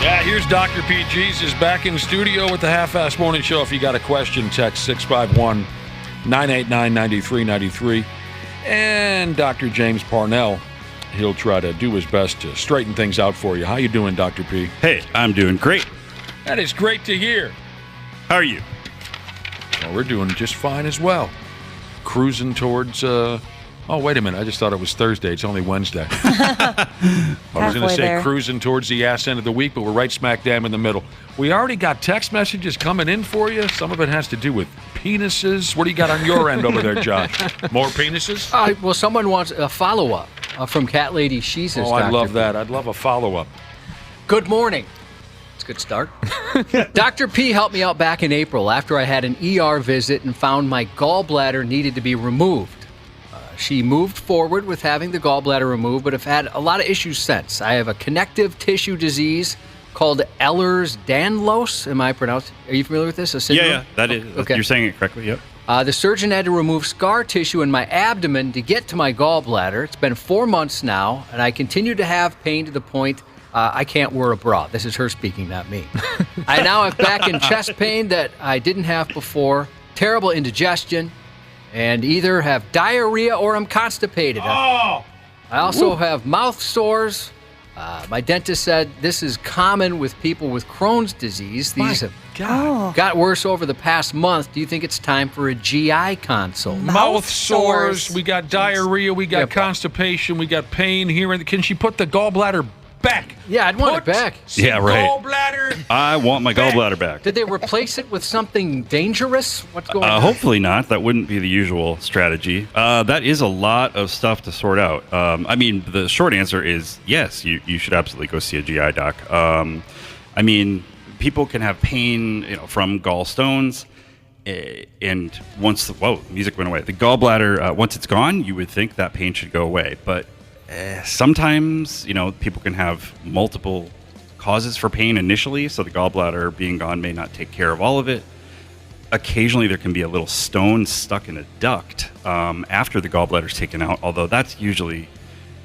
Yeah, here's Dr. P. Jesus back in studio with the Half-Assed Morning Show. If you got a question, text 651-989-9393. And Dr. James Parnell he'll try to do his best to straighten things out for you. How you doing, Dr. P? Hey, I'm doing great. That is great to hear. How are you? Well, we're doing just fine as well. Cruising towards, oh, wait a minute. I just thought it was Thursday. It's only Wednesday. I was going to say there. cruising towards the ass end of the week, but we're right smack dab in the middle. We already got text messages coming in for you. Some of it has to do with penises. What do you got on your end over there, Josh? More penises? Well, someone wants a follow-up from Cat Lady. She says, Oh, I'd Dr. love P. that. I'd love a follow-up. Good morning. It's a good start. Dr. P helped me out back in April after I had an ER visit and found my gallbladder needed to be removed. She moved forward with having the gallbladder removed, but have had a lot of issues since. I have a connective tissue disease called Ehlers-Danlos. Are you familiar with this? A syndrome? Yeah, that is. Okay. You're saying it correctly, yep. The surgeon had to remove scar tissue in my abdomen to get to my gallbladder. It's been 4 months now, and I continue to have pain to the point I can't wear a bra. This is her speaking, not me. I now have back and chest pain that I didn't have before, terrible indigestion, and either have diarrhea or I'm constipated. I also have mouth sores. My dentist said this is common with people with Crohn's disease. These have got worse over the past month. Do you think it's time for a GI consult? Mouth sores. We got diarrhea. We got constipation. We got pain here. Can she put the gallbladder back? Yeah, I'd want it back. Yeah, right. Gallbladder. I want my gallbladder back. Did they replace it with something dangerous? What's going on? Hopefully not. That wouldn't be the usual strategy. That is a lot of stuff to sort out. I mean, the short answer is yes, you should absolutely go see a GI doc. I mean, people can have pain, from gallstones. And once music went away. The gallbladder, once it's gone, you would think that pain should go away. But sometimes, people can have multiple causes for pain initially, so the gallbladder being gone may not take care of all of it. Occasionally, there can be a little stone stuck in a duct after the gallbladder's taken out, although that's usually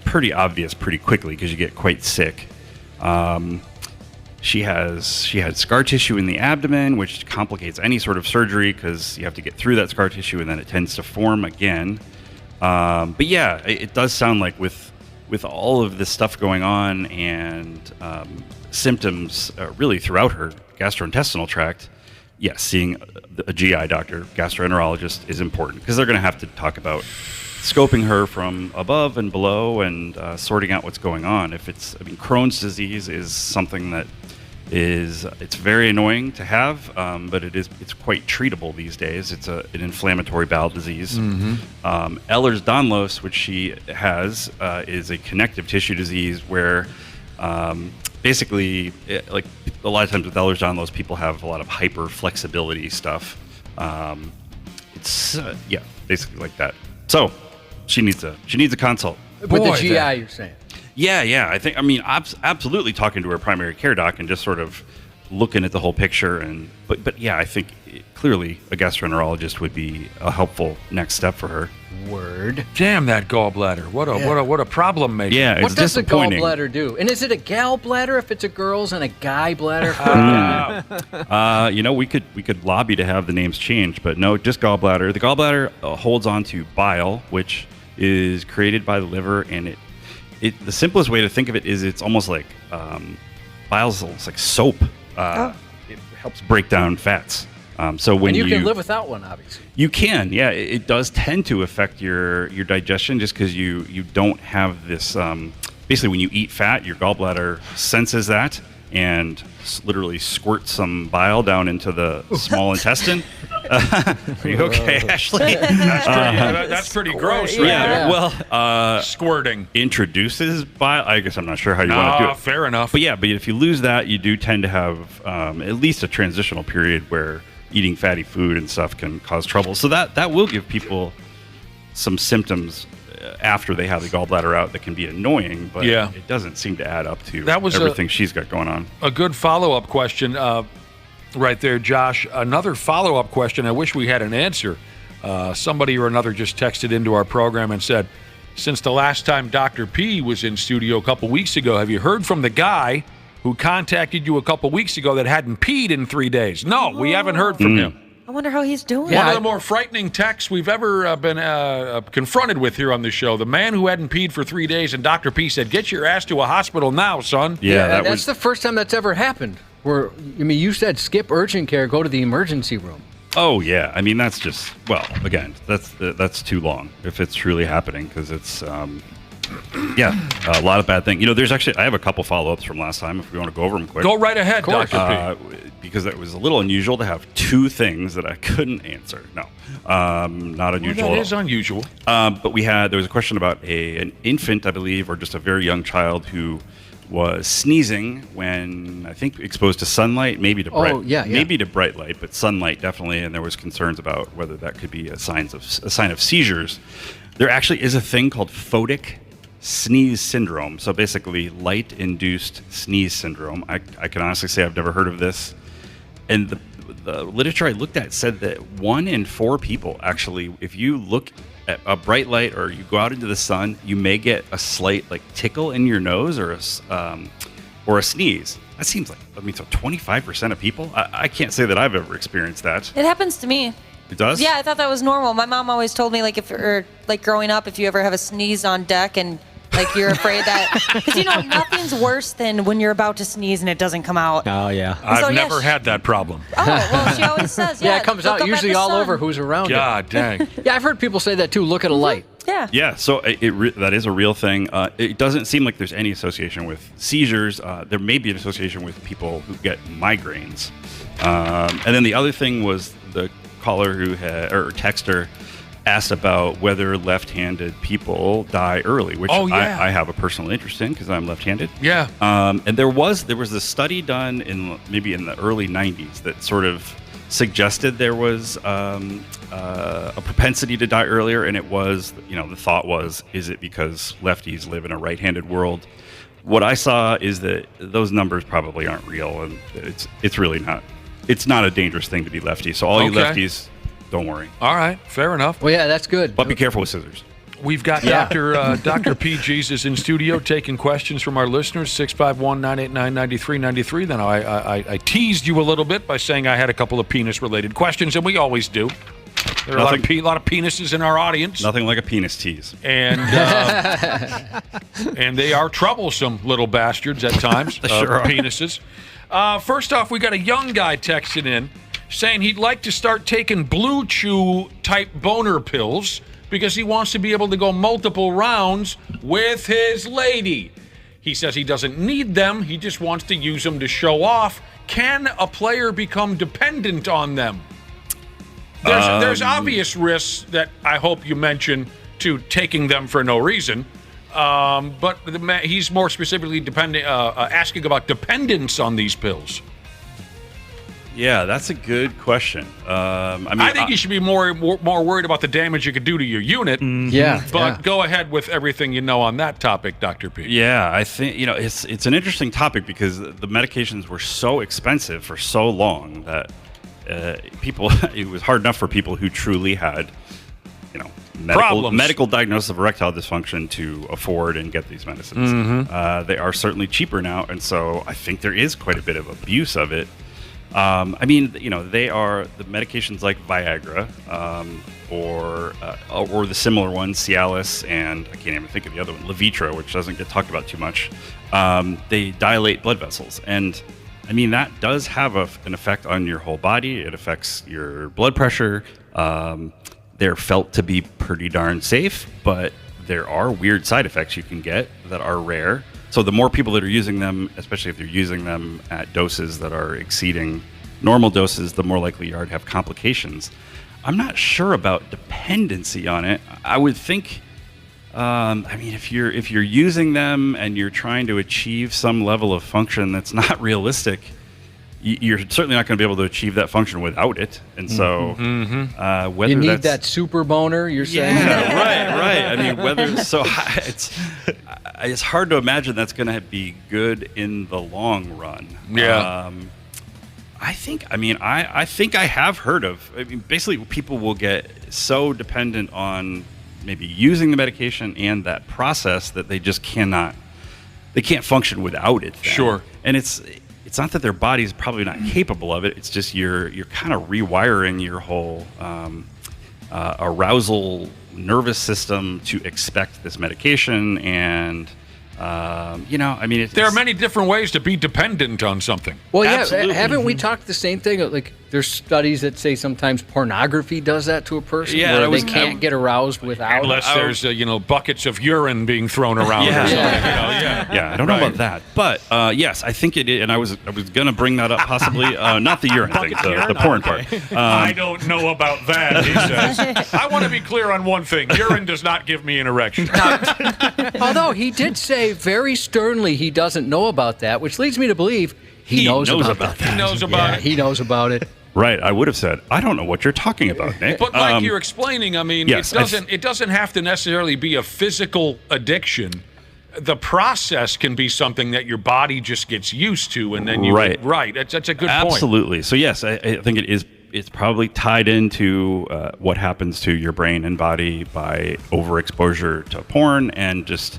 pretty obvious pretty quickly because you get quite sick. She had scar tissue in the abdomen, which complicates any sort of surgery because you have to get through that scar tissue and then it tends to form again. But yeah, it does sound like with all of this stuff going on and symptoms really throughout her gastrointestinal tract, yes, seeing a GI doctor, gastroenterologist, is important because they're going to have to talk about scoping her from above and below and sorting out what's going on. Crohn's disease is something that it's very annoying to have, but it's quite treatable these days. It's an inflammatory bowel disease. Mm-hmm. Ehlers-Danlos, which she has, is a connective tissue disease where basically, like a lot of times with Ehlers-Danlos, people have a lot of hyperflexibility stuff. It's basically like that. So she needs a consult with the GI. You're saying? Yeah. Absolutely talking to her primary care doc and just sort of looking at the whole picture. But yeah, I think clearly a gastroenterologist would be a helpful next step for her. Word. Damn that gallbladder! What a problem maker. Yeah, it's what does a disappointing. gallbladder do? And is it a gal bladder if it's a girl's and a guy bladder for a guy? We could lobby to have the names changed, but no, just gallbladder. The gallbladder holds on to bile, which is created by the liver, and the simplest way to think of it is it's almost like bile's almost like soap. It helps break down fats. So when you can live without one, obviously. You can, yeah. It does tend to affect your digestion just because you don't have this. Basically, when you eat fat, your gallbladder senses that and literally squirts some bile down into the small intestine. Are you okay, Ashley? That's pretty gross, right? Yeah. Well, squirting introduces bile. I guess I'm not sure how you want to do it. Fair enough. But if you lose that, you do tend to have at least a transitional period where eating fatty food and stuff can cause trouble. So that will give people some symptoms after they have the gallbladder out that can be annoying, but it doesn't seem to add up to everything she's got going on. A good follow-up question right there, Josh. Another follow-up question. I wish we had an answer. Somebody or another just texted into our program and said, since the last time Dr. P was in studio a couple weeks ago, have you heard from the guy who contacted you a couple weeks ago that hadn't peed in 3 days? No, we haven't heard from him. I wonder how he's doing. One of the more frightening texts we've ever been confronted with here on the show. The man who hadn't peed for 3 days, and Dr. P said, "Get your ass to a hospital now, son." Yeah, that's the first time that's ever happened. Where, I mean, you said skip urgent care, go to the emergency room. Oh yeah, I mean that's just again that's too long if it's truly happening because it's a lot of bad things. There's actually I have a couple follow-ups from last time if we want to go over them quick. Go right ahead, Dr. P. Because it was a little unusual to have two things that I couldn't answer. No, not unusual. Well, that is unusual. But there was a question about an infant, I believe, or just a very young child who was sneezing when I think exposed to sunlight, maybe to bright light, but sunlight definitely. And there was concerns about whether that could be a sign of seizures. There actually is a thing called photic sneeze syndrome. So basically, light-induced sneeze syndrome. I can honestly say I've never heard of this. And the literature I looked at said that 1 in 4 people actually, if you look at a bright light or you go out into the sun, you may get a slight tickle in your nose or a sneeze. That seems so 25% of people. I can't say that I've ever experienced that. It happens to me. It does? Yeah, I thought that was normal. My mom always told me if growing up, if you ever have a sneeze on deck and you're afraid that, because nothing's worse than when you're about to sneeze and it doesn't come out. Oh yeah, I've never had that problem. Oh well, she always says, it comes out usually all over who's around. God dang. Yeah, I've heard people say that too. Look at a light. Yeah. Yeah. So that is a real thing. It doesn't seem like there's any association with seizures. There may be an association with people who get migraines. And then the other thing was the caller or texter asked about whether left-handed people die early, which I have a personal interest in because I'm left-handed. Yeah. And there was a study done in the early 90s that sort of suggested there was a propensity to die earlier, and it was, the thought was, is it because lefties live in a right-handed world? What I saw is that those numbers probably aren't real, and it's really not. It's not a dangerous thing to be lefty. So all you lefties, don't worry. All right, fair enough. Well, yeah, that's good. But be careful with scissors. We've got Dr. P. Jesus in studio taking questions from our listeners, 651-989-9393. Then I teased you a little bit by saying I had a couple of penis-related questions, and we always do. There are a lot of penises in our audience. Nothing like a penis tease. And and they are troublesome little bastards at times, penises. First off, we got a young guy texting in saying he'd like to start taking Blue Chew type boner pills because he wants to be able to go multiple rounds with his lady. He says he doesn't need them. He just wants to use them to show off. Can a player become dependent on them? There's obvious risks that I hope you mention to taking them for no reason. But he's more specifically asking about dependence on these pills. Yeah, that's a good question. I think you should be more worried about the damage you could do to your unit. But go ahead with everything you know on that topic, Dr. P. Yeah, I think it's an interesting topic because the medications were so expensive for so long that it was hard enough for people who truly had medical diagnosis of erectile dysfunction to afford and get these medicines. Mm-hmm. They are certainly cheaper now, and so I think there is quite a bit of abuse of it. They are the medications like Viagra or the similar ones, Cialis, and I can't even think of the other one, Levitra, which doesn't get talked about too much. They dilate blood vessels, and that does have an effect on your whole body. It affects your blood pressure. They're felt to be pretty darn safe, but there are weird side effects you can get that are rare. So the more people that are using them, especially if they're using them at doses that are exceeding normal doses, the more likely you are to have complications. I'm not sure about dependency on it. I would think, if you're using them and you're trying to achieve some level of function that's not realistic, you're certainly not going to be able to achieve that function without it. And so whether you need that super boner, you're saying? Yeah, right. It's hard to imagine that's going to be good in the long run. Yeah. I think I have heard of, basically people will get so dependent on maybe using the medication and that process that they just can't function without it then. Sure. And it's it's not that their body's probably not capable of it. It's just you're kind of rewiring your whole arousal nervous system to expect this medication. And, I mean, there are many different ways to be dependent on something. Well, Absolutely. haven't we talked the same thing? Like, there's studies that say sometimes pornography does that to a person, where they can't get aroused without. Unless there's, buckets of urine being thrown around or something. Yeah, I don't know about that. But, yes, I think it is. And I was going to bring that up possibly. Not the urine thing, the porn part. I don't know about that, he says. I want to be clear on one thing. Urine does not give me an erection. Although he did say very sternly he doesn't know about that, which leads me to believe he knows about that. He knows about it. He knows about it. Right, I would have said, I don't know what you're talking about, Nick. But like you're explaining, I mean, yes, it doesn't have to necessarily be a physical addiction. The process can be something that your body just gets used to, and then you right. That's a good point. Absolutely. So yes, I think it is. It's probably tied into what happens to your brain and body by overexposure to porn and just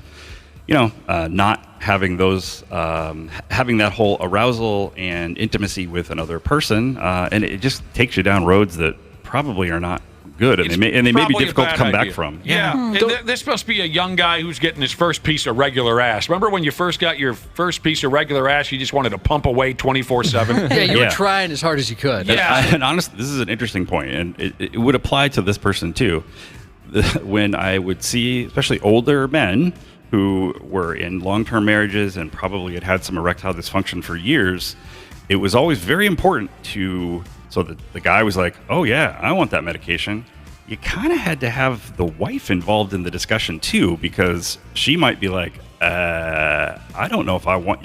not having those, having that whole arousal and intimacy with another person, and it just takes you down roads that probably are not good, and they may be difficult to come back from. Yeah, and this must be a young guy who's getting his first piece of regular ass. Remember when you first got your first piece of regular ass, you just wanted to pump away 24/7? Yeah, you were trying as hard as you could. Yeah, and honestly, this is an interesting point, and it would apply to this person too. When I would see, especially older men who were in long-term marriages and probably had some erectile dysfunction for years, it was always very important so the guy was like, oh yeah, I want that medication. You kind of had to have the wife involved in the discussion too, because she might be like, I don't know if I want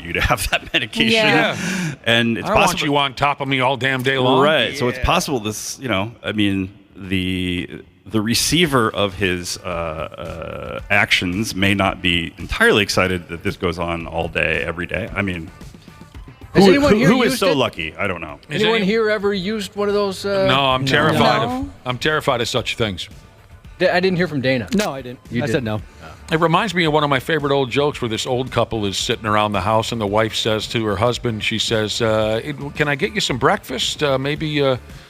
you to have that medication. Yeah. And it's I possible want you on top of me all damn day long. Right. So it's possible this, I mean, the receiver of his actions may not be entirely excited that this goes on all day, every day. I mean, who is so lucky? I don't know. Anyone here ever used one of those? No, I'm terrified. I'm terrified of such things. I didn't hear from Dana. No, I didn't. I said no. It reminds me of one of my favorite old jokes where this old couple is sitting around the house and the wife says to her husband, she says, can I get you some breakfast? Maybe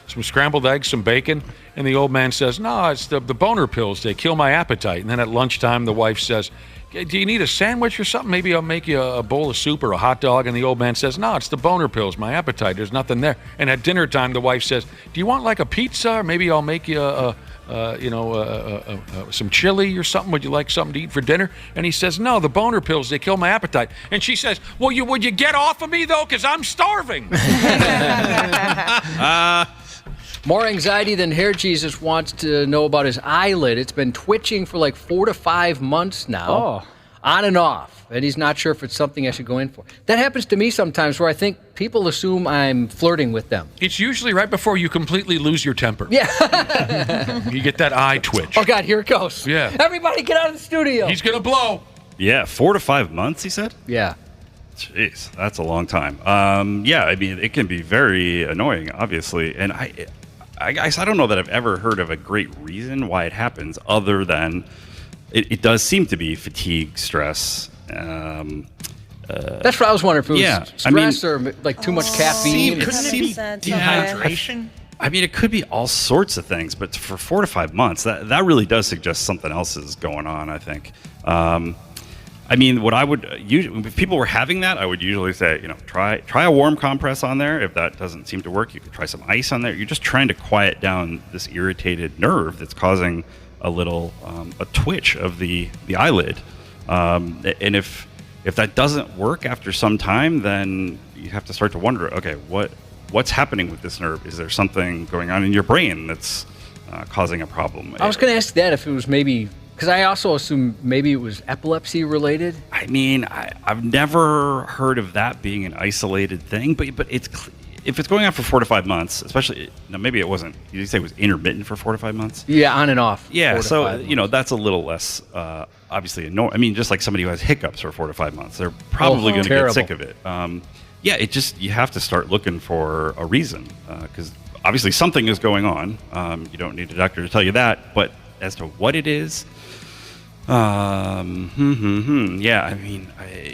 some scrambled eggs, some bacon? And the old man says, no, it's the boner pills. They kill my appetite. And then at lunchtime, the wife says, do you need a sandwich or something? Maybe I'll make you a bowl of soup or a hot dog. And the old man says, no, it's the boner pills, my appetite. There's nothing there. And at dinner time, the wife says, do you want like a pizza? Or maybe I'll make you some chili or something. Would you like something to eat for dinner? And he says, no, the boner pills, they kill my appetite. And she says, well, would you get off of me, though? Because I'm starving. More anxiety than Hair Jesus wants to know about his eyelid. It's been twitching for like 4 to 5 months now, on and off. And he's not sure if it's something I should go in for. That happens to me sometimes where I think people assume I'm flirting with them. It's usually right before you completely lose your temper. Yeah. You get that eye twitch. Oh, God, here it goes. Yeah. Everybody get out of the studio. He's going to blow. Yeah, 4 to 5 months, he said? Yeah. Jeez, that's a long time. Yeah, I mean, it can be very annoying, obviously. And I guess I don't know that I've ever heard of a great reason why it happens other than it does seem to be fatigue, stress. That's what I was wondering, if it was stress or like too much caffeine. Couldn't it be dehydration? I mean, it could be all sorts of things, but for 4 to 5 months, that really does suggest something else is going on, I think. I mean, what I would usually, if people were having that, I would usually say, try a warm compress on there. If that doesn't seem to work, you could try some ice on there. You're just trying to quiet down this irritated nerve that's causing a little a twitch of the eyelid. And if that doesn't work after some time, then you have to start to wonder, okay, what's happening with this nerve? Is there something going on in your brain that's causing a problem? I was going to ask that if it was maybe, because I also assume maybe it was epilepsy related. I mean, I've never heard of that being an isolated thing, but if it's going on for 4 to 5 months, especially, maybe it wasn't, you say it was intermittent for 4 to 5 months? Yeah, on and off. Yeah, so, that's a little less, obviously, annoying. I mean, just like somebody who has hiccups for 4 to 5 months, they're probably going to get sick of it. You have to start looking for a reason, because obviously something is going on. You don't need a doctor to tell you that, but as to what it is, Yeah, I mean,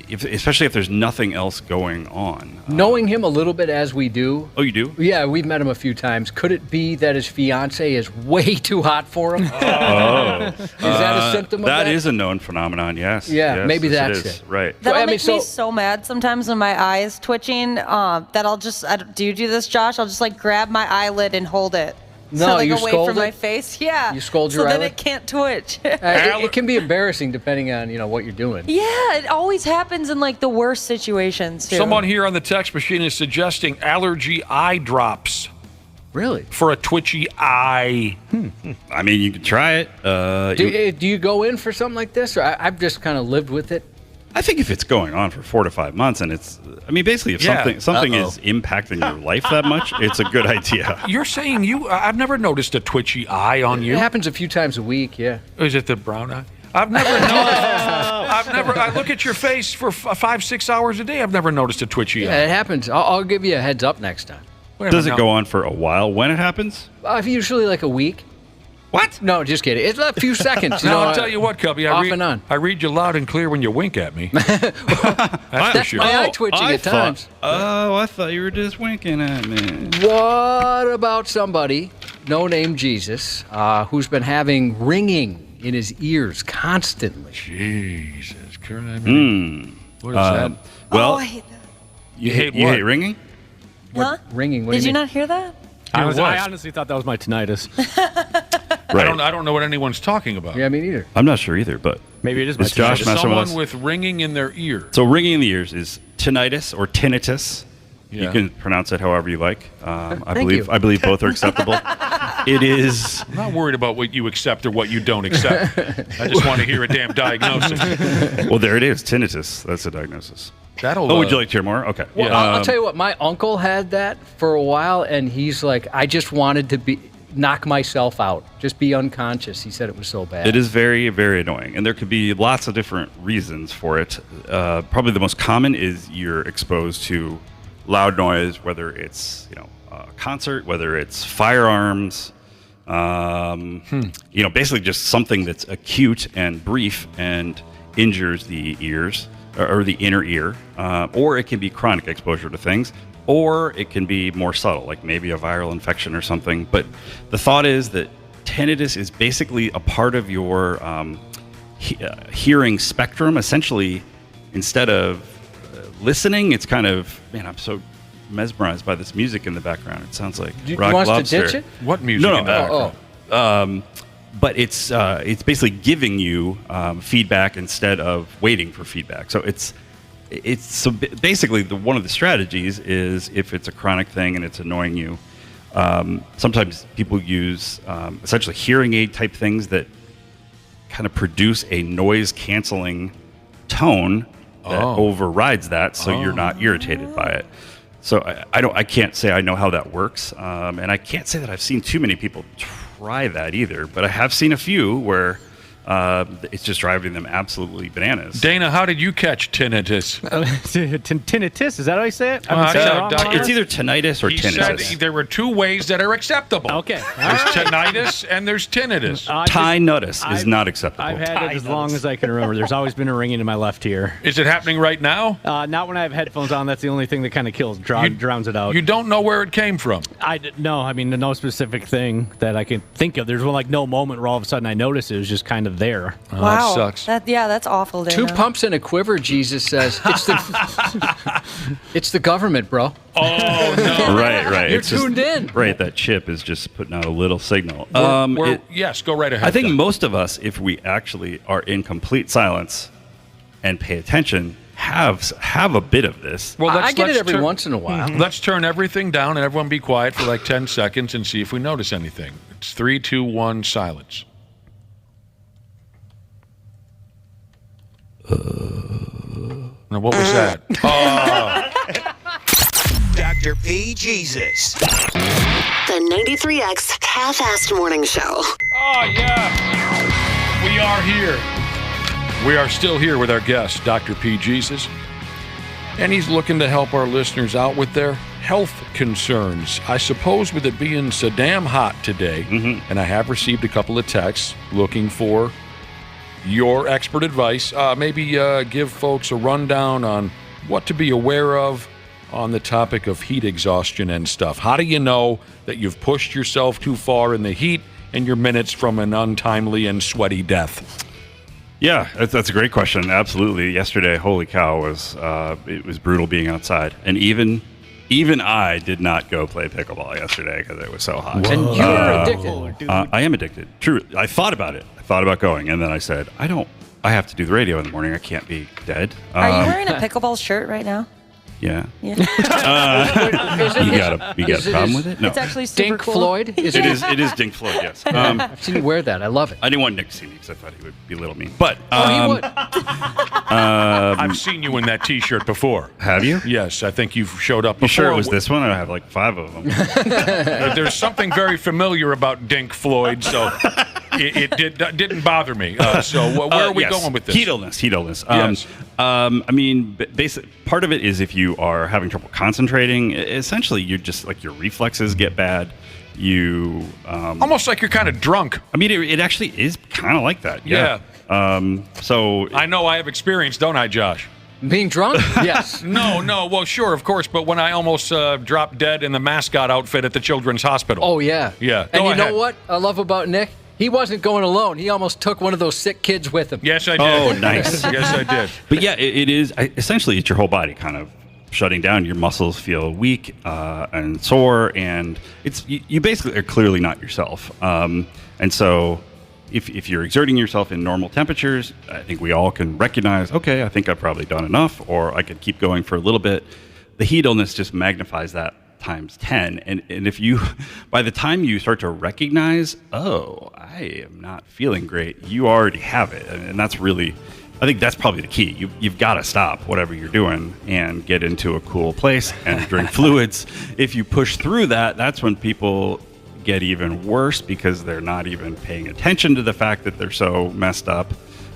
especially if there's nothing else going on. Knowing him a little bit as we do. Oh, you do? Yeah, we've met him a few times. Could it be that his fiance is way too hot for him? Is that a symptom of that? That is a known phenomenon, yes. Yeah, Yes, maybe yes, that's it. Right. That'll make me so mad sometimes when my eye is twitching that I'll just, do you do this, Josh? I'll just like grab my eyelid and hold it. No, so, like, you away scold from it? my face. Yeah. You scold your So then eyelid? it can't twitch. It can be embarrassing depending on, what you're doing. Yeah, it always happens in like the worst situations too. Someone here on the text machine is suggesting allergy eye drops. Really? For a twitchy eye. I mean, you could try it. Do you go in for something like this? Or I've just kind of lived with it. I think if it's going on for 4 to 5 months and basically if something is impacting your life that much, it's a good idea. You're saying I've never noticed a twitchy eye on you. It happens a few times a week, yeah. Is it the brown eye? I've never noticed. I look at your face for 5-6 hours a day. I've never noticed a twitchy eye. Yeah, it happens. I'll give you a heads up next time. Does it go on for a while when it happens? Usually like a week. What? No, just kidding. It's a few seconds. I'll tell you what, Cubby. Off and on. I read you loud and clear when you wink at me. That's for sure. My eye twitching at times. I thought you were just winking at me. What about somebody, no name Jesus, who's been having ringing in his ears constantly? Jesus Christ. What is that? Well, I hate that. You hate ringing? Huh? Ringing. What Did do you you mean? not hear that? I honestly thought that was my tinnitus. Right. I don't know what anyone's talking about. Yeah, me neither. I'm not sure either, but maybe it is my Is Josh tinnitus. messing with us? Someone with ringing in their ear. So ringing in the ears is tinnitus or tinnitus. Yeah. You can pronounce it however you like. I Thank you. believe both are acceptable. It is. I'm not worried about what you accept or what you don't accept. I just want to hear a damn diagnosis. Well, there it is. Tinnitus. That's a diagnosis. That'll. Would you like to hear more? Okay. Well, I'll tell you what. My uncle had that for a while, and he's like, I just wanted to knock myself out, just be unconscious. He said it was so bad. It is very, very annoying, and there could be lots of different reasons for it. Probably the most common is you're exposed to loud noise, whether it's a concert, whether it's firearms. Basically just something that's acute and brief and injures the ears or the inner ear, or it can be chronic exposure to things, or it can be more subtle, like maybe a viral infection or something. But the thought is that tinnitus is basically a part of your hearing spectrum. Essentially, instead of listening, it's kind of, I'm so mesmerized by this music in the background. It sounds like Rock wants Lobster. to ditch it? What music in the background? But it's basically giving you feedback instead of waiting for feedback. So basically one of the strategies is if it's a chronic thing and it's annoying you. Sometimes people use essentially hearing aid type things that kind of produce a noise canceling tone that overrides that, so you're not irritated by it. So I can't say I know how that works, and I can't say that I've seen too many people try that either, but I have seen a few where it's just driving them absolutely bananas. Dana, how did you catch tinnitus? Tinnitus, is that how you say it? It's either tinnitus or tinnitus. Said there were two ways that are acceptable. Okay. There's tinnitus and there's tinnitus. Tinnitus is not acceptable. I've had it as long as I can remember. There's always been a ringing in my left ear. Is it happening right now? Not when I have headphones on. That's the only thing that kind of drowns it out. You don't know where it came from? No, no specific thing that I can think of. There's no moment where all of a sudden I notice it was just kind of there. Oh, Wow. That sucks. That's awful, Dana. 2 pumps and a quiver, Jesus says. It's the government, bro. Oh, no. Right. You're It's just- tuned in. Right, that chip is just putting out a little signal. Yes, go right ahead. I think most of us, if we actually are in complete silence and pay attention, have a bit of this. Well, I get it every once in a while. Let's turn everything down and everyone be quiet for like 10 seconds and see if we notice anything. It's 3, 2, 1, silence. Now, what was that? Dr. P. Jesus. The 93X Half-Assed Morning Show. Oh, yeah. We are here. We are still here with our guest, Dr. P. Jesus. And he's looking to help our listeners out with their health concerns. I suppose with it being so damn hot today, and I have received a couple of texts looking for your expert advice. Maybe give folks a rundown on what to be aware of on the topic of heat exhaustion and stuff. How do you know that you've pushed yourself too far in the heat and you're minutes from an untimely and sweaty death? Yeah, that's a great question. Absolutely. Yesterday, holy cow, it was brutal being outside. And even I did not go play pickleball yesterday because it was so hot. And you were addicted. I am addicted. True. I thought about it. I thought about going. And then I said, I have to do the radio in the morning. I can't be dead. Are you wearing a pickleball shirt right now? Yeah. Yeah. You got a problem with it? No. It's actually super Dink cool. Floyd? It is Dink Floyd, yes. I've seen you wear that. I love it. I didn't want Nick to see me because I thought he would belittle me. But he would. I've seen you in that T-shirt before. Have you? Yes, I think you've showed up before. You sure it was this one? I have like 5 of them. There's something very familiar about Dink Floyd, so it didn't bother me. So where are we going with this? Heat illness. Yes. I mean, basically, part of it is if you are having trouble concentrating, essentially you're just like your reflexes get bad. You almost like you're kind of drunk. I mean, it actually is kind of like that. Yeah. So I know I have experience, don't I, Josh? Being drunk? Yes. No. Well, sure, of course. But when I almost dropped dead in the mascot outfit at the Children's Hospital. Oh, yeah. Yeah. And Go you ahead. know what I love about Nick? He wasn't going alone. He almost took one of those sick kids with him. Yes, I did. Oh, nice. Yes, I did. But yeah, it is essentially it's your whole body kind of shutting down. Your muscles feel weak and sore, and you basically are clearly not yourself. And so if you're exerting yourself in normal temperatures, I think we all can recognize, okay, I think I've probably done enough, or I could keep going for a little bit. The heat illness just magnifies that times 10. And if you, by the time you start to recognize, oh, I am not feeling great, you already have it. And that's really, I think that's probably the key. You've got to stop whatever you're doing and get into a cool place and drink fluids. If you push through that, that's when people get even worse because they're not even paying attention to the fact that they're so messed up.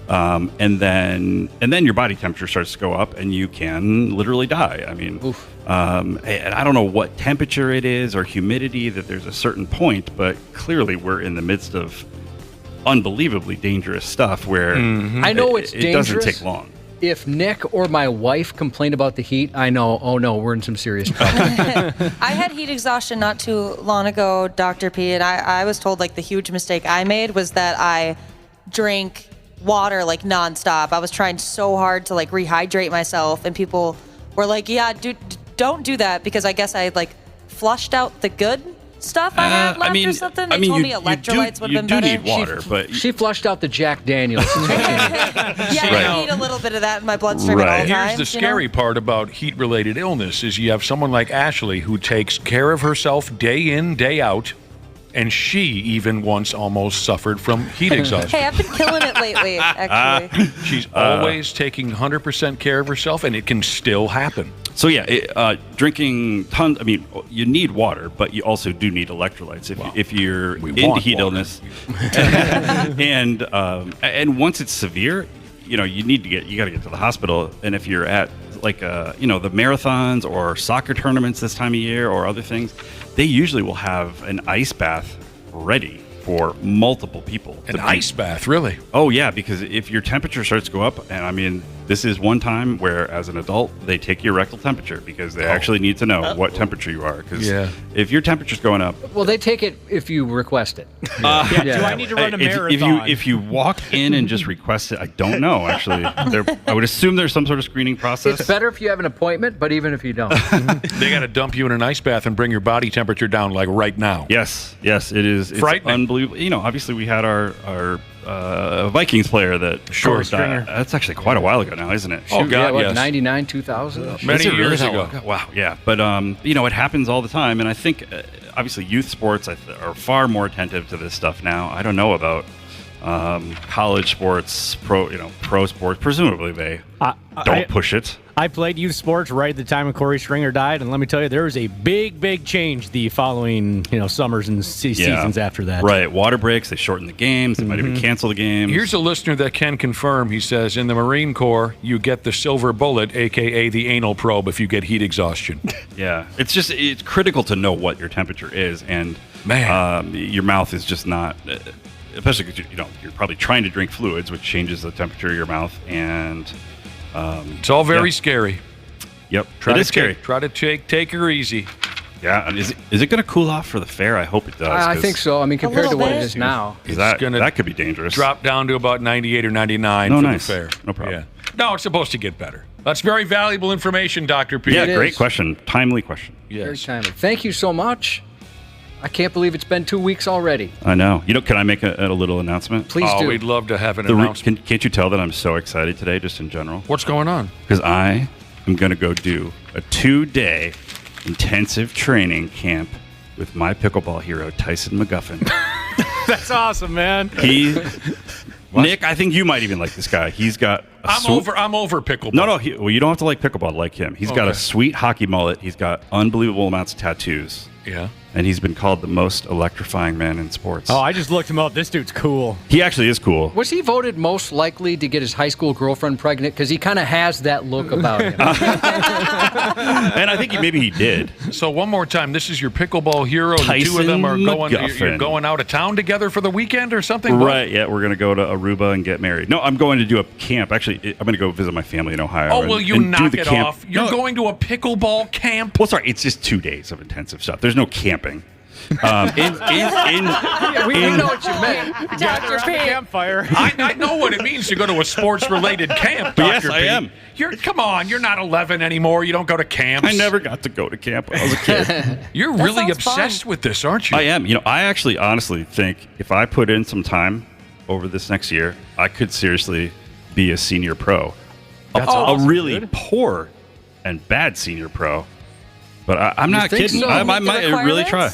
And then your body temperature starts to go up and you can literally die. I mean, and I don't know what temperature it is or humidity, that there's a certain point, but clearly we're in the midst of unbelievably dangerous stuff where I know it's dangerous. It doesn't take long. If Nick or my wife complain about the heat, I know, oh no, we're in some serious trouble. I had heat exhaustion not too long ago, Dr. P, and I was told like the huge mistake I made was that I drank water like nonstop. I was trying so hard to like rehydrate myself, and people were like, yeah, dude, don't do that, because I guess I like flushed out the good stuff I had left or something. They told me electrolytes would have been better. You do need water, but she flushed out the Jack Daniels. I need a little bit of that in my bloodstream at all times. Here's the scary part about heat-related illness is you have someone like Ashley who takes care of herself day in, day out, and she even once almost suffered from heat exhaustion. Hey, I've been killing it lately, actually. She's always taking 100% care of herself, and it can still happen. So yeah, drinking tons. I mean, you need water, but you also do need electrolytes if you're into heat illness. and once it's severe, you got to get to the hospital. And if you're at like the marathons or soccer tournaments this time of year or other things, they usually will have an ice bath ready for multiple people. An ice bath, really? Oh yeah, because if your temperature starts to go up, and I mean, this is one time where, as an adult, they take your rectal temperature because they actually need to know what temperature you are. Because if your temperature's going up, well, they take it if you request it. Do I need to run a marathon? If you walk in and just request it, I don't know. Actually, I would assume there's some sort of screening process. It's better if you have an appointment, but even if you don't, they got to dump you in an ice bath and bring your body temperature down like right now. Yes, it is. It's frightening. Unbelievable. Obviously we had our Vikings player that died. That's actually quite a while ago now, isn't it? Oh God, yes. 99, 2000, many years ago. Wow, yeah. But it happens all the time, and I think obviously youth sports are far more attentive to this stuff now. I don't know about college sports, pro sports. Presumably they don't push it. I played youth sports right at the time when Corey Stringer died, and let me tell you, there was a big change the following summers and seasons after that. Right, water breaks, they shorten the games, they might even cancel the games. Here's a listener that can confirm. He says, in the Marine Corps, you get the silver bullet, a.k.a. the anal probe, if you get heat exhaustion. Yeah, it's critical to know what your temperature is, and your mouth is just not... especially because you're probably trying to drink fluids, which changes the temperature of your mouth, and it's all very scary. Yep, it is scary. Try to take her easy. Yeah, and is it going to cool off for the fair? I hope it does. I think so. I mean, compared to what it is now, that could be dangerous. Drop down to about 98 or 99 for the fair. No problem. Yeah. No, it's supposed to get better. That's very valuable information, Dr. P. Yeah, great question. Timely question. Yes. Very timely. Thank you so much. I can't believe it's been 2 weeks already. I know. Can I make a little announcement? Please do. We'd love to have an announcement. Can't you tell that I'm so excited today, just in general? What's going on? Because I am going to go do a 2-day intensive training camp with my pickleball hero, Tyson McGuffin. That's awesome, man. Nick, I think you might even like this guy. He's got I'm over pickleball. No, you don't have to like pickleball to like him. He's got a sweet hockey mullet. He's got unbelievable amounts of tattoos. Yeah. And he's been called the most electrifying man in sports. Oh, I just looked him up. This dude's cool. He actually is cool. Was he voted most likely to get his high school girlfriend pregnant? Because he kind of has that look about him. And I think maybe he did. So one more time, this is your pickleball hero. And the two of them are you're going out of town together for the weekend or something? Right, yeah. We're going to go to Aruba and get married. No, I'm going to do a camp. Actually, I'm going to go visit my family in Ohio. Oh, will you knock it off? You're going to a pickleball camp? Well, sorry, it's just 2 days of intensive stuff. There's no camping. We know what you meant. Dr. P. Campfire. I know what it means to go to a sports-related camp, Dr. Yes, I am. Come on, you're not 11 anymore. You don't go to camps. I never got to go to camp when I was a kid. You're really obsessed with this, aren't you? I am. I actually honestly think if I put in some time over this next year, I could seriously be a senior pro. A really poor and bad senior pro. But I'm not kidding. So? I might really try.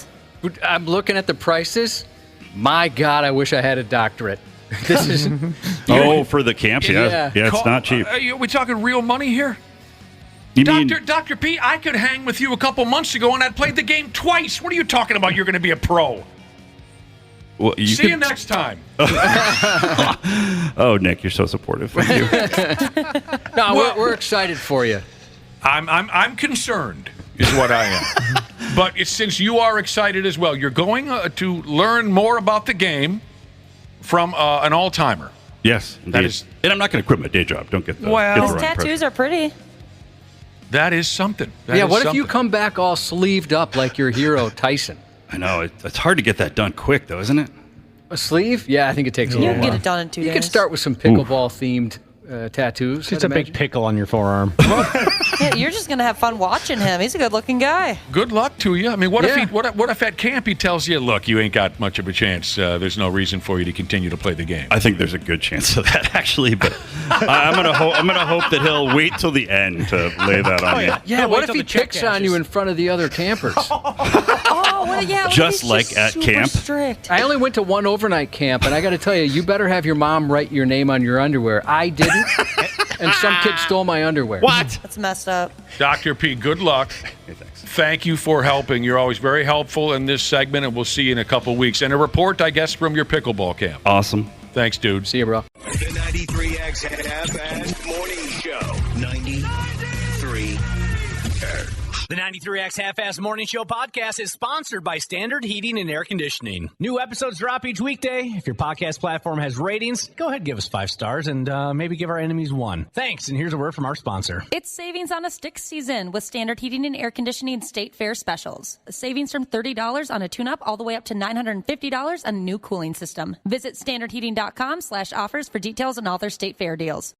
I'm looking at the prices. My God, I wish I had a doctorate. This is for the camps, yeah, it's not cheap. Are we talking real money here? Dr. P, I could hang with you a couple months ago and I'd played the game twice. What are you talking about? You're going to be a pro. Well, See you next time. Oh, Nick, you're so supportive. Thank you. No, we're excited for you. I'm concerned, is what I am. But since you are excited as well, you're going to learn more about the game from an all-timer. Yes, indeed. And I'm not going to quit my day job. Don't get the his tattoos are pretty. That is something. What if you come back all sleeved up like your hero, Tyson? I know. It's hard to get that done quick, though, isn't it? A sleeve? Yeah, I think it takes a You little can while. get it done in 2 days. You can start with some pickleball-themed tattoos. Just a big pickle on your forearm. Yeah, you're just gonna have fun watching him. He's a good-looking guy. Good luck to you. I mean, what if at camp he tells you, look, you ain't got much of a chance. There's no reason for you to continue to play the game. I think there's a good chance of that, actually. But I'm gonna hope that he'll wait till the end to lay that on me. Yeah. What if he picks on you in front of the other campers? Just like at camp. Strict. I only went to one overnight camp, and I got to tell you, you better have your mom write your name on your underwear. I didn't, and some kid stole my underwear. What? That's messed up. Dr. P, good luck. Hey, thanks. Thank you for helping. You're always very helpful in this segment, and we'll see you in a couple weeks. And a report, I guess, from your pickleball camp. Awesome. Thanks, dude. See you, bro. The 93X Half-Assed Morning Show. 93 The 93X Half-Assed Morning Show podcast is sponsored by Standard Heating and Air Conditioning. New episodes drop each weekday. If your podcast platform has ratings, go ahead and give us 5 stars and maybe give our enemies 1. Thanks, and here's a word from our sponsor. It's savings on a stick season with Standard Heating and Air Conditioning State Fair specials. Savings from $30 on a tune-up all the way up to $950 on a new cooling system. Visit standardheating.com/offers for details on all their State Fair deals.